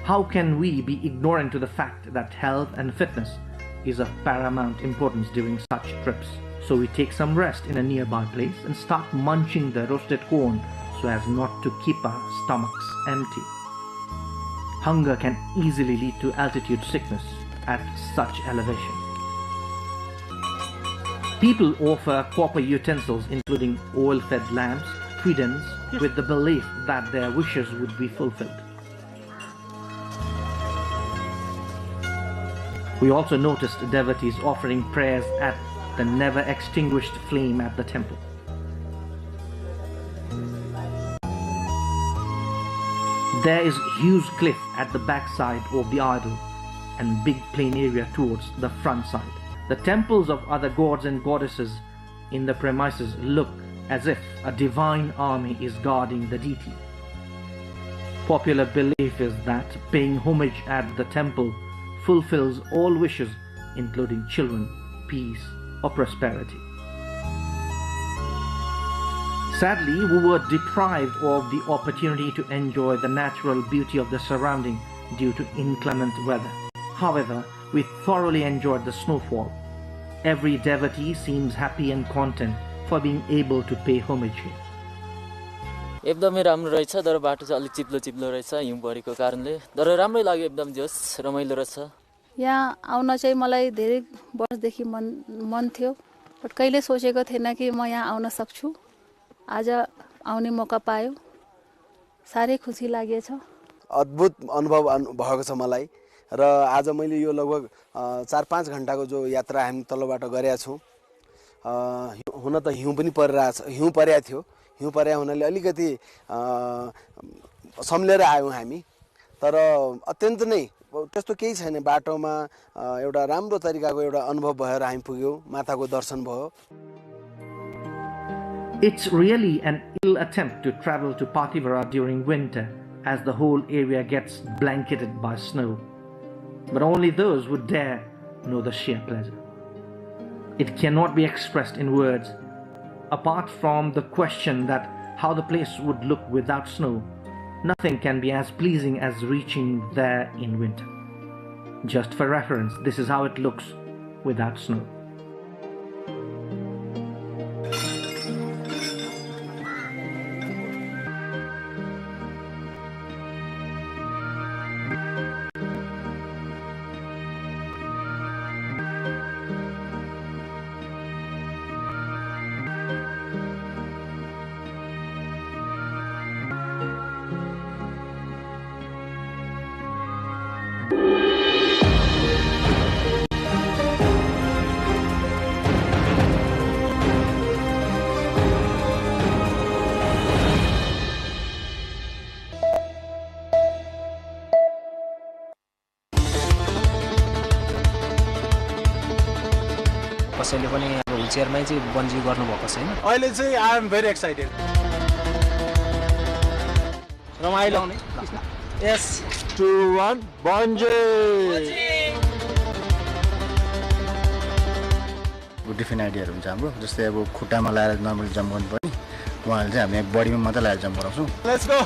How can we be ignorant to the fact that health and fitness is of paramount importance during such trips? So we take some rest in a nearby place and start munching the roasted corn so as not to keep our stomachs empty. Hunger can easily lead to altitude sickness at such elevation. People offer copper utensils including oil-fed lamps, tridents, with the belief that their wishes would be fulfilled. We also noticed devotees offering prayers at the never-extinguished flame at the temple. There is a huge cliff at the backside of the idol and big plain area towards the front side. The temples of other gods and goddesses in the premises look as if a divine army is guarding the deity. Popular belief is that paying homage at the temple fulfills all wishes, including children, peace, or prosperity. Sadly, we were deprived of the opportunity to enjoy the natural beauty of the surrounding due to inclement weather. However, we thoroughly enjoyed the snowfall. Every devotee seems happy and content for being able to pay homage here. एकदमै राम्रो रहेछ तर बाटो चाहिँ अलि चिप्लो चिप्लो रहेछ हिउँ परेको कारणले तर राम्रै लाग्यो एकदम जोस रमाइलो रहेछ यहाँ आउन चाहिँ मलाई धेरै वर्षदेखि मन थियो बट कहिले सोचेको थिएन कि म यहाँ आउन सक्छु आज आउने मौका पायो सारै खुसी लागेछ अद्भुत अनुभव भएको छ मलाई र आज मैले यो लगभग 4-5 घण्टाको जो यात्रा हामी तलबाट गरेका छौं हुन त हिउँ पनि परिरहेछ हिउँ पर्या थियो हिउँ पर्या हुनाले अलिकति सम्लेर आयौं हामी तर अत्यन्त नै त्यस्तो केही छैन बाटोमा एउटा राम्रो तरिकाको एउटा अनुभव भएर हामी पुग्यौं माताको दर्शन भयो It's really an ill attempt to travel to Pathivara during winter as the whole area gets blanketed by snow. But only those who dare know the sheer pleasure. It cannot be expressed in words. Apart from the question that how the place would look without snow, nothing can be as pleasing as reaching there in winter. Just for reference, this is how it looks without snow. कसैले पनि अब व्हीलचेयरमै चाहिँ bungee गर्नुभएको छैन। अहिले चाहिँ I am very excited. रमाइलो yes 2 1 bungee. Different आइडियाहरू हुन्छ हाम्रो, जस्तै अब खुट्टामा लगाएर नर्मली जम्प गर्नुपर्ने, उहाँहरूले चाहिँ हामी बडीमा मात्रै लगाएर जम्प गराउँछौँ। Let's go.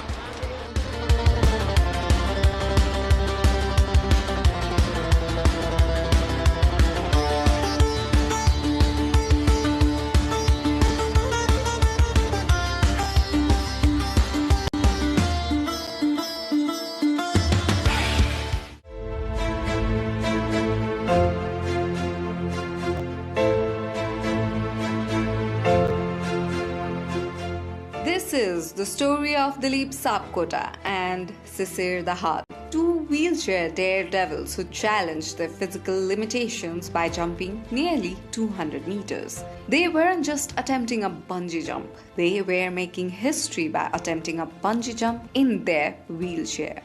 This is the story of Dilip Sapkota and Sisir Dahad, two wheelchair daredevils who challenged their physical limitations by jumping nearly 200 meters. They weren't just attempting a bungee jump, they were making history by attempting a bungee jump in their wheelchair.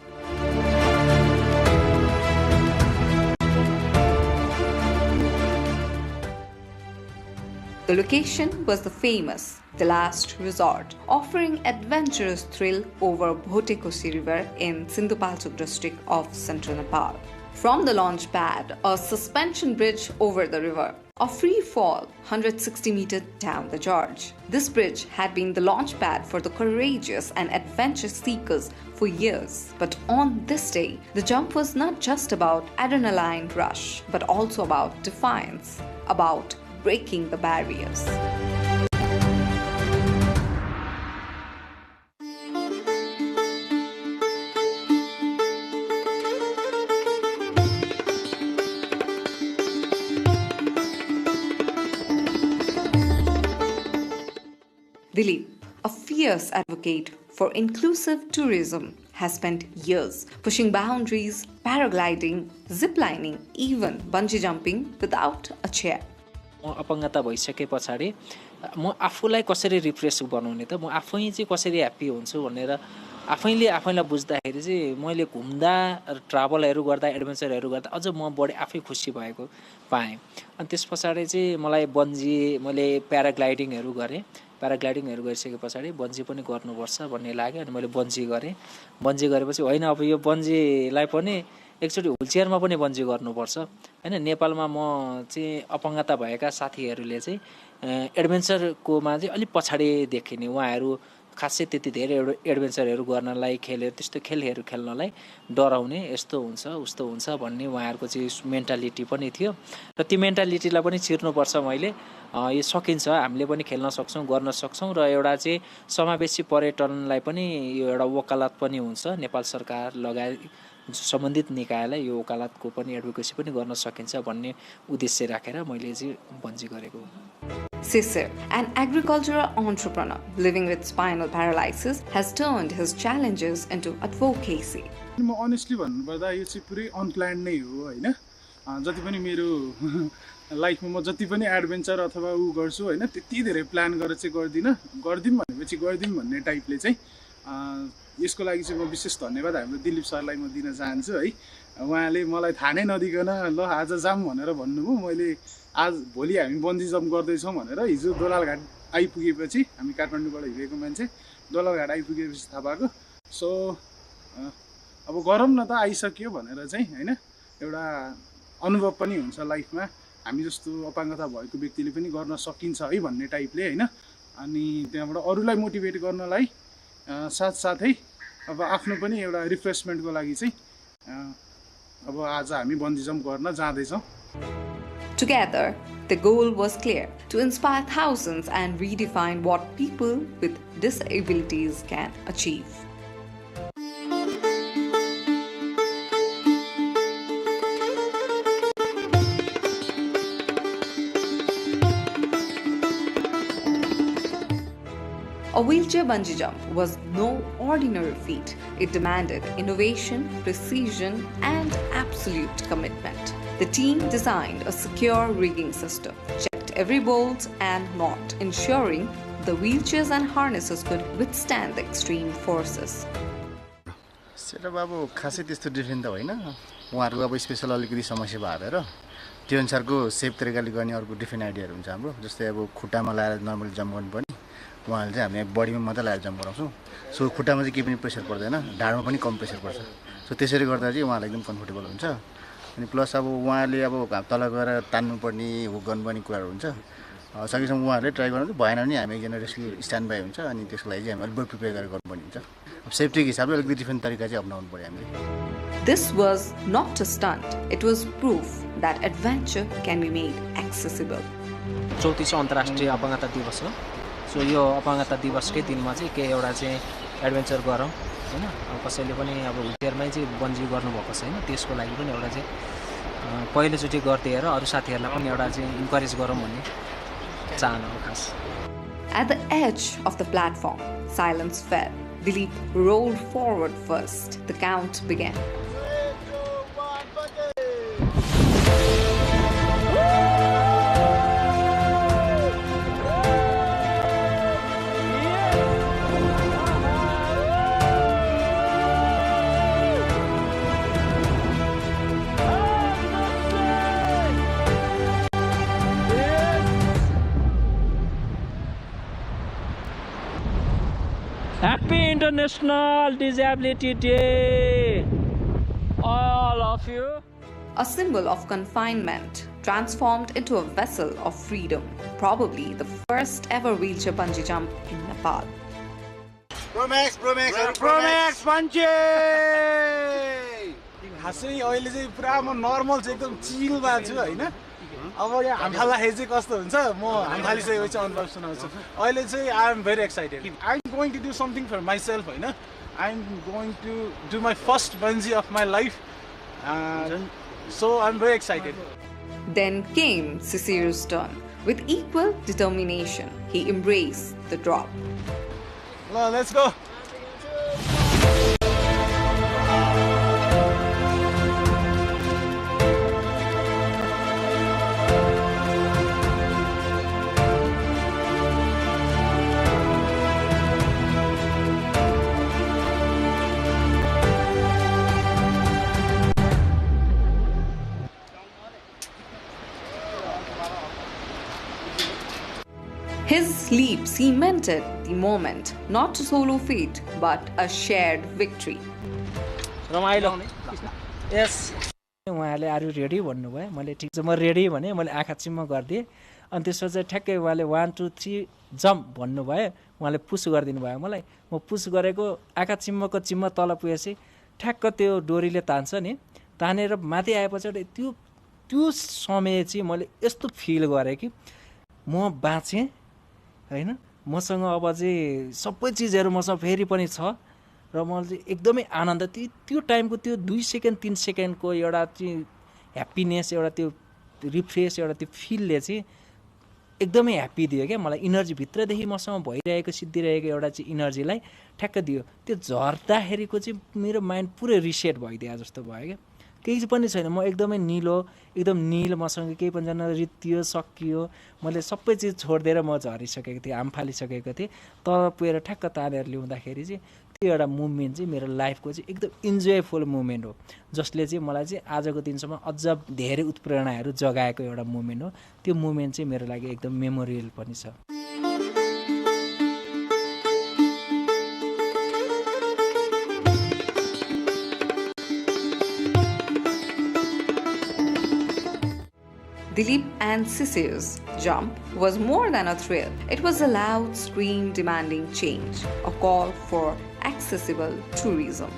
The location was the famous The Last Resort, offering adventurous thrill over Bhotekosi River in Sindhupalchok district of central Nepal. From the launch pad, a suspension bridge over the river, a free fall 160 meters down the gorge. This bridge had been the launch pad for the courageous and adventure seekers for years. But on this day, the jump was not just about adrenaline rush, but also about defiance, about breaking the barriers. Dilip, a fierce advocate for inclusive tourism, has spent years pushing boundaries, paragliding, ziplining, even bungee jumping without a chair. म अपङ्गता भइसके पछाडि म आफूलाई कसरी refresh बनाउने त, म आफै चाहिँ कसरी ह्याप्पी हुन्छु भनेर आफैले आफैलाई बुझ्दाखेरि चाहिँ मैले घुम्दा ट्राभलहरू गर्दा एडभेन्चरहरू गर्दा अझ म बढी आफै खुसी भएको पाएँ। अनि त्यस पछाडि चाहिँ मलाई बन्जी, मैले प्याराग्लाइडिङहरू गरेँ। प्याराग्लाइडिङहरू गरिसके पछाडि बन्जी पनि गर्नुपर्छ भन्ने लाग्यो अनि मैले बन्जी गरेँ। बन्जी गरेपछि होइन अब यो बन्जीलाई पनि एकचोटि व्हीलचेयरमा पनि बन्जी गर्नुपर्छ हैन। नेपालमा म चाहिँ अपङ्गता भएका साथीहरूले चाहिँ एडभेन्चरकोमा चाहिँ अलिक पछाडि देखिने, उहाँहरू खासै त्यति धेरै एडभेन्चरहरू गर्नलाई त्यस्तो खेलहरू खेल्नलाई डराउने, यस्तो हुन्छ उस्तो हुन्छ भन्ने उहाँहरूको चाहिँ मेन्टालिटी पनि थियो र त्यो मेन्टालिटीलाई पनि चिर्नुपर्छ। मैले यो सकिन्छ, हामीले पनि खेल्न सक्छौँ, गर्न सक्छौँ र एउटा चाहिँ समावेशी पर्यटनलाई पनि यो एउटा वकालत पनि हुन्छ। नेपाल सरकार लगायत सम्बन्धित निकायलाई यो वकालतको पनि एडभोकेसी पनि गर्न सकिन्छ भन्ने उद्देश्य राखेर मैले चाहिँ बन्जी गरेको। Sisir, an agricultural entrepreneur living with spinal paralysis, has turned his challenges into advocacy. म अनेस्टली भन्नुपर्दा यो चाहिँ पुरै अनप्लान्ड नै हो हैन। जति पनि मेरो लाइफमा म जति पनि एडभेन्चर अथवा उ गर्छु हैन, त्यति धेरै प्लान गरेर चाहिँ गर्दिम भनेपछि गर्दिम भन्ने टाइपले चाहिँ यसको लागि चाहिँ म विशेष धन्यवाद हाम्रो दिलीप सरलाई म दिन चाहन्छु है। उहाँले मलाई थाहा नै नदिकन ल आज जाम भनेर भन्नुभयो। मैले आज भोलि हामी बन्जी जम्प गर्दैछौँ भनेर हिजो दोलालघाट आइपुगेपछि, हामी काठमाडौँबाट हिँडेको मान्छे दोलालघाट आइपुगेपछि थाहा पाएको। सो अब गरौँ न त, आइसक्यो भनेर चाहिँ हैन एउटा अनुभव पनि हुन्छ लाइफमा। हामी जस्तो अपाङ्गता भएको व्यक्तिले पनि गर्न सकिन्छ है भन्ने टाइपले हैन। अनि त्यहाँबाट अरूलाई मोटिभेट गर्नलाई साथसाथै अब आफ्नो पनि एउटा रिफ्रेसमेन्टको लागि चाहिँ अब आज हामी बन्जी जम्प गर्न जाँदैछौँ। Together, the goal was clear: to inspire thousands and redefine what people with disabilities can achieve. A wheelchair bungee jump was no ordinary feat. It demanded innovation, precision, and absolute commitment. The team designed a secure rigging system, checked every bolt and knot, ensuring the wheelchairs and harnesses could withstand the extreme forces. Setup अब खासै त्यस्तो different त होइन, उहाँहरूको अब special अलिकति समस्या भएर त्यो अनुसारको सेफ तरिकाले गर्ने अर्को डिफ्रेन्ट आइडियाहरू हुन्छ हाम्रो। जस्तै अब खुट्टामा लाएर नर्मली जम्प गर्नुपर्ने, उहाँले चाहिँ हामी बडीमा मात्रै लाएर जम्प गराउँछौँ। सो खुट्टामा चाहिँ केही पनि प्रेसर पर्दैन, ढाडमा पनि कम प्रेसर पर्छ। सो त्यसरी गर्दा चाहिँ उहाँलाई एकदम कम्फर्टेबल हुन्छ। अनि प्लस अब उहाँले अब तल गएर तान्नुपर्ने हुक गर्नुपर्ने कुराहरू हुन्छ, सकेसम्म उहाँहरूले ट्राई गर्नु भएन भने हामी एकजना रेस्क्यु स्ट्यान्ड बाई हुन्छ। अनि त्यसको लागि चाहिँ हामी अलिक प्रिपेयर गरेर गर्नुपर्ने हुन्छ। अब सेफ्टीको हिसाबले अलिकति डिफ्रेन्ट तरिका चाहिँ अपनाउनु पऱ्यो हामीले। This was not a stunt, it was proof that adventure can be made accessible. 34औं अन्तर्राष्ट्रिय अपाङ्गता दिवस हो। सो यो अपाङ्गता दिवसकै दिनमा चाहिँ के एउटा चाहिँ एडभेन्चर गरौँ हैन। अब कसैले पनि अब हिलचेयरमै चाहिँ बन्जी गर्नुभएको छैन, त्यसको लागि पनि एउटा चाहिँ पहिलोचोटि गर्दै हेर अरू साथीहरूलाई पनि एउटा चाहिँ इन्करेज गरौँ भन्ने चाहना हो खास। At the edge of the platform, silence fell. Dilip rolled forward first. The count began. Happy International Disability Day, all of you. A symbol of confinement transformed into a vessel of freedom, probably the first ever wheelchair bungee jump in Nepal. Promax bungee! खासै अहिले चाहिँ पुरा म normal चाहिँ एकदम चिलमा छु हैन। अब यहाँ हाम फाल्दाखेरि चाहिँ कस्तो हुन्छ, म हाम फालिसकेपछि अनुभव सुनाउँछु। अहिले चाहिँ I am very excited. I am going to do something for myself हैन। I am going to do my first bungee of my life. So I'm very excited. Then came Cecir's turn. With equal determination, he embraced the drop. Well, let's go. His leap cemented the moment, not a solo feat, but a shared victory. Yes. उहाँले are you ready भन्नुभयो। मैले ठिक छ म ready भने मैले आँखा चिम्म गरिदिएँ। अनि त्यसपछि ठ्याक्कै उहाँले 1 2 3 जम्प भन्नुभयो। उहाँले पुस गरिदिनु भयो मलाई। म पुस गरेको आँखा चिम्मको चिम्म तल पुगेपछि ठ्याक्क त्यो डोरीले तान्छ नि, तानेर माथि आएपछि त्यो समय चाहिँ मैले यस्तो फिल गरेँ कि म बाँचेँ हैन। मसँग अब चाहिँ सबै चिजहरू मसँग फेरि पनि छ र मैले चाहिँ एकदमै आनन्द त्यो टाइमको त्यो 2 सेकेन्ड 3 सेकेन्डको एउटा चाहिँ ह्याप्पिनेस, एउटा त्यो रिफ्रेस, एउटा त्यो फिलले चाहिँ एकदमै ह्याप्पी दियो क्या मलाई। इनर्जी भित्रदेखि मसँग भइरहेको सिद्धिरहेको एउटा चाहिँ इनर्जीलाई ठ्याक्क दियो। त्यो झर्दाखेरिको चाहिँ मेरो माइन्ड पुरै रिसेट भइदियो जस्तो भयो क्या। केही पनि छैन, म एकदमै एकदम निल, मसँग केही पनि छैन, रित्तियो सकियो। मैले सबै चिज छोडिदिएर म झरिसकेको थिएँ, हाम फालिसकेको थिएँ। तर पुगेर ठ्याक्क तानेर ल्याउँदाखेरि चाहिँ त्यो एउटा मुभमेन्ट चाहिँ मेरो लाइफको चाहिँ एकदम इन्जोयफुल मुभमेन्ट हो, जसले चाहिँ मलाई चाहिँ आजको दिनसम्म अझ धेरै उत्प्रेरणाहरू जगाएको एउटा मुभमेन्ट हो। त्यो मुभमेन्ट चाहिँ मेरो लागि एकदम मेमोरियल पनि छ। Dilip and Cecir's jump was more than a thrill. It was a loud scream demanding change, a call for accessible tourism.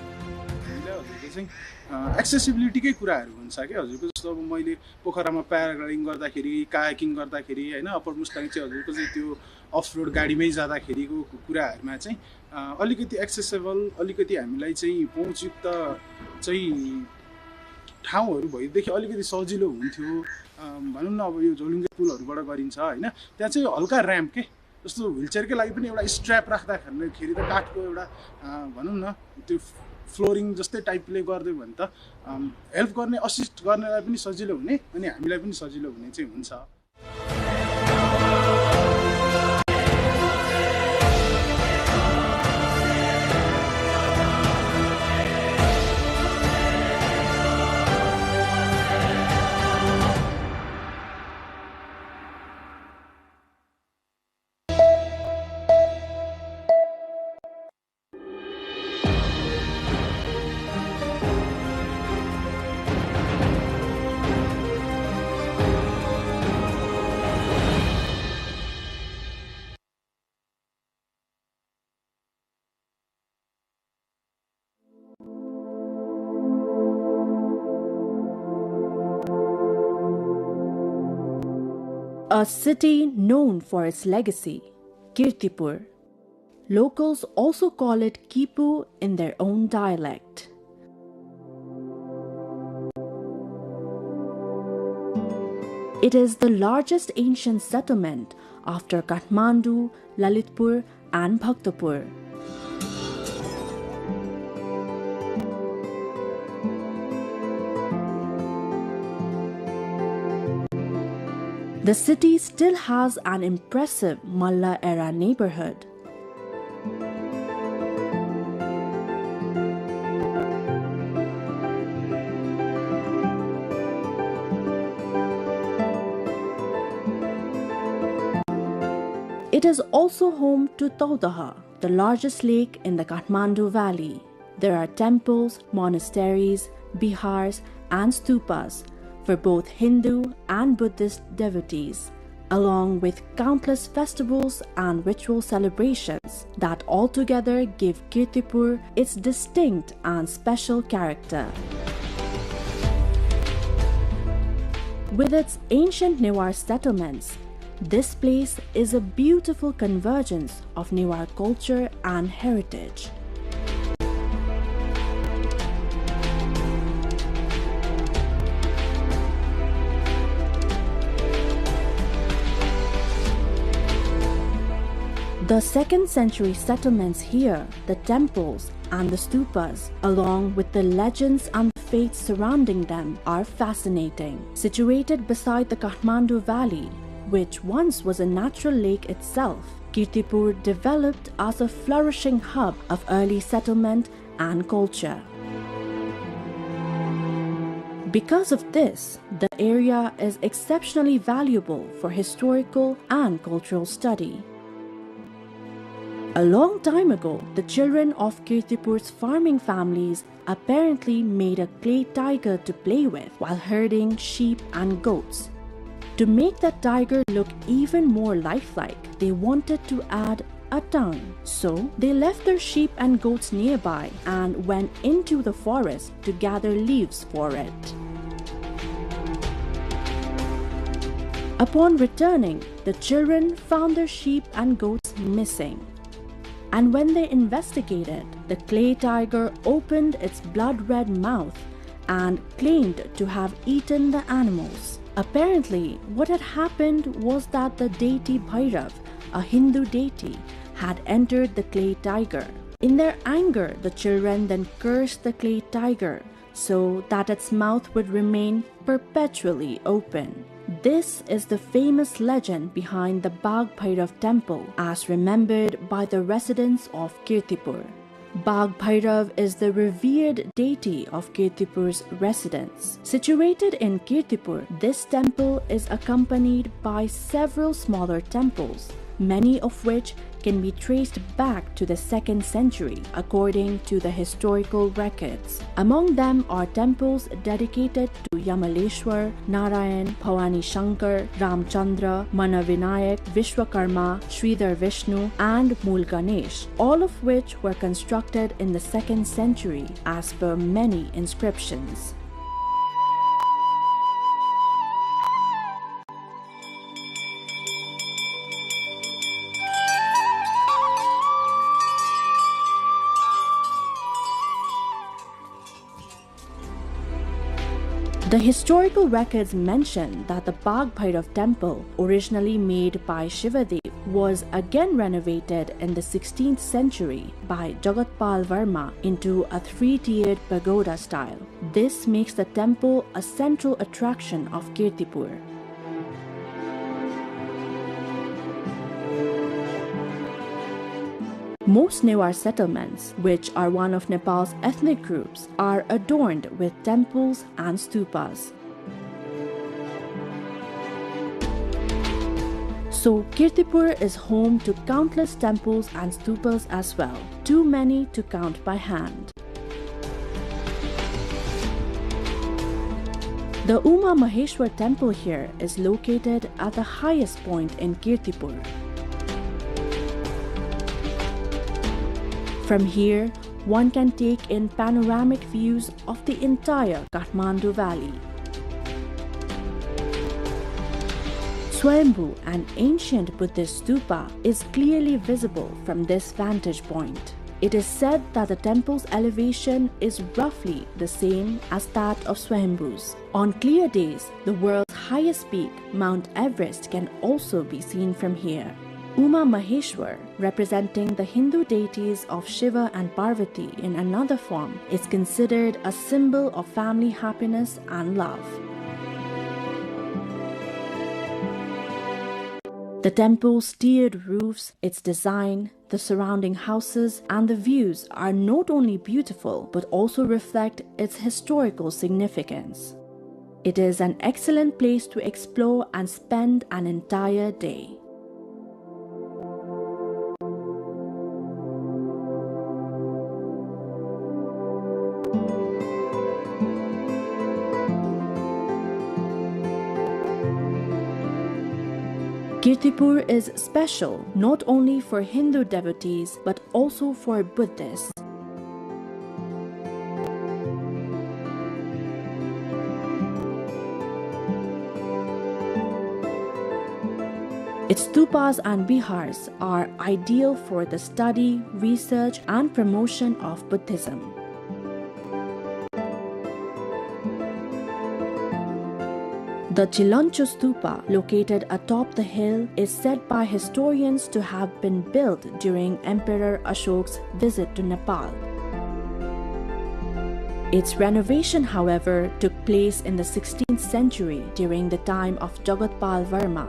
Accessibility कै कुराहरू हुन्छ के हजुरको। जस्तो अब मैले पोखरामा प्याराग्लाइडिङ गर्दाखेरि, कायाकिङ गर्दाखेरि हैन, अप्पर मुस्ताङ चाहिँ हजुरको चाहिँ त्यो अफ रोड गाडीमै जाँदाखेरिको कुराहरूमा चाहिँ अलिकति एक्सेसिबल, अलिकति हामीलाई चाहिँ पहुँचयुक्त चाहिँ ठाउँहरू भएदेखि अलिकति सजिलो हुन्थ्यो भनौँ न। अब यो झोलुङ्गे पुलहरूबाट गरिन्छ हैन, त्यहाँ चाहिँ हल्का ऱ्याम्प के जस्तो व्हिलचेयरकै लागि पनि एउटा स्ट्र्याप राख्दाखेरि त काठको एउटा भनौँ न त्यो फ्लोरिङ जस्तै टाइपले गरिदियो भने त हेल्प गर्ने, असिस्ट गर्नेलाई पनि सजिलो हुने अनि हामीलाई पनि सजिलो हुने चाहिँ हुन्छ। A city known for its legacy, Kirtipur. Locals also call it Kipu in their own dialect. It is the largest ancient settlement after Kathmandu, Lalitpur and Bhaktapur. The city still has an impressive Malla-era neighborhood. It is also home to Taudaha, the largest lake in the Kathmandu Valley. There are temples, monasteries, bihars, and stupas for both Hindu and Buddhist devotees, along with countless festivals and ritual celebrations that altogether give Kirtipur its distinct and special character. With its ancient Newar settlements, this place is a beautiful convergence of Newar culture and heritage. The 2nd century settlements here, the temples and the stupas, along with the legends and faiths surrounding them, are fascinating. Situated beside the Kathmandu Valley, which once was a natural lake itself, Kirtipur developed as a flourishing hub of early settlement and culture. Because of this, the area is exceptionally valuable for historical and cultural study. A long time ago, the children of Kirtipur's farming families apparently made a clay tiger to play with while herding sheep and goats. To make that tiger look even more lifelike, they wanted to add a tongue. So they left their sheep and goats nearby and went into the forest to gather leaves for it. Upon returning, the children found their sheep and goats missing. And when they investigated, the clay tiger opened its blood-red mouth and claimed to have eaten the animals. Apparently, what had happened was that the deity Bhairav, a Hindu deity, had entered the clay tiger. In their anger, the children then cursed the clay tiger so that its mouth would remain perpetually open. This is the famous legend behind the Bag Bhairav temple, as remembered by the residents of Kirtipur. Bag Bhairav is the revered deity of Kirtipur's residents. Situated in Kirtipur, this temple is accompanied by several smaller temples, many of which can be traced back to the 2nd century according to the historical records. Among them are temples dedicated to Yamaleshwar, Narayan, Bhavani Shankar, Ramchandra, Manavinayak, Vishwakarma, Sridhar Vishnu and Mool Ganesh, all of which were constructed in the 2nd century as per many inscriptions. The historical records mention that the Bag Bhairav temple, originally made by Shivadev, was again renovated in the 16th century by Jagatpal Varma into a 3-tiered pagoda style. This makes the temple a central attraction of Kirtipur. Most Newar settlements, which are one of Nepal's ethnic groups, are adorned with temples and stupas. So Kirtipur is home to countless temples and stupas as well, too many to count by hand. The Uma Maheshwar temple here is located at the highest point in Kirtipur. From here, one can take in panoramic views of the entire Kathmandu Valley. Swayambhu, an ancient Buddhist stupa, is clearly visible from this vantage point. It is said that the temple's elevation is roughly the same as that of Swayambhu's. On clear days, the world's highest peak, Mount Everest, can also be seen from here. Uma Maheshwar, representing the Hindu deities of Shiva and Parvati in another form, is considered a symbol of family happiness and love. The temple's tiered roofs, its design, the surrounding houses, and the views are not only beautiful but also reflect its historical significance. It is an excellent place to explore and spend an entire day. Kirtipur is special not only for Hindu devotees but also for Buddhists. Its stupas and bihars are ideal for the study, research, and promotion of Buddhism. The Chilancho Stupa, located atop the hill, is said by historians to have been built during Emperor Ashok's visit to Nepal. Its renovation, however, took place in the 16th century during the time of Jagatpal Varma.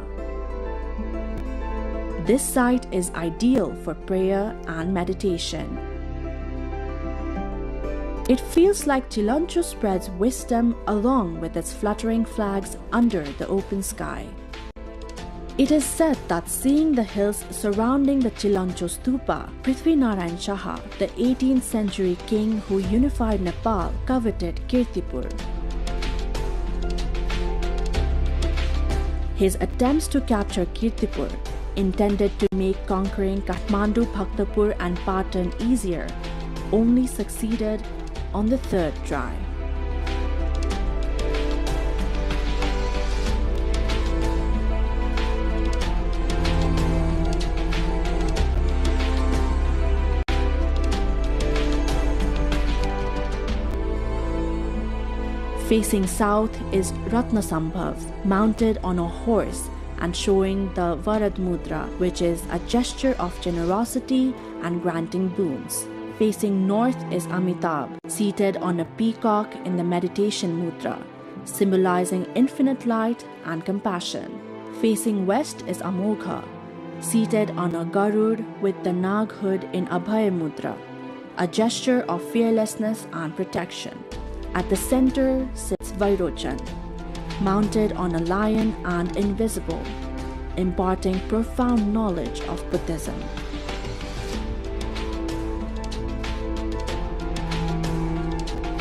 This site is ideal for prayer and meditation. It feels like Chilancho spreads wisdom along with its fluttering flags under the open sky. It is said that seeing the hills surrounding the Chilancho Stupa, Prithvi Narayan Shah, the 18th century king who unified Nepal, coveted Kirtipur. His attempts to capture Kirtipur, intended to make conquering Kathmandu, Bhaktapur and Patan easier, only succeeded on the third try. Facing south is Ratnasambhav, mounted on a horse and showing the Varad Mudra, which is a gesture of generosity and granting boons. Facing north is Amitabh, seated on a peacock in the meditation mudra, symbolizing infinite light and compassion. Facing west is Amogha, seated on a Garud with the Nag hood in Abhay mudra, a gesture of fearlessness and protection. At the center sits Vairochan, mounted on a lion and invisible, imparting profound knowledge of Buddhism.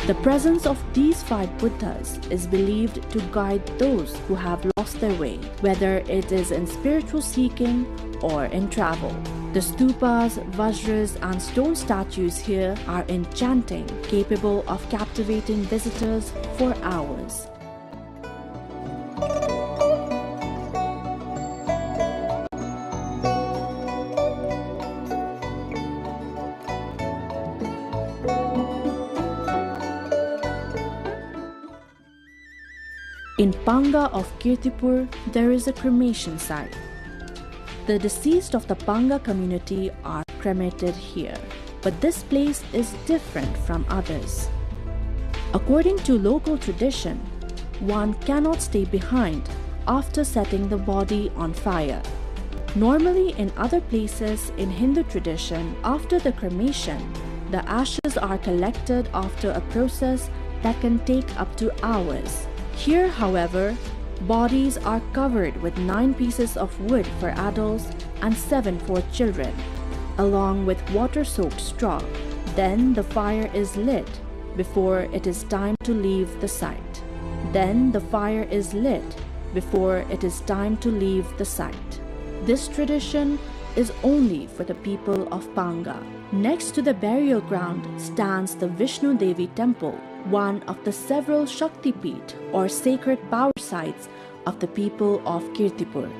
The presence of these 5 Buddhas is believed to guide those who have lost their way, whether it is in spiritual seeking or in travel. The stupas, vajras, and stone statues here are enchanting, capable of captivating visitors for hours. In Panga of Kirtipur, there is a cremation site. The deceased of the Panga community are cremated here, but this place is different from others. According to local tradition, one cannot stay behind after setting the body on fire. Normally, in other places in Hindu tradition, after the cremation, the ashes are collected after a process that can take up to hours. Here, however, bodies are covered with 9 pieces of wood for adults and 7 for children, along with water-soaked straw. Then the fire is lit before it is time to leave the site. This tradition is only for the people of Panga. Next to the burial ground stands the Vishnu Devi temple, one of the several Shakti Peeth or sacred power sites of the people of Kirtipur.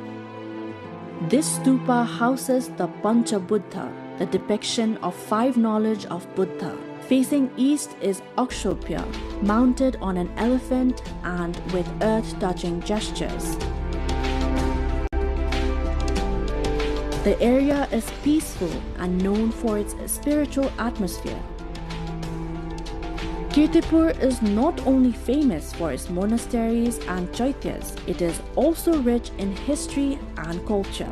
This stupa houses the Pancha Buddha, the depiction of 5 knowledge of Buddha. Facing east is Akshobhya, mounted on an elephant and with earth-touching gestures. The area is peaceful and known for its spiritual atmosphere. Kirtipur is not only famous for its monasteries and chaityas, it is also rich in history and culture.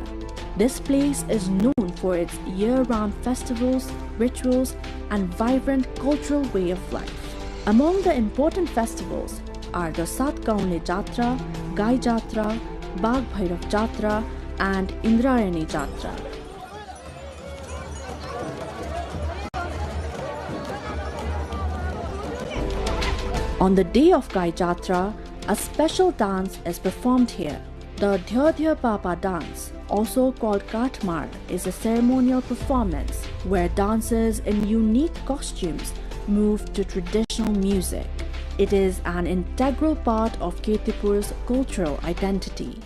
This place is known for its year-round festivals, rituals, and vibrant cultural way of life. Among the important festivals are the Satgaunle Jatra, Gai Jatra, Bagh Bhairav Jatra, and Indrayani Jatra. On the day of Gai Jatra, a special dance is performed here. The Dhya Dhya Papa dance, also called Katmar, is a ceremonial performance where dancers in unique costumes move to traditional music. It is an integral part of Kirtipur's cultural identity.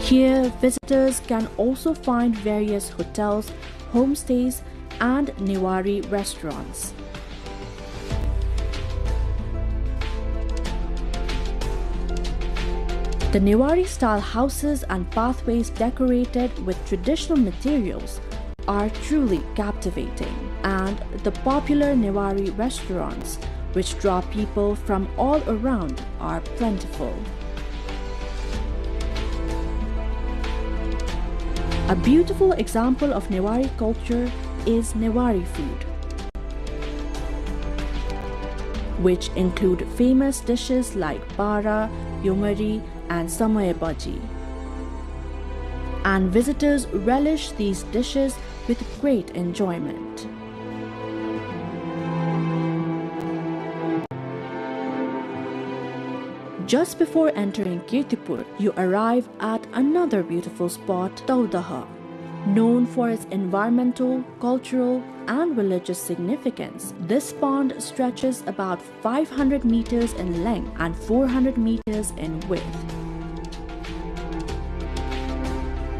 Here, visitors can also find various hotels, homestays, and Newari restaurants. The Newari-style houses and pathways decorated with traditional materials are truly captivating, and the popular Newari restaurants, which draw people from all around, are plentiful. A beautiful example of Newari culture is Newari food, which include famous dishes like bara, yomari, and samay bhaji. And visitors relish these dishes with great enjoyment. Just before entering Kirtipur, you arrive at another beautiful spot, Taudaha. Known for its environmental, cultural, and religious significance, this pond stretches about 500 meters in length and 400 meters in width.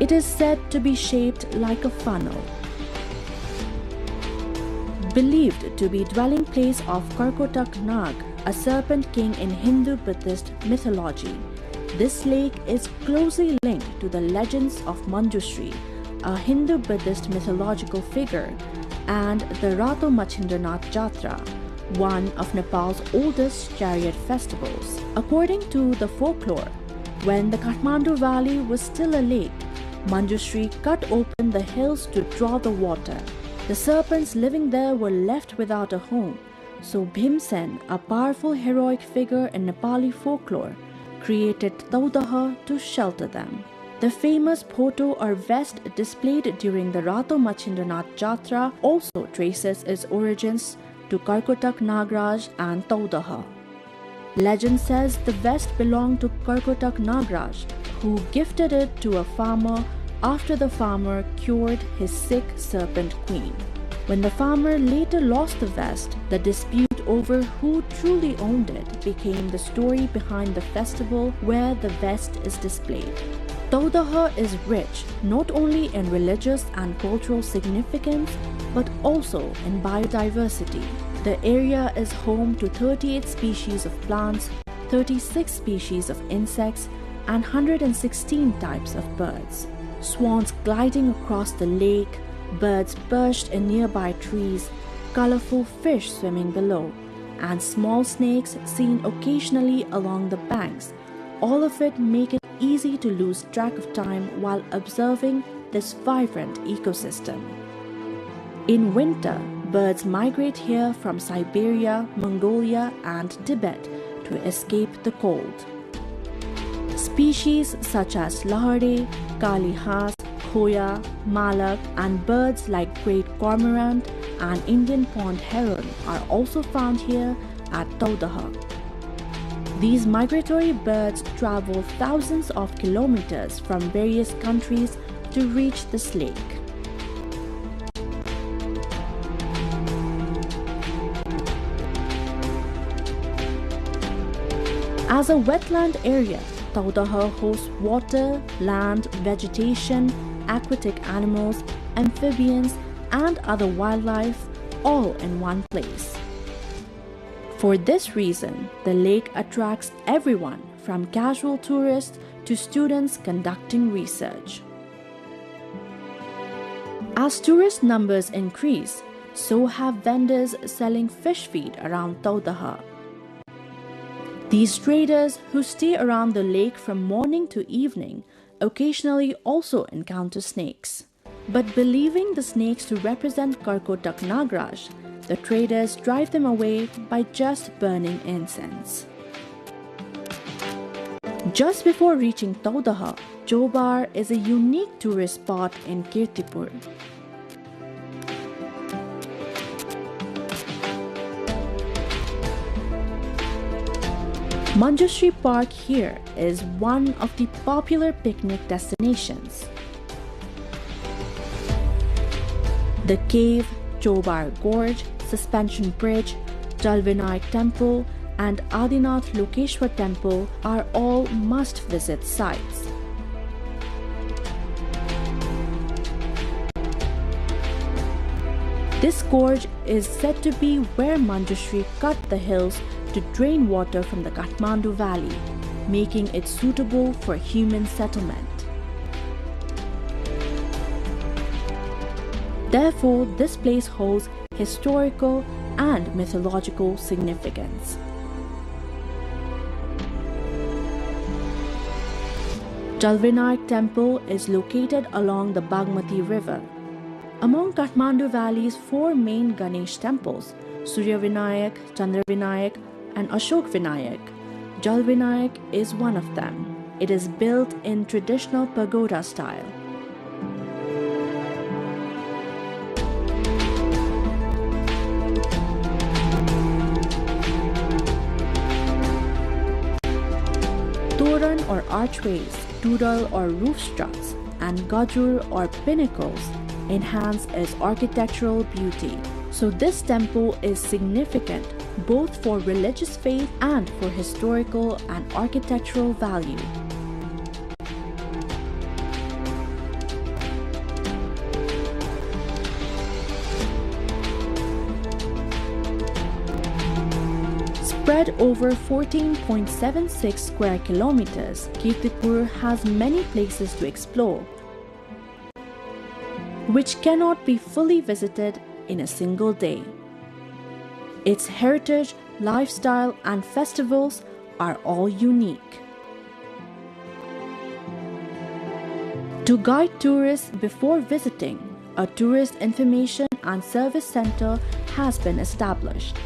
It is said to be shaped like a funnel. Believed to be dwelling place of Karkotak Nag, a serpent king in Hindu-Buddhist mythology, this lake is closely linked to the legends of Manjushri, a Hindu-Buddhist mythological figure, and the Rato Machindranath Jatra, one of Nepal's oldest chariot festivals. According to the folklore, when the Kathmandu Valley was still a lake, Manjushri cut open the hills to draw the water. The serpents living there were left without a home, so Bhimsen, a powerful heroic figure in Nepali folklore, created Taudaha to shelter them. The famous photo or vest displayed during the Rato Machindranath Jatra also traces its origins to Karkotak Nagraj and Taudaha. Legend says the vest belonged to Karkotak Nagraj, who gifted it to a farmer after the farmer cured his sick serpent queen. When the farmer later lost the vest, the dispute over who truly owned it became the story behind the festival where the vest is displayed. Taudaha is rich not only in religious and cultural significance but also in biodiversity. The area is home to 38 species of plants, 36 species of insects, and 116 types of birds. Swans gliding across the lake, birds perched in nearby trees, colorful fish swimming below, and small snakes seen occasionally along the banks. All of it make it easy to lose track of time while observing this vibrant ecosystem. In winter, birds migrate here from Siberia, Mongolia, and Tibet to escape the cold. Species such as lahari, kalihas, khoya, malak, and birds like great cormorant and Indian pond heron are also found here at Taudaha. These migratory birds travel thousands of kilometers from various countries to reach this lake. As a wetland area, Taudaha hosts water, land, vegetation, aquatic animals, amphibians, and other wildlife all in one place. For this reason, the lake attracts everyone from casual tourists to students conducting research. As tourist numbers increase, so have vendors selling fish feed around Taudaha. These traders who stay around the lake from morning to evening occasionally also encounter snakes. But believing the snakes to represent Karkotak Nagraj, the traders drive them away by just burning incense. Just before reaching Taudaha, Jobar is a unique tourist spot in Kirtipur. Manjushri Park here is one of the popular picnic destinations. The cave, Jobar Gorge, Suspension Bridge, Jalvinayak Temple, and Adinath Lokeshwar Temple are all must-visit sites. This gorge is said to be where Manjushri cut the hills to drain water from the Kathmandu Valley, making it suitable for human settlement. Therefore, this place holds historical and mythological significance. Jalvinayak Temple is located along the Bagmati River. Among Kathmandu Valley's four main Ganesh temples, Surya Vinayak, Chandra Vinayak, and Ashok Vinayak, Jalvinayak is one of them. It is built in traditional pagoda style. Toran or archways, tudal or roof struts, and gajur or pinnacles enhance its architectural beauty. So this temple is significant both for religious faith and for historical and architectural value. Spread over 14.76 square kilometers, Kirtipur has many places to explore, which cannot be fully visited in a single day. Its heritage, lifestyle, and festivals are all unique. To guide tourists before visiting, a tourist information and service center has been established.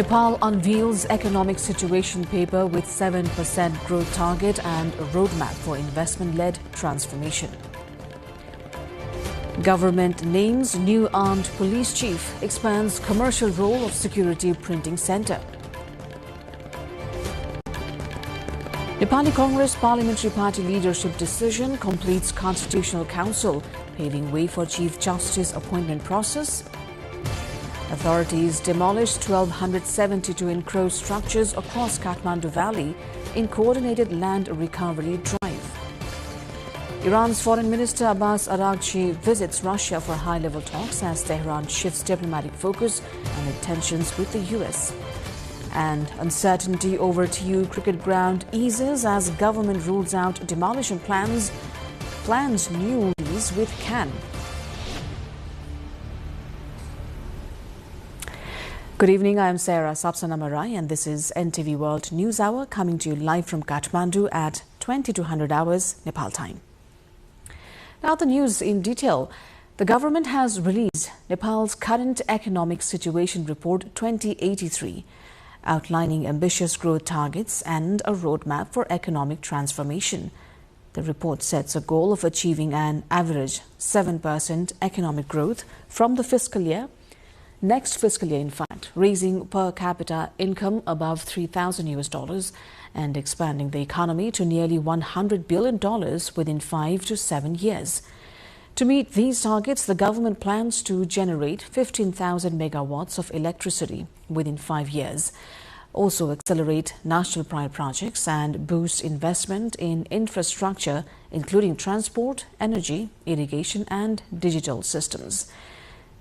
Nepal unveils economic situation paper with 7% growth target and a roadmap for investment-led transformation. Government names new armed police chief, expands commercial role of security printing center. Nepali Congress Parliamentary Party leadership decision completes Constitutional Council, paving way for Chief Justice appointment process. Authorities demolished 1,272 enclosed structures across Kathmandu Valley in coordinated land recovery drive. Iran's Foreign Minister Abbas Araghchi visits Russia for high-level talks as Tehran shifts diplomatic focus amid tensions with the US. And uncertainty over TU cricket ground eases as government rules out demolition plans new lease with CAN. Good evening, I am Sarah Sapsanamarai and this is NTV World News Hour coming to you live from Kathmandu at 2200 hours Nepal time. Now the news in detail. The government has released Nepal's current economic situation report 2083, outlining ambitious growth targets and a roadmap for economic transformation. The report sets a goal of achieving an average 7% economic growth from the next fiscal year, in fact, raising per capita income above $3,000 and expanding the economy to nearly $100 billion within 5 to 7 years. To meet these targets, the government plans to generate 15,000 megawatts of electricity within 5 years, also accelerate national priority projects and boost investment in infrastructure, including transport, energy, irrigation and digital systems.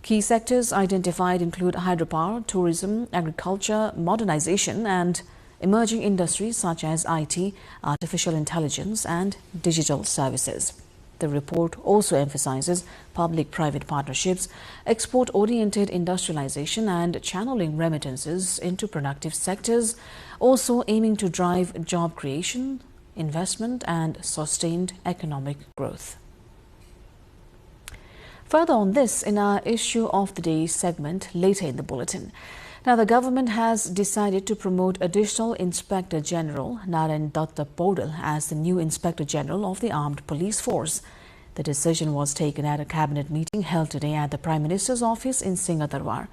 Key sectors identified include hydropower, tourism, agriculture, modernization and emerging industries such as IT, artificial intelligence and digital services. The report also emphasizes public-private partnerships, export-oriented industrialization and channeling remittances into productive sectors, also aiming to drive job creation, investment and sustained economic growth. Further on this in our issue of the day segment later in the bulletin. Now, the government has decided to promote additional Inspector General Narayan Datta Paudel as the new Inspector General of the Armed Police Force. The decision was taken at a cabinet meeting held today at the Prime Minister's office in Singhadarbar.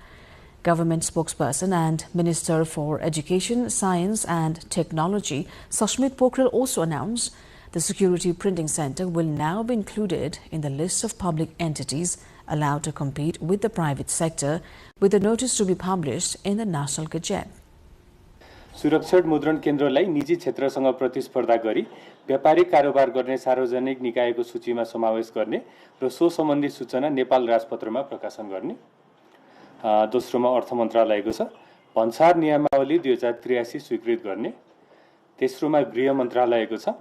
Government spokesperson and Minister for Education, Science and Technology, Sashmit Pokhrel, also announced the Security Printing Center will now be included in the list of public entities allowed to compete with the private sector, with a notice to be published in the National Gazette. सुरक्षित मुद्रण केन्द्रलाई निजी क्षेत्रसँग प्रतिस्पर्धा गरी व्यापारिक कारोबार गर्ने सार्वजनिक निकायको सूचीमा समावेश गर्ने र सो सम्बन्धी सूचना नेपाल राजपत्रमा प्रकाशन गर्ने। दोस्रोमा अर्थ मन्त्रालयको छ भन्सार नियमावली 2083 स्वीकृत गर्ने। तेस्रोमा गृह मन्त्रालयको छ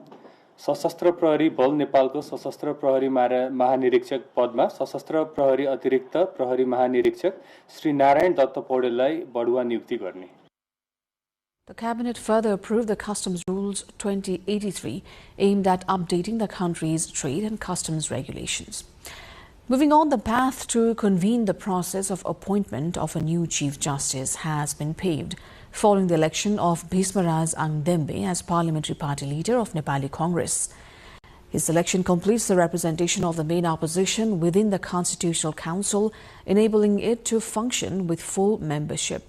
सशस्त्र प्रहरी बल नेपालको सशस्त्र प्रहरी महानिरीक्षक पदमा सशस्त्र प्रहरी अतिरिक्त प्रहरी महानिरीक्षक श्री नारायण दत्त पौडेललाई बढुवा नियुक्ति गर्ने। The Cabinet further approved the Customs Rules 2083 aimed at updating the country's trade and customs regulations. Moving on, the path to convene the process of appointment of a new Chief Justice has been paved following the election of Bhismaraj Angdembe as Parliamentary Party Leader of Nepali Congress. His election completes the representation of the main opposition within the Constitutional Council, enabling it to function with full membership.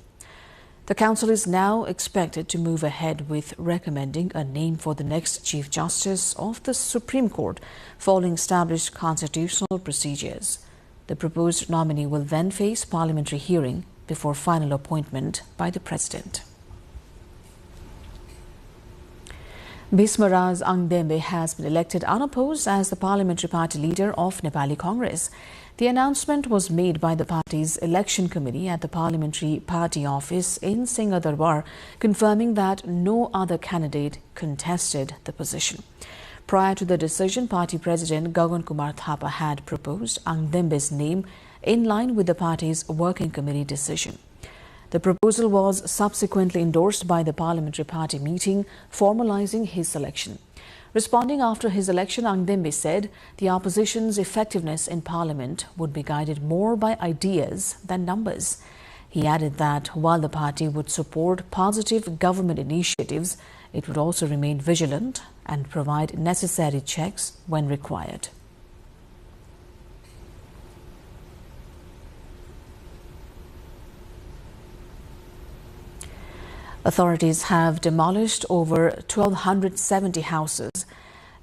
The Council is now expected to move ahead with recommending a name for the next Chief Justice of the Supreme Court following established constitutional procedures. The proposed nominee will then face parliamentary hearing before final appointment by the President. Bhismaraj Angdembe has been elected unopposed as the Parliamentary Party Leader of Nepali Congress. The announcement was made by the party's election committee at the Parliamentary Party office in Singhadarbar, confirming that no other candidate contested the position. Prior to the decision, Party President Gagan Kumar Thapa had proposed Angdembe's name in line with the party's working committee decision. The proposal was subsequently endorsed by the Parliamentary Party meeting, formalizing his selection. Responding after his election, Angdembe said the opposition's effectiveness in Parliament would be guided more by ideas than numbers. He added that while the party would support positive government initiatives, it would also remain vigilant and provide necessary checks when required. Authorities have demolished over 1,270 houses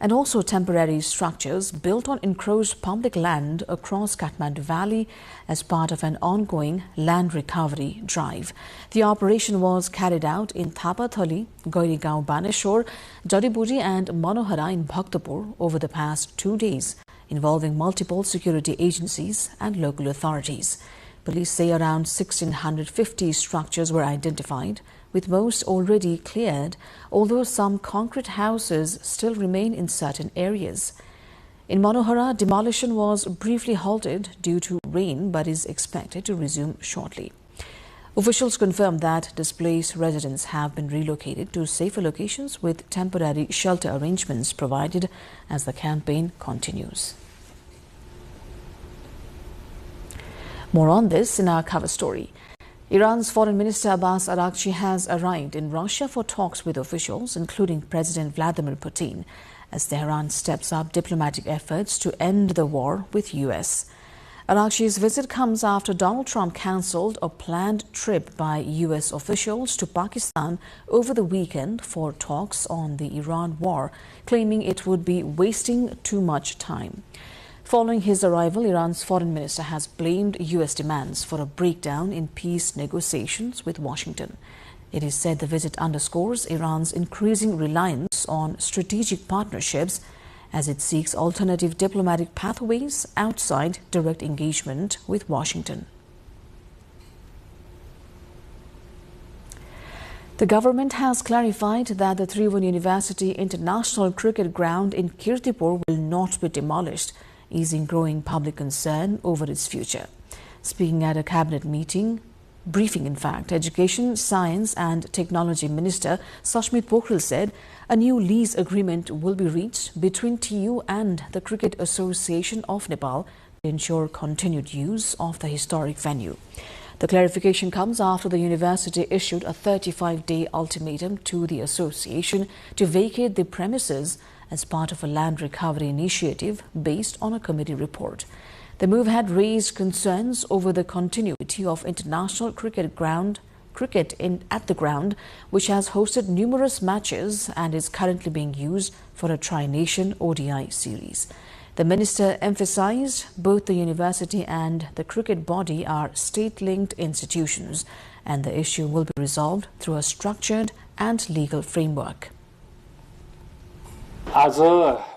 and also temporary structures built on encroached public land across Kathmandu Valley as part of an ongoing land recovery drive. The operation was carried out in Thapathali, Gaurigaon Baneshwar, Jadiburi and Manohara in Bhaktapur over the past 2 days, involving multiple security agencies and local authorities. Police say around 1,650 structures were identified, with most already cleared, although some concrete houses still remain in certain areas. In Manohara, demolition was briefly halted due to rain but is expected to resume shortly. Officials confirmed that displaced residents have been relocated to safer locations with temporary shelter arrangements provided as the campaign continues. More on this in our cover story. Iran's Foreign Minister Abbas Araghchi has arrived in Russia for talks with officials, including President Vladimir Putin, as Tehran steps up diplomatic efforts to end the war with US. Araghchi's visit comes after Donald Trump cancelled a planned trip by US officials to Pakistan over the weekend for talks on the Iran war, claiming it would be wasting too much time. Following his arrival, Iran's foreign minister has blamed US demands for a breakdown in peace negotiations with Washington. It is said the visit underscores Iran's increasing reliance on strategic partnerships as it seeks alternative diplomatic pathways outside direct engagement with Washington. The government has clarified that the Tribhuvan University International Cricket Ground in Kirtipur will not be demolished, easing growing public concern over its future. Speaking at a cabinet briefing, Education, Science and Technology Minister Sashmit Pokhrel said a new lease agreement will be reached between TU and the Cricket Association of Nepal to ensure continued use of the historic venue. The clarification comes after the university issued a 35-day ultimatum to the association to vacate the premises as part of a land recovery initiative based on a committee report. The move had raised concerns over the continuity of international cricket at the ground, which has hosted numerous matches and is currently being used for a Tri-Nation ODI series. The minister emphasized both the university and the cricket body are state-linked institutions, and the issue will be resolved through a structured and legal framework. आज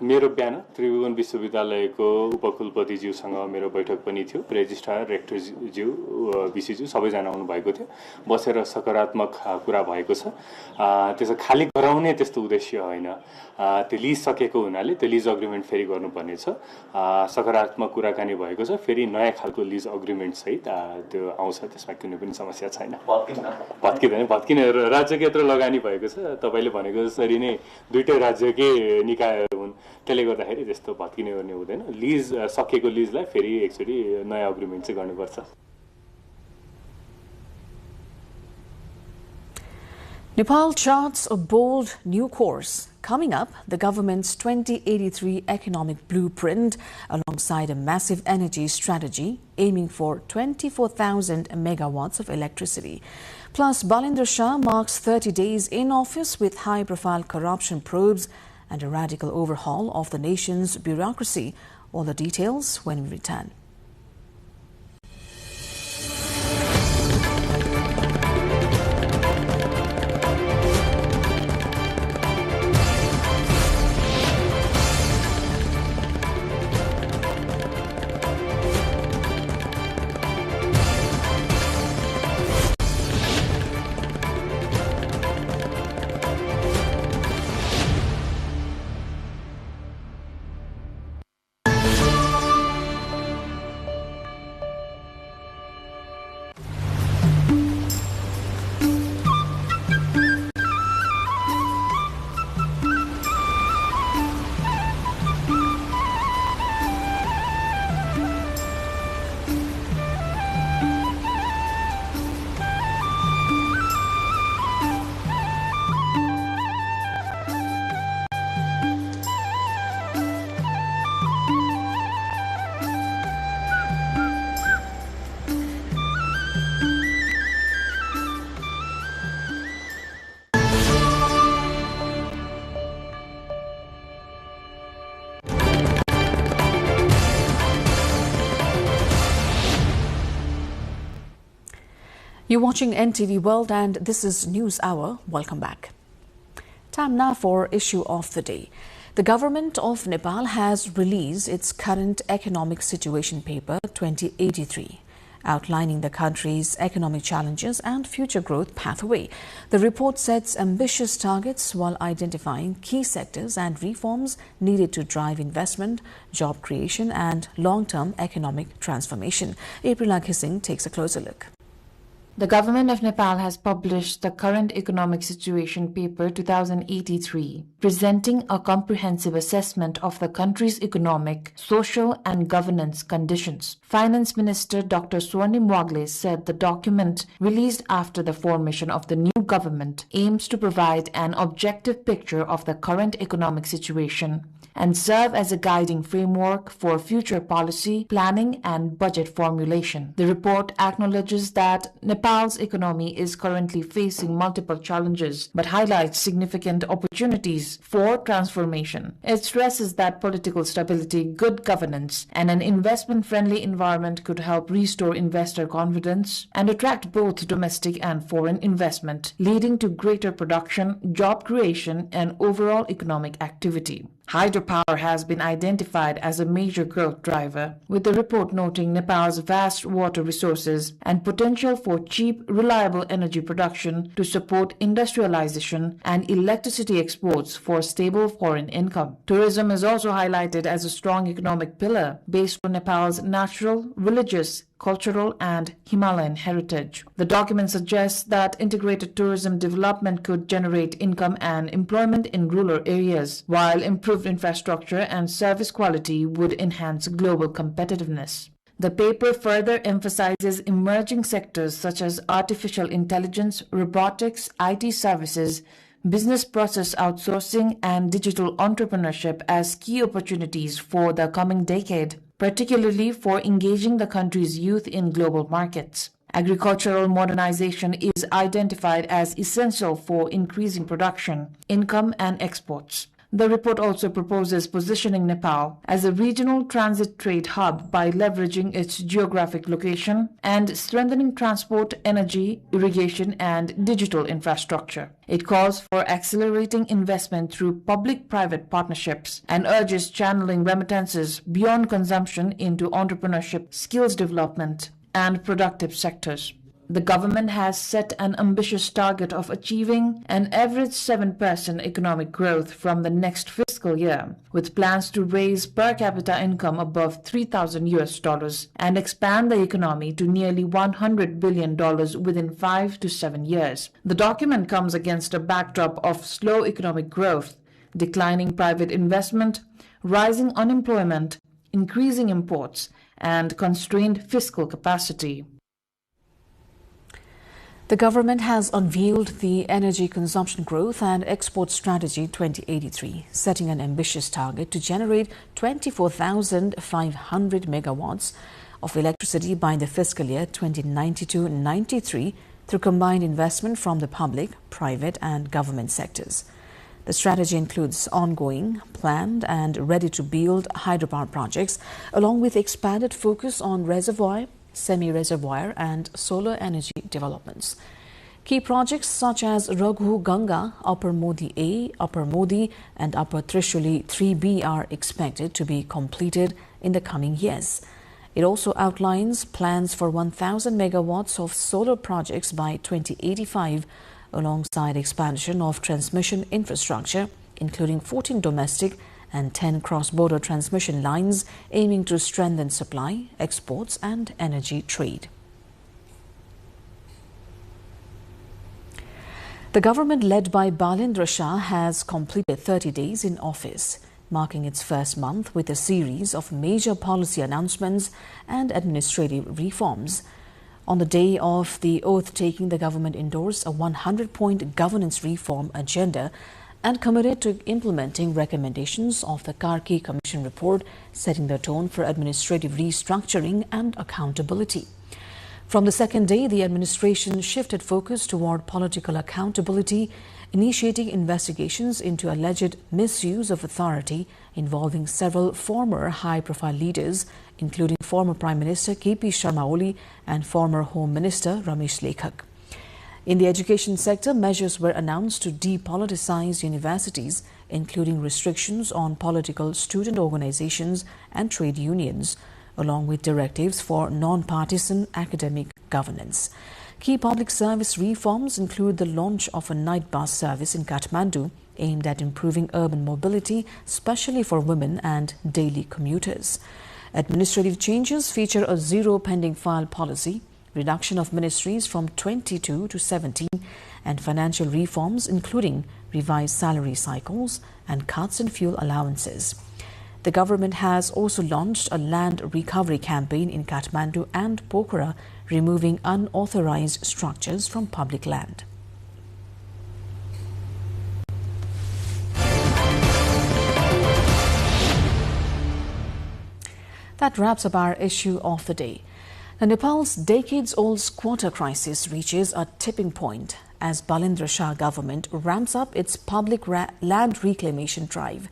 मेरो बिहान त्रिभुवन विश्वविद्यालयको उपकुलपतिज्यूसँग मेरो बैठक पनि थियो। Registrar रेक्टरज्यू विसीज्यू सबैजना आउनु भएको थियो। बसेर सकारात्मक कुरा भएको छ। त्यसो खाली गराउने त्यस्तो उद्देश्य होइन। त्यो लिज सकेको हुनाले त्यो लिज अग्रिमेन्ट फेरि गर्नुपर्ने छ। सकारात्मक कुराकानी भएको छ। फेरि नयाँ खालको लिज अग्रिमेन्ट सहित त्यो आउँछ। त्यसमा कुनै पनि समस्या छैन। भत्किन राज्यको यत्रो लगानी भएको छ। तपाईले भनेको जसरी नै दुईटै राज्यकै निकायहरू हुन्, त्यसले गर्दाखेरि त्यस्तो भत्किने गर्ने हुँदैन। लिज सकेको लिजलाई फेरि एकचोटि नयाँ अग्रिमेन्ट चाहिँ गर्नुपर्छ। Nepal charts a bold new course. Coming up, the government's 2083 economic blueprint alongside a massive energy strategy aiming for 24,000 megawatts of electricity. Plus, Balinder Shah marks 30 days in office with high-profile corruption probes and a radical overhaul of the nation's bureaucracy. All the details when we return. You're watching NTV World and this is News Hour. Welcome back. Time now for issue of the day. The government of Nepal has released its current economic situation paper 2083, outlining the country's economic challenges and future growth pathway. The report sets ambitious targets while identifying key sectors and reforms needed to drive investment, job creation and long-term economic transformation. Aprila Kissing takes a closer look. The government of Nepal has published the Current Economic Situation Paper 2083, presenting a comprehensive assessment of the country's economic, social and governance conditions. Finance Minister Dr. Swarnim Wagle said the document, released after the formation of the new government, aims to provide an objective picture of the current economic situation and serve as a guiding framework for future policy, planning and budget formulation. The report acknowledges that Nepal's economy is currently facing multiple challenges, but highlights significant opportunities for transformation. It stresses that political stability, good governance, and an investment-friendly environment could help restore investor confidence and attract both domestic and foreign investment, leading to greater production, job creation, and overall economic activity. Hydropower has been identified as a major growth driver, with the report noting Nepal's vast water resources and potential for cheap, reliable energy production to support industrialization and electricity exports for stable foreign income. Tourism is also highlighted as a strong economic pillar based on Nepal's natural, religious, cultural and Himalayan heritage. The document suggests that integrated tourism development could generate income and employment in rural areas, while improved infrastructure and service quality would enhance global competitiveness. The paper further emphasizes emerging sectors such as artificial intelligence, robotics, IT services, business process outsourcing, and digital entrepreneurship as key opportunities for the coming decade, particularly for engaging the country's youth in global markets. Agricultural modernization is identified as essential for increasing production, income, and exports. The report also proposes positioning Nepal as a regional transit trade hub by leveraging its geographic location and strengthening transport, energy, irrigation, and digital infrastructure. It calls for accelerating investment through public-private partnerships and urges channeling remittances beyond consumption into entrepreneurship, skills development, and productive sectors. The government has set an ambitious target of achieving an average 7% economic growth from the next fiscal year, with plans to raise per capita income above $3,000 and expand the economy to nearly $100 billion within 5 to 7 years. The document comes against a backdrop of slow economic growth, declining private investment, rising unemployment, increasing imports, and constrained fiscal capacity. The government has unveiled the Energy Consumption Growth and Export Strategy 2083, setting an ambitious target to generate 24,500 megawatts of electricity by the fiscal year 2092-93 through combined investment from the public, private and government sectors. The strategy includes ongoing, planned and ready-to-build hydropower projects, along with expanded focus on reservoir, semi-reservoir and solar energy developments. Key projects such as Raghu Ganga, Upper Modi A, Upper Modi and Upper Trishuli 3B are expected to be completed in the coming years. It also outlines plans for 1,000 megawatts of solar projects by 2085, alongside expansion of transmission infrastructure, including 14 domestic and 10 cross-border transmission lines aiming to strengthen supply, exports and energy trade. The government led by Balendra Shah has completed 30 days in office, marking its first month with a series of major policy announcements and administrative reforms. On the day of the oath-taking, the government endorsed a 100-point governance reform agenda and committed to implementing recommendations of the Karki Commission report, setting the tone for administrative restructuring and accountability. From the second day, the administration shifted focus toward political accountability, initiating investigations into alleged misuse of authority involving several former high-profile leaders, including former Prime Minister KP Sharma Oli and former Home Minister Ramesh Lekhak. In the education sector, measures were announced to depoliticize universities, including restrictions on political student organizations and trade unions, along with directives for non-partisan academic governance. Key public service reforms include the launch of a night bus service in Kathmandu aimed at improving urban mobility, especially for women and daily commuters. Administrative changes feature a zero pending file policy, reduction of ministries from 22 to 17, and financial reforms including revised salary cycles and cuts in fuel allowances. The government has also launched a land recovery campaign in Kathmandu and Pokhara, removing unauthorized structures from public land. That wraps up our issue of the day. Now, Nepal's decades-old squatter crisis reaches a tipping point as Balendra Shah government ramps up its public land reclamation drive.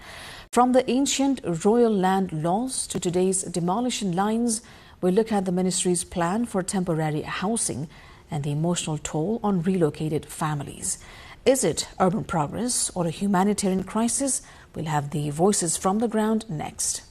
From the ancient royal land laws to today's demolition lines, we look at the ministry's plan for temporary housing and the emotional toll on relocated families. Is it urban progress or a humanitarian crisis? We'll have the voices from the ground next.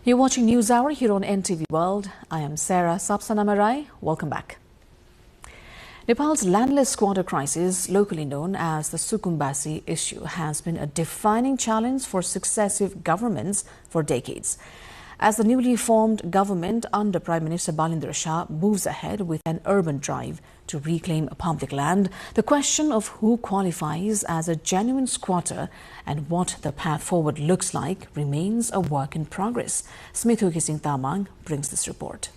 You're watching NewsHour here on NTV World. I am Sarah Sapsanamarai. Welcome back. Nepal's landless squatter crisis, locally known as the Sukumbasi issue, has been a defining challenge for successive governments for decades. As the newly formed government under Prime Minister Balendra Shah moves ahead with an urban drive to reclaim public land, the question of who qualifies as a genuine squatter and what the path forward looks like remains a work in progress. Smithu Kising Tamang brings this report.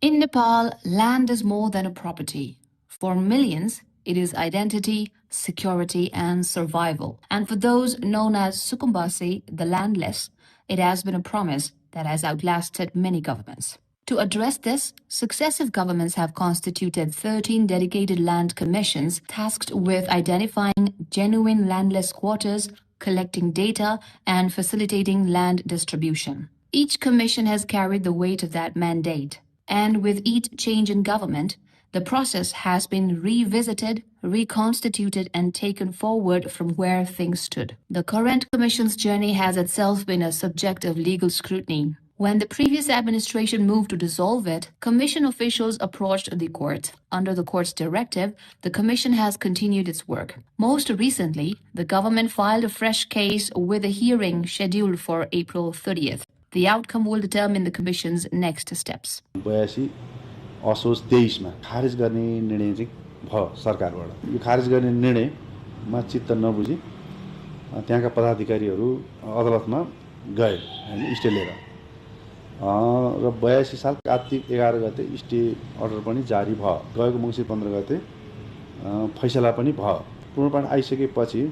In Nepal, land is more than a property. For millions, it is identity, security, and survival. And for those known as Sukumbasi, the landless, it has been a promise that has outlasted many governments. To address this, successive governments have constituted 13 dedicated land commissions tasked with identifying genuine landless squatters, collecting data, and facilitating land distribution. Each commission has carried the weight of that mandate. And with each change in government, the process has been revisited, reconstituted, and taken forward from where things stood. The current Commission's journey has itself been a subject of legal scrutiny. When the previous administration moved to dissolve it, Commission officials approached the court. Under the court's directive, the Commission has continued its work. Most recently, the government filed a fresh case with a hearing scheduled for April 30th. The outcome will determine the Commission's next steps. Asoj 23 मा खारिज गर्ने निर्णय चाहिँ भयो सरकारबाट यो खारिज गर्ने निर्णयमा चित्त नबुझी त्यहाँका पदाधिकारीहरू अदालतमा गए हैन स्टे लिएर र 82 साल कार्तिक 11 गते स्टे अर्डर पनि जारी भयो गएको मङ्सिर 15 गते फैसला पनि भयो पूर्णपाठ आइसकेपछि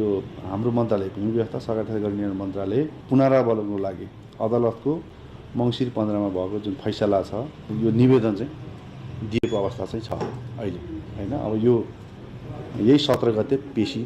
यो हाम्रो मन्त्रालय भूमि व्यवस्था सरकार तथा गरी निर्माण मन्त्रालय पुनरावलोकनको लागि अदालतको मङ्सिर 15 मा भएको जुन फैसला छ यो निवेदन चाहिँ दिएको अवस्था चाहिँ छ अहिले हैन अब यो यही 17 गते पेशी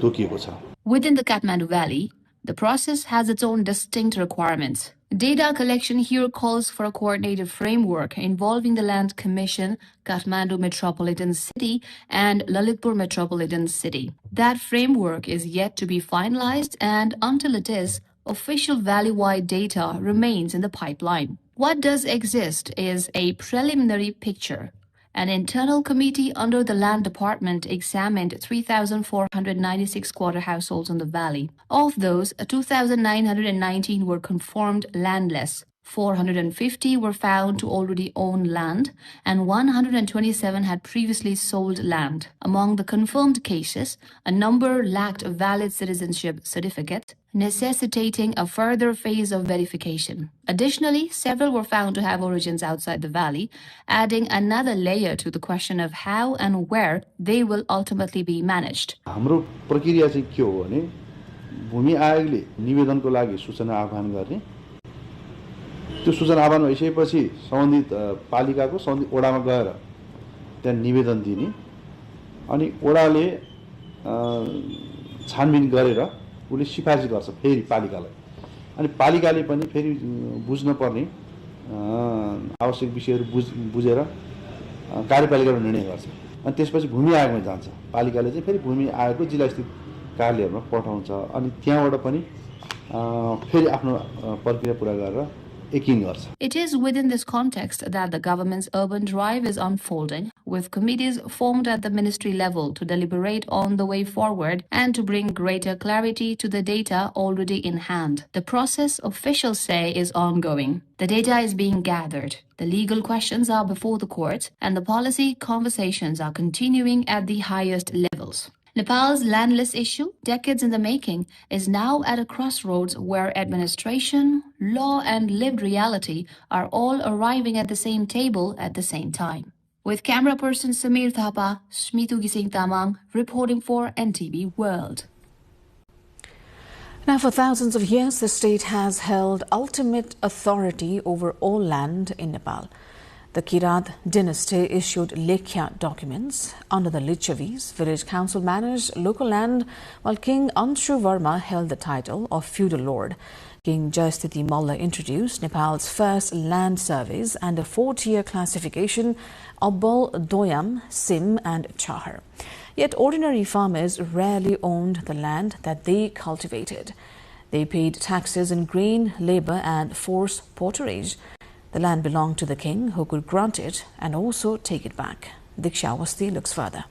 तोकिएको छ. Within the Kathmandu Valley, the process has its own distinct requirements. Data collection here calls for a coordinated framework involving the Land Commission, Kathmandu Metropolitan City, and Lalitpur Metropolitan City. That framework is yet to be finalized, and until it is, official valley-wide data remains in the pipeline. What does exist is a preliminary picture. An internal committee under the Land Department examined 3,496 squatter households in the valley. Of those, 2,919 were confirmed landless. 450 were found to already own land, and 127 had previously sold land. Among the confirmed cases, a number lacked a valid citizenship certificate, necessitating a further phase of verification. Additionally, several were found to have origins outside the valley, adding another layer to the question of how and where they will ultimately be managed. हाम्रो प्रक्रिया चाहिँ के हो भने भूमि आयोगले निवेदनको लागि सूचना आह्वान गर्ने, त्यो सूचना आह्वान भइसकेपछि सम्बन्धित पालिकाको सम्बन्धित ओडामा गएर त्यहाँ निवेदन दिने, अनि ओडाले छानबिन गरेर उसले सिफारिस गर्छ फेरि पालिकालाई, अनि पालिकाले पनि फेरि बुझ्न पर्ने आवश्यक विषयहरू बुझेर कार्यपालिकाले निर्णय गर्छ, अनि त्यसपछि भूमि आयोगमा जान्छ। पालिकाले चाहिँ फेरि भूमि आयोगको जिल्ला स्थित कार्यालयमा पठाउँछ, अनि त्यहाँबाट पनि फेरि आफ्नो प्रक्रिया पूरा गरेर एकिङ गर्छ। It is within this context that the government's urban drive is unfolding, with committees formed at the ministry level to deliberate on the way forward and to bring greater clarity to the data already in hand. The process, officials say, is ongoing. The data is being gathered, the legal questions are before the courts, and the policy conversations are continuing at the highest levels. Nepal's landless issue, decades in the making, is now at a crossroads where administration, law, and lived reality are all arriving at the same table at the same time. With camera person Samir Thapa, Smitu Gising Tamang, reporting for NTV World. Now, for thousands of years, the state has held ultimate authority over all land in Nepal. The Kirat dynasty issued Lekhya documents. Under the Lichavis, village council managed local land, while King Anshu Verma held the title of feudal lord. King Jayasthiti Malla introduced Nepal's first land surveys and a 4-tier classification of Bol, Doyam, Sim and Chahar. Yet ordinary farmers rarely owned the land that they cultivated. They paid taxes in grain, labor and forced porterage. The land belonged to the king, who could grant it and also take it back. Diksha Awasthi looks further.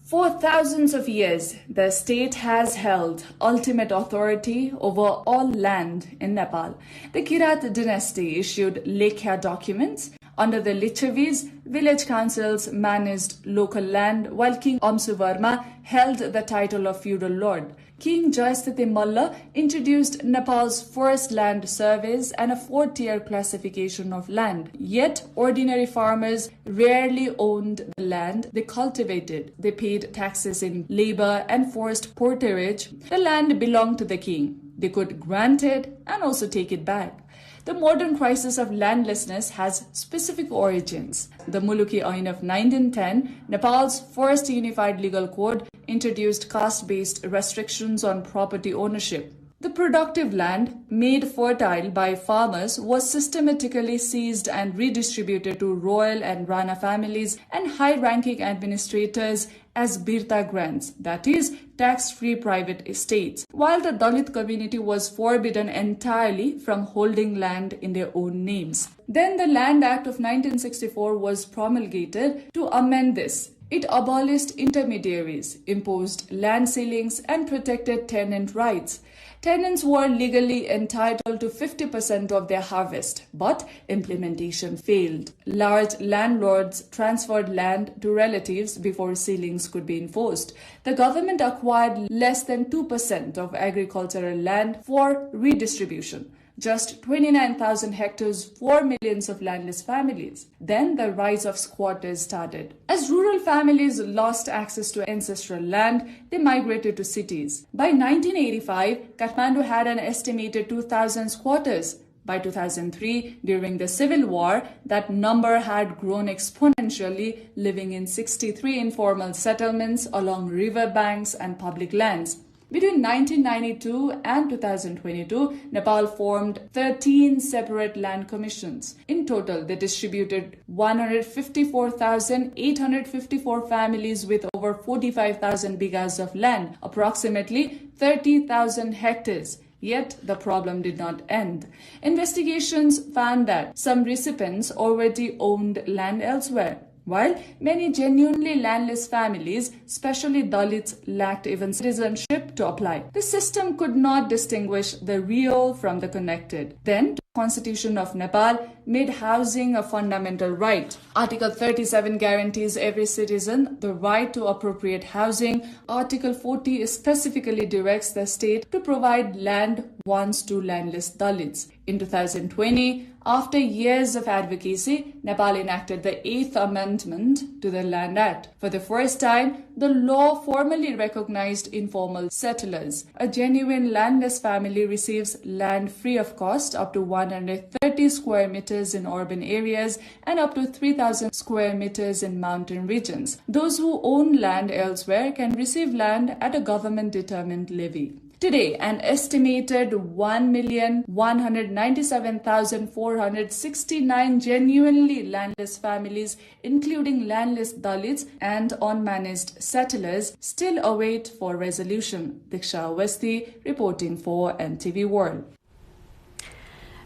For thousands of years, the state has held ultimate authority over all land in Nepal. The Kirat dynasty issued Lekhya documents. Under the Lichavis, village councils managed local land, while King Anshu Verma held the title of feudal lord. King Jayasthiti Malla introduced Nepal's first land surveys and a 4-tier classification of land. Yet, ordinary farmers rarely owned the land they cultivated. They paid taxes in labor and forced porterage. The land belonged to the king. They could grant it and also take it back. The modern crisis of landlessness has specific origins. The Muluki Ain of 1910, Nepal's first unified legal code, introduced caste-based restrictions on property ownership. The productive land, made fertile by farmers, was systematically seized and redistributed to royal and Rana families and high-ranking administrators as birta grants, that is, tax-free private estates, while the Dalit community was forbidden entirely from holding land in their own names. Then the Land Act of 1964 was promulgated to amend this. It abolished intermediaries, imposed land ceilings, and protected tenant rights. Tenants were legally entitled to 50% of their harvest, but implementation failed. Large landlords transferred land to relatives before ceilings could be enforced. The government acquired less than 2% of agricultural land for redistribution. Just 29,000 hectares for millions of landless families. Then the rise of squatters started. As rural families lost access to ancestral land, they migrated to cities. By 1985, Kathmandu had an estimated 2,000 squatters. By 2003, during the civil war, that number had grown exponentially, living in 63 informal settlements along river banks and public lands. Between 1992 and 2022, Nepal formed 13 separate land commissions. In total, they distributed 154,854 families with over 45,000 bighas of land, approximately 30,000 hectares. Yet, the problem did not end. Investigations found that some recipients already owned land elsewhere. While many genuinely landless families, especially Dalits, lacked even citizenship to apply. The system could not distinguish the real from the connected. Then, the Constitution of Nepal made housing a fundamental right. Article 37 guarantees every citizen the right to appropriate housing. Article 40 specifically directs the state to provide land once to landless Dalits. In 2020, after years of advocacy, Nepal enacted the 8th Amendment to the Land Act. For the first time, the law formally recognized informal settlers. A genuine landless family receives land free of cost up to 130 square meters in urban areas and up to 3,000 square meters in mountain regions. Those who own land elsewhere can receive land at a government-determined levy. Today, an estimated 1,197,469 genuinely landless families, including landless Dalits and unmanaged settlers, still await for resolution. Diksha Awasthi reporting for NTV World.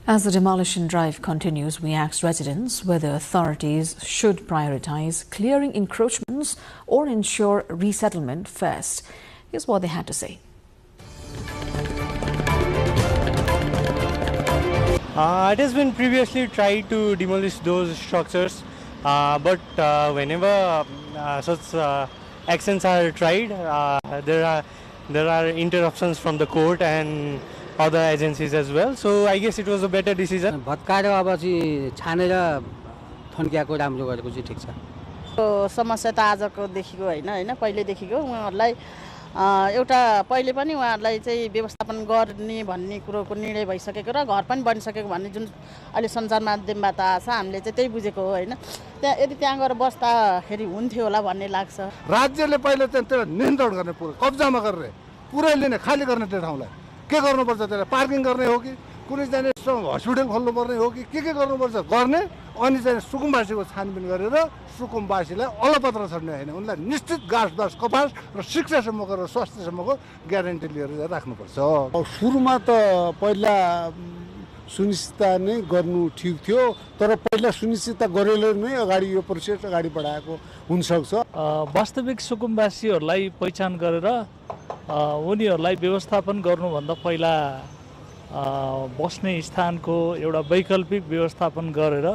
As the demolition drive continues, we asked residents whether authorities should prioritize clearing encroachments or ensure resettlement first. Here's what they had to say. It has been previously tried to demolish those structures, but whenever such actions are tried, there are interruptions from the court and other agencies as well. So I guess it was a better decision. भत्काएर अब चाहिँ छानेर थन्क्याएको राम्रो गरेको चाहिँ ठिक छ। समस्या त आजको देखिको हैन पहिले देखिको उहाँहरुलाई एउटा पहिले पनि उहाँहरुलाई चाहिँ व्यवस्थापन गर्ने भन्ने कुरोको निर्णय भइसकेको र घर पनि बनिसकेको भन्ने जुन अहिले सञ्चार माध्यमबाट आछ हामीले चाहिँ त्यही बुझेको हो हैन त्यहाँ यदि त्यहाँ गएर बस्दाखेरि हुन्थ्यो होला भन्ने लाग्छ राज्यले पहिले चाहिँ त्यो नियन्त्रण गर्ने पुरै कब्जामा गर्ने पुरै लिने खाली गर्ने त्यो ठाउँलाई के गर्नुपर्छ त्यसलाई पार्किङ गर्ने हो कि कुनै चाहिँ हस्पिटल खोल्नु पर्ने हो कि के गर्नुपर्छ गर्ने अनि चाहिँ सुकुम्बासीको छानबिन गरेर सुकुम्बासीलाई अलपत्र छड्ने हैन उनलाई निश्चित घाँसबास कपास र शिक्षासम्मको र स्वास्थ्यसम्मको ग्यारेन्टी लिएर राख्नुपर्छ। सुरुमा त पहिला सुनिश्चितता नै गर्नु ठिक थियो तर पहिला सुनिश्चितता गरेर नै अगाडि यो प्रोसेस अगाडि बढाएको हुन सक्छ। वास्तविक सुकुम्बासीहरूलाई पहिचान गरेर उनीहरूलाई व्यवस्थापन गर्नुभन्दा पहिला बस्ने स्थानको एउटा वैकल्पिक व्यवस्थापन गरेर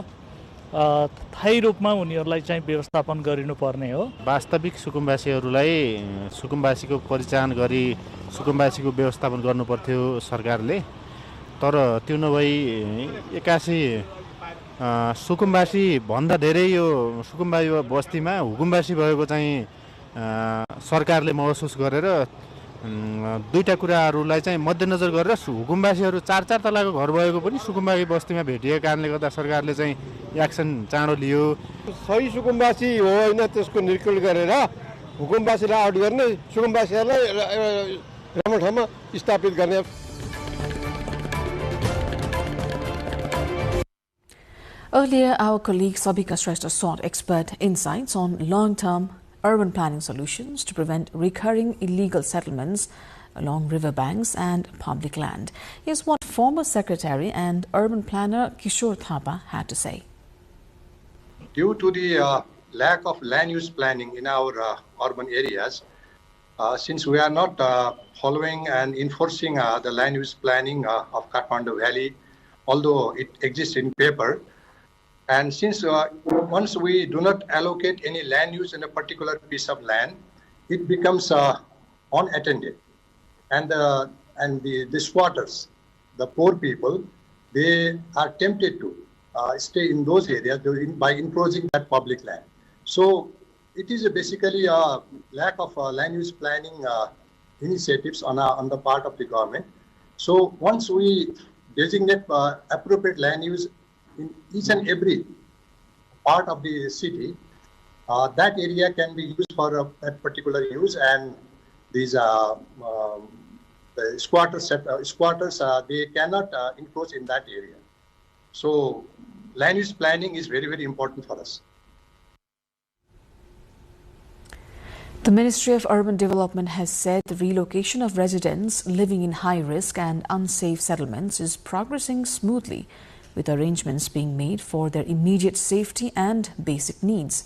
स्थायी रूपमा उनीहरूलाई चाहिँ व्यवस्थापन गरिनुपर्ने हो। वास्तविक सुकुम्बासीहरूलाई सुकुम्बासीको परिचालन गरी सुकुम्बासीको व्यवस्थापन गर्नुपर्थ्यो सरकारले तर त्यो नभई एकासी सुकुम्बासी भन्दा धेरै यो सुकुम्बासी बस्तीमा हुकुम्बासी भएको चाहिँ सरकारले महसुस गरेर दुईटा कुराहरूलाई चाहिँ मध्यनजर गरेर हुकुम्बासीहरू चार तलाको घर भएको पनि सुकुम्बासी बस्तीमा भेटिएको कारणले गर्दा सरकारले चाहिँ एक्सन चाँडो लियो। सही सुकुम्बासी हो हैन त्यसको निरीक्षण गरेर हुकुम्बासीलाई आउट गर्ने सुकुम्बासीहरूलाई राम्रो ठाउँमा स्थापित गर्ने। Earlier, our colleague Sabika Shrestha sought expert insights on long-term urban planning solutions to prevent recurring illegal settlements along riverbanks and public land. Here's what former Secretary and Urban Planner Kishore Thapa had to say. Due to the lack of land use planning in our urban areas, since we are not following and enforcing the land use planning of Kathmandu Valley, although it exists in paper, and since once we do not allocate any land use in a particular piece of land, it becomes unattended. And the squatters, the poor people, they are tempted to stay in those areas by encroaching that public land. So it is basically a lack of land use planning initiatives on the part of the government. So once we designate appropriate land use in each and every part of the city, that area can be used for a particular use, and these the squatters they cannot encroach in that area. So land use planning is very, very important for us. The Ministry of Urban Development has said the relocation of residents living in high-risk and unsafe settlements is progressing smoothly, with arrangements being made for their immediate safety and basic needs.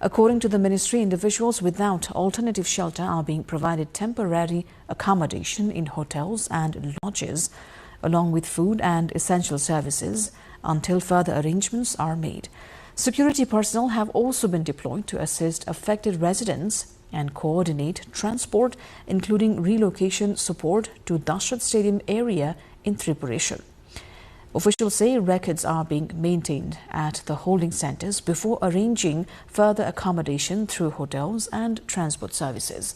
According to the ministry, individuals without alternative shelter are being provided temporary accommodation in hotels and lodges, along with food and essential services, until further arrangements are made. Security personnel have also been deployed to assist affected residents and coordinate transport, including relocation support to Dashrath Stadium area in Tripureshwar. Officials say records are being maintained at the holding centres before arranging further accommodation through hotels and transport services.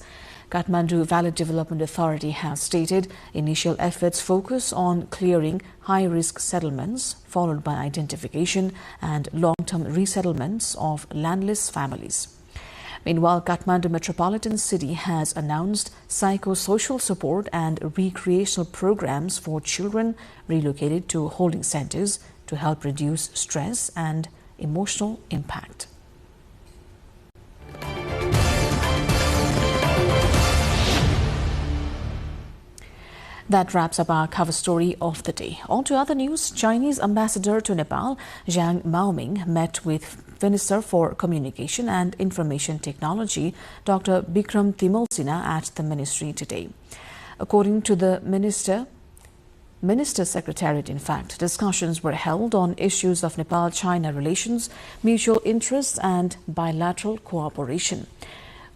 Kathmandu Valley Development Authority has stated initial efforts focus on clearing high-risk settlements, followed by identification and long-term resettlements of landless families. Meanwhile, Kathmandu Metropolitan City has announced psychosocial support and recreational programs for children relocated to holding centres to help reduce stress and emotional impact. That wraps up our cover story of the day. On to other news. Chinese ambassador to Nepal, Zhang Maoming, met with Minister for Communication and Information Technology, Dr. Bikram Timolsina, at the ministry today. According to the Minister's Secretariat, in fact, discussions were held on issues of Nepal-China relations, mutual interests and bilateral cooperation.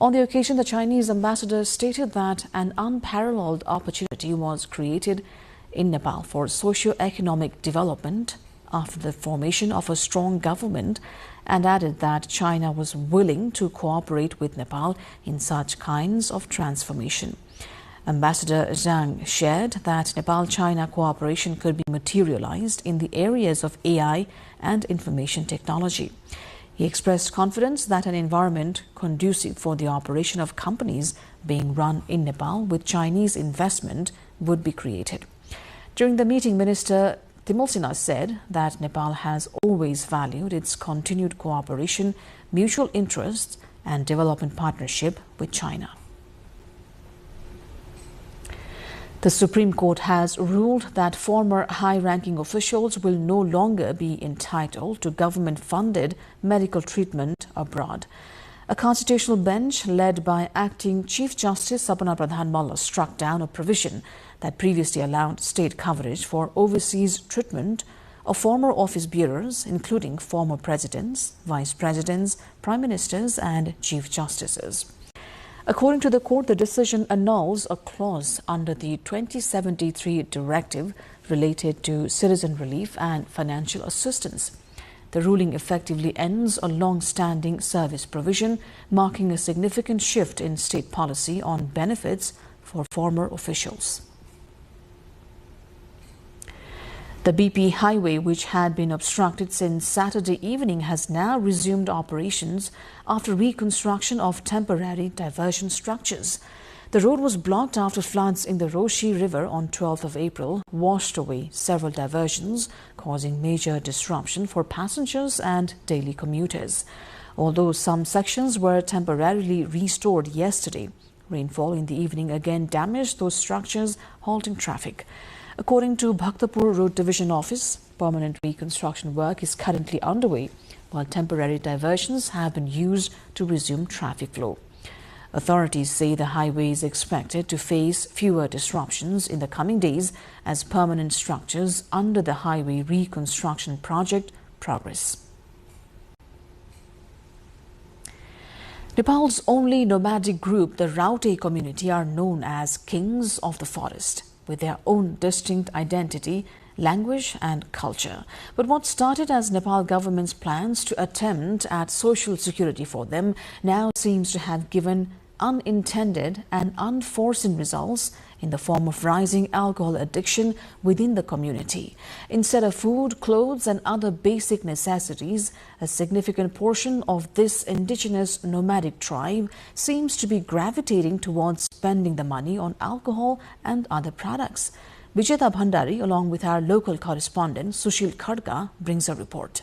On the occasion, the Chinese ambassador stated that an unparalleled opportunity was created in Nepal for socio-economic development after the formation of a strong government, and added that China was willing to cooperate with Nepal in such kinds of transformation. Ambassador Zhang shared that Nepal-China cooperation could be materialized in the areas of AI and information technology. He expressed confidence that an environment conducive for the operation of companies being run in Nepal with Chinese investment would be created. During the meeting, Minister Timolsina said that Nepal has always valued its continued cooperation, mutual interests and development partnership with China. The Supreme Court has ruled that former high-ranking officials will no longer be entitled to government-funded medical treatment abroad. A constitutional bench led by Acting Chief Justice Sapana Pradhan Malla struck down a provision that previously allowed state coverage for overseas treatment of former office bearers, including former presidents, vice presidents, prime ministers and chief justices. According to the court, the decision annuls a clause under the 2073 directive related to citizen relief and financial assistance. The ruling effectively ends a long-standing service provision, marking a significant shift in state policy on benefits for former officials. The BP highway, which had been obstructed since Saturday evening, has now resumed operations after reconstruction of temporary diversion structures. The road was blocked after floods in the Roshi River on 12th of April washed away several diversions, causing major disruption for passengers and daily commuters. Although some sections were temporarily restored yesterday, rainfall in the evening again damaged those structures, halting traffic. According to Bhaktapur Road Division Office, permanent reconstruction work is currently underway, while temporary diversions have been used to resume traffic flow. Authorities say the highway is expected to face fewer disruptions in the coming days as permanent structures under the highway reconstruction project progress. Nepal's only nomadic group, the Raute community, are known as kings of the forest, with their own distinct identity, language and culture. But what started as Nepal government's plans to attempt at social security for them now seems to have given unintended and unforeseen results in the form of rising alcohol addiction within the community. Instead of food, clothes and other basic necessities, a significant portion of this indigenous nomadic tribe seems to be gravitating towards spending the money on alcohol and other products. Vijeta Bhandari, along with our local correspondent Sushil Khadka, brings a report.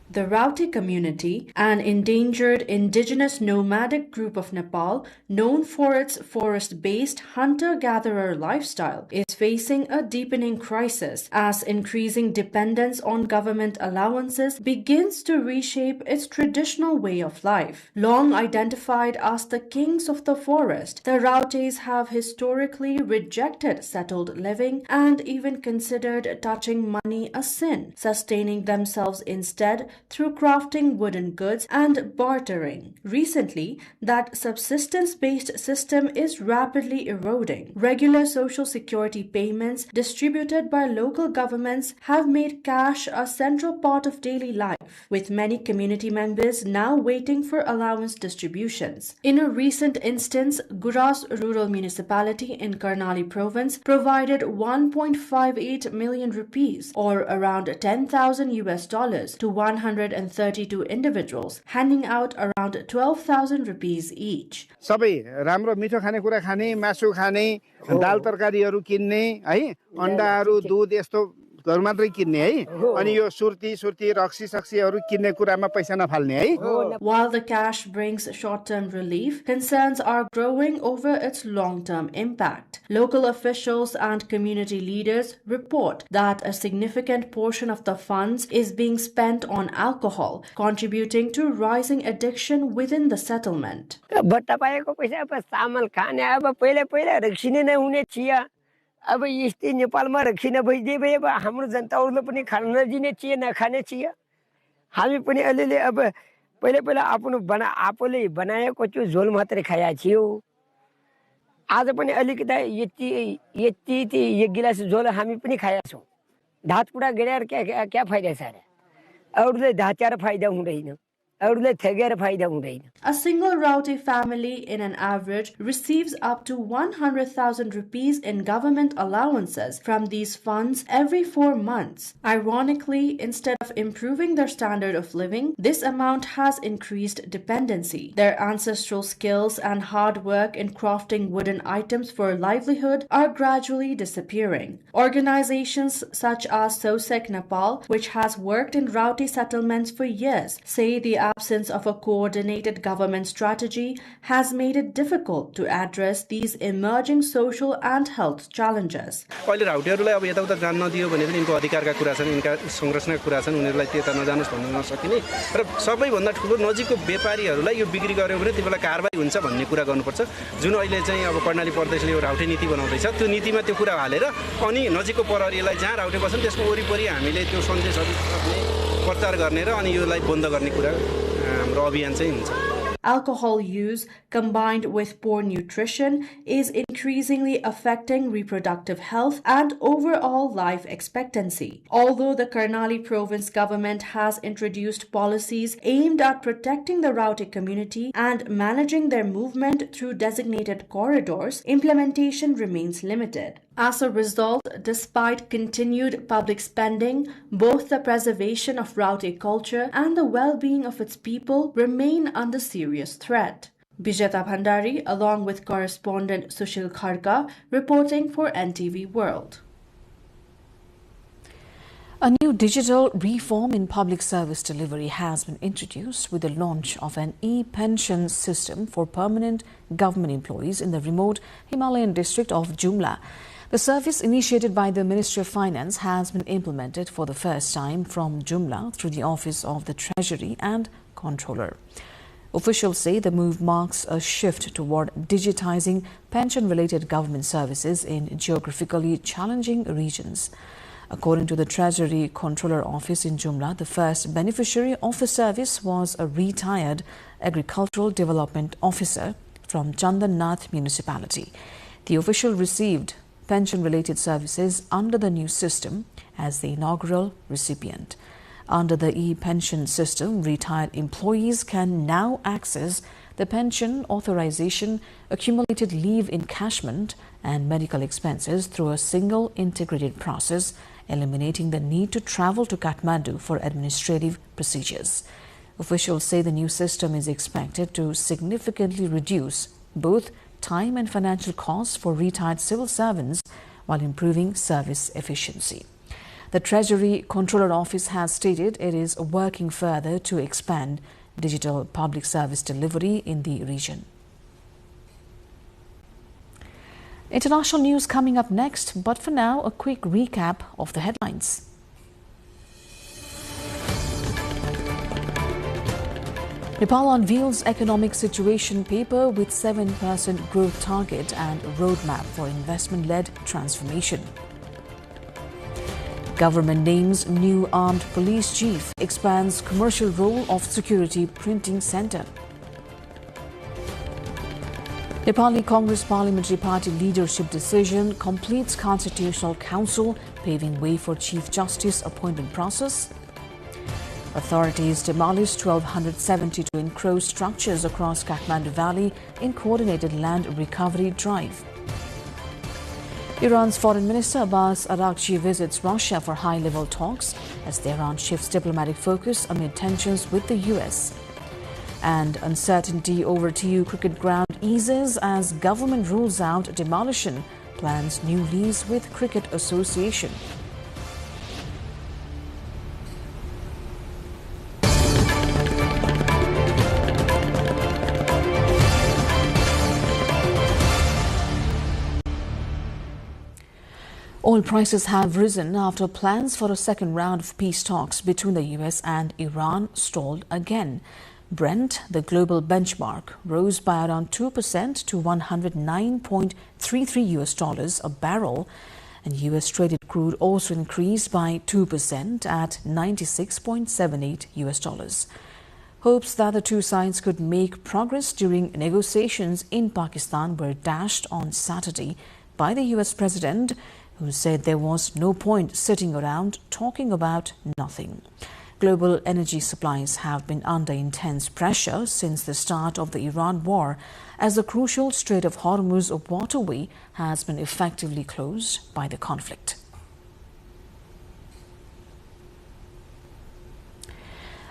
The Rauti community, an endangered indigenous nomadic group of Nepal known for its forest-based hunter-gatherer lifestyle, is facing a deepening crisis as increasing dependence on government allowances begins to reshape its traditional way of life. Long identified as the kings of the forest, the Rautis have historically rejected settled living and even considered touching money a sin, sustaining themselves instead through crafting wooden goods and bartering. Recently, that subsistence-based system is rapidly eroding. Regular social security payments distributed by local governments have made cash a central part of daily life, with many community members now waiting for allowance distributions. In a recent instance, Guras Rural Municipality in Karnali Province provided 1.58 million rupees, or around $10,000 to 132 individuals, handing out around 12,000 rupees each. सबै राम्रो मिठो खानेकुरा खाने, मासु खाने, दाल तरकारीहरू किन्ने है, अन्डाहरू, दूध यस्तोहरू मात्रै किन्ने है, अनि यो सुर्ती रक्सी-सक्सीहरू किन्ने कुरामा पैसा नफाल्ने है. While the cash brings short-term relief, concerns are growing over its long-term impact. Local officials and community leaders report that a significant portion of the funds is being spent on alcohol, contributing to rising addiction within the settlement. बट्टा पाएको पैसा अब चामल खाने अब पहिला रक्सिने नै हुने चिया अब यस्तै नेपालमा रक्सिने भइदिए भए अब हाम्रो जनताहरूले पनि खान नदिने चिया नखाने चिया हामी पनि अलिअलि अब पहिला आफूले बनाएको त्यो झोल मात्रै खाया थियो आज पनि अलिकता यति एक गिलास झोल हामी पनि खाया छौं धातपुडा गरेर क्या फाइदा छ र अरूले धाच्यार फाइदा हुँदैन A single Rauti family in an average receives up to 100,000 rupees in government allowances from these funds every 4 months. Ironically, instead of improving their standard of living, this amount has increased dependency. Their ancestral skills and hard work in crafting wooden items for livelihood are gradually disappearing. Organizations such as SOSEC Nepal, which has worked in Rauti settlements for years, say the absence of a coordinated government strategy has made it difficult to address these emerging social and health challenges. अहिले राउटीहरुलाई अब यताउता जान नदियो भने पनि यिनको अधिकारका कुरा छन् यिनका संरक्षणका कुरा छन् उनीहरुलाई त्यता नजानुस् भन्न नसकिने र सबैभन्दा ठूलो नजिकको व्यापारीहरुलाई यो बिक्री गर्यो भने त्यसबेला कारबाही हुन्छ भन्ने कुरा गर्नुपर्छ जुन अहिले चाहिँ अब कर्णाली प्रदेशले यो राउटे नीति बनाउँदैछ त्यो नीतिमा त्यो कुरा हालेर अनि नजिकको प्रहरीलाई जहाँ राउटे बस्छन् त्यसको वरिपरि हामीले त्यो सन्देशहरु प्रचार गर्ने र अनि योलाई बन्द गर्ने कुरा हाम्रो अभियान चाहिँ हुन्छ. Alcohol use combined with poor nutrition is increasingly affecting reproductive health and overall life expectancy. Although the Karnali province government has introduced policies aimed at protecting the Rauti community and managing their movement through designated corridors, implementation remains limited. As a result, despite continued public spending, both the preservation of Rauti culture and the well-being of its people remain under serious threat. Bijata Bhandari, along with correspondent Sushil Kharka, reporting for NTV World. A new digital reform in public service delivery has been introduced with the launch of an e-pension system for permanent government employees in the remote Himalayan district of Jumla. The service, initiated by the Ministry of Finance, has been implemented for the first time from Jumla through the Office of the Treasury and Controller. Officials say the move marks a shift toward digitizing pension-related government services in geographically challenging regions. According to the Treasury Controller Office in Jumla, the first beneficiary of the service was a retired Agricultural Development Officer from Chandannath Municipality. The official received pension-related services under the new system as the inaugural recipient. Under the e-pension system, retired employees can now access the pension authorization, accumulated leave encashment and medical expenses through a single integrated process, eliminating the need to travel to Kathmandu for administrative procedures. Officials say the new system is expected to significantly reduce both time and financial costs for retired civil servants while improving service efficiency. The Treasury Controller Office has stated it is working further to expand digital public service delivery in the region. International news coming up next, but for now, a quick recap of the headlines. Nepal unveils economic situation paper with 7% growth target and roadmap for investment-led transformation. Government names new armed police chief, expands commercial role of security printing center. Nepali Congress Parliamentary Party leadership decision completes Constitutional Council, paving way for Chief Justice appointment process. Authorities demolish 1,272 encroached structures across Kathmandu Valley in coordinated land recovery drive. Iran's Foreign Minister Abbas Araghchi visits Russia for high-level talks as Tehran shifts diplomatic focus amid tensions with the US. And uncertainty over TU cricket ground eases as government rules out demolition, plans new lease with Cricket Association. Oil prices have risen after plans for a second round of peace talks between the US and Iran stalled again. Brent, the global benchmark, rose by around 2% to $109.33 a barrel, and US traded crude also increased by 2% at $96.78. Hopes that the two sides could make progress during negotiations in Pakistan were dashed on Saturday by the US president, who said there was no point sitting around talking about nothing. Global energy supplies have been under intense pressure since the start of the Iran war, as the crucial Strait of Hormuz waterway has been effectively closed by the conflict.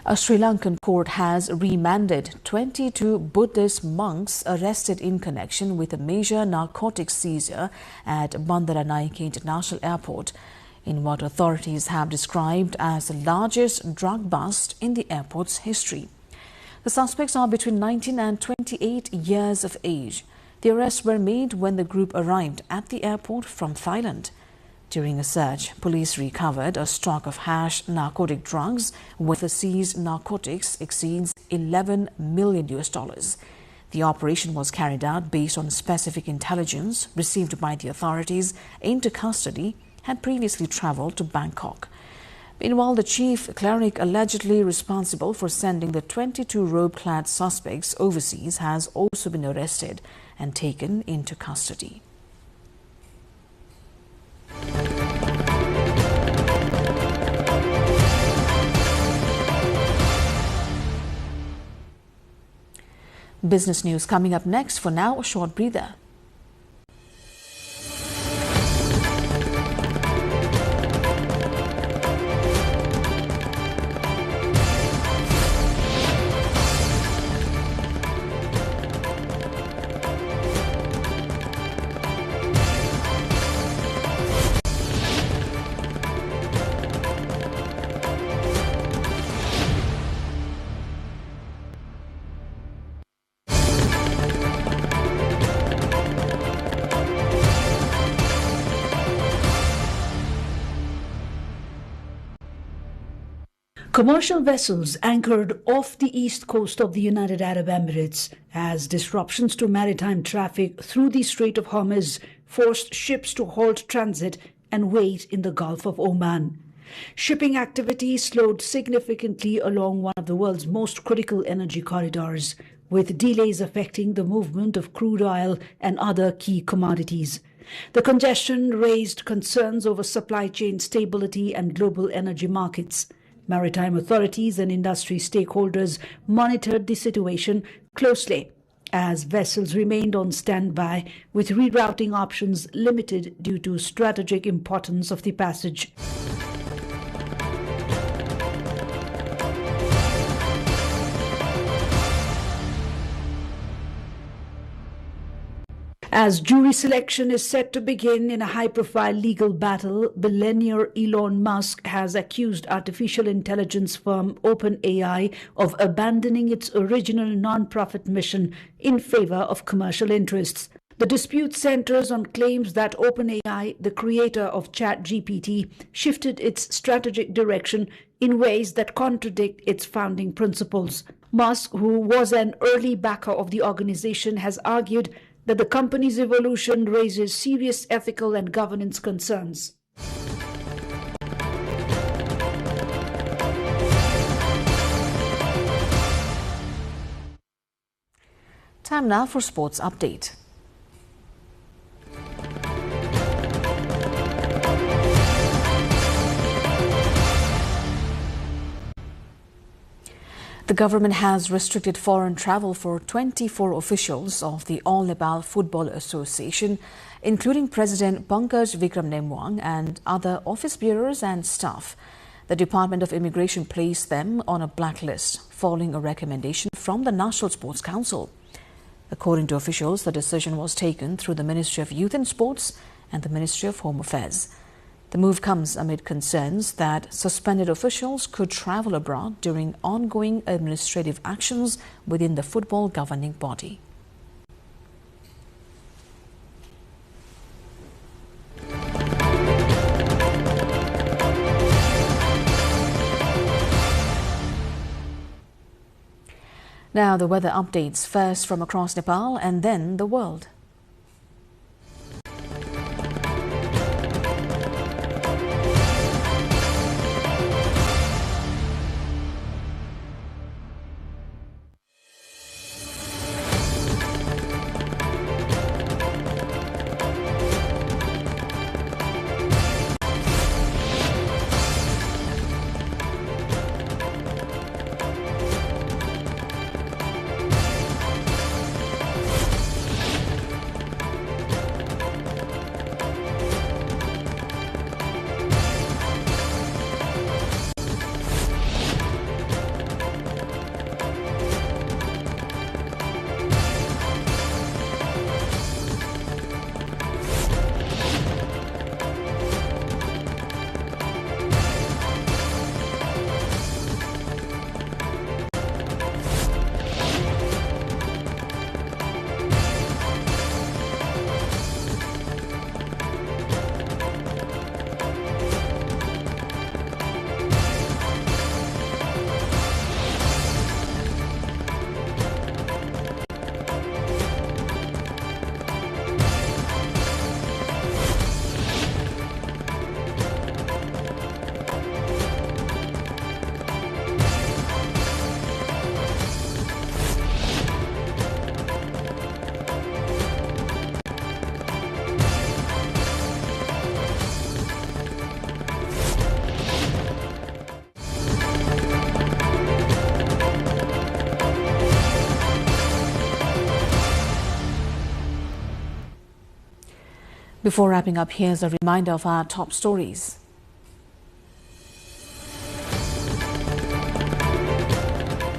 A Sri Lankan court has remanded 22 Buddhist monks arrested in connection with a major narcotics seizure at Bandaranaike International Airport, in what authorities have described as the largest drug bust in the airport's history. The suspects are between 19 and 28 years of age. The arrests were made when the group arrived at the airport from Thailand. During a search, police recovered a stock of hash narcotic drugs, with the seized narcotics exceeds $11 million. The operation was carried out based on specific intelligence received by the authorities into custody had previously travelled to Bangkok. Meanwhile, the chief cleric allegedly responsible for sending the 22 robe-clad suspects overseas has also been arrested and taken into custody. Business news coming up next. For now, a short breather. Commercial vessels anchored off the east coast of the United Arab Emirates as disruptions to maritime traffic through the Strait of Hormuz forced ships to halt transit and wait in the Gulf of Oman. Shipping activity slowed significantly along one of the world's most critical energy corridors, with delays affecting the movement of crude oil and other key commodities. The congestion raised concerns over supply chain stability and global energy markets. Maritime authorities and industry stakeholders monitored the situation closely as vessels remained on standby, with rerouting options limited due to strategic importance of the passage. As jury selection is set to begin in a high-profile legal battle, billionaire Elon Musk has accused artificial intelligence firm OpenAI of abandoning its original non-profit mission in favor of commercial interests. The dispute centers on claims that OpenAI, the creator of ChatGPT, shifted its strategic direction in ways that contradict its founding principles. Musk, who was an early backer of the organization, has argued that the company's evolution raises serious ethical and governance concerns. Time now for sports update. The government has restricted foreign travel for 24 officials of the All Nepal Football Association, including President Pankaj Vikram Nemwang and other office bearers and staff. The Department of Immigration placed them on a blacklist following a recommendation from the National Sports Council. According to officials, the decision was taken through the Ministry of Youth and Sports and the Ministry of Home Affairs. The move comes amid concerns that suspended officials could travel abroad during ongoing administrative actions within the football governing body. Now the weather updates, first from across Nepal and then the world. Before wrapping up, here's a reminder of our top stories.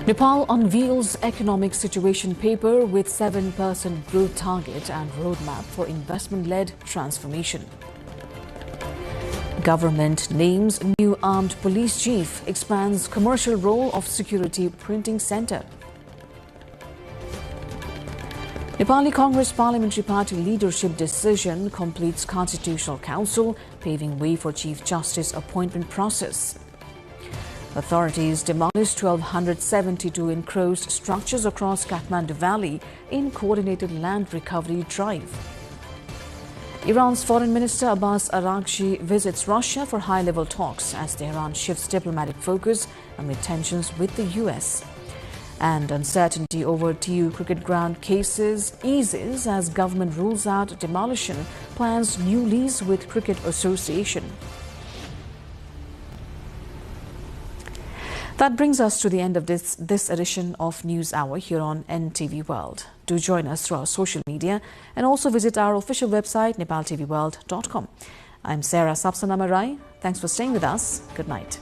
Nepal unveils economic situation paper with 7% growth target and roadmap for investment-led transformation. Government names new armed police chief, expands commercial role of security printing center. Nepali Congress Parliamentary Party leadership decision completes Constitutional Council, paving way for Chief Justice appointment process. Authorities demolished 1,272 enclosed structures across Kathmandu Valley in coordinated land recovery drive. Iran's Foreign Minister Abbas Araghchi visits Russia for high-level talks as Tehran shifts diplomatic focus amid tensions with the US. And uncertainty over TU cricket ground cases eases as government rules out demolition plans new lease with Cricket Association. That brings us to the end of this edition of News Hour here on NTV World. Do join us through our social media and also visit our official website nepaltelevision.com. I'm Sarah Sapsanamarai. Thanks for staying with us. Good night.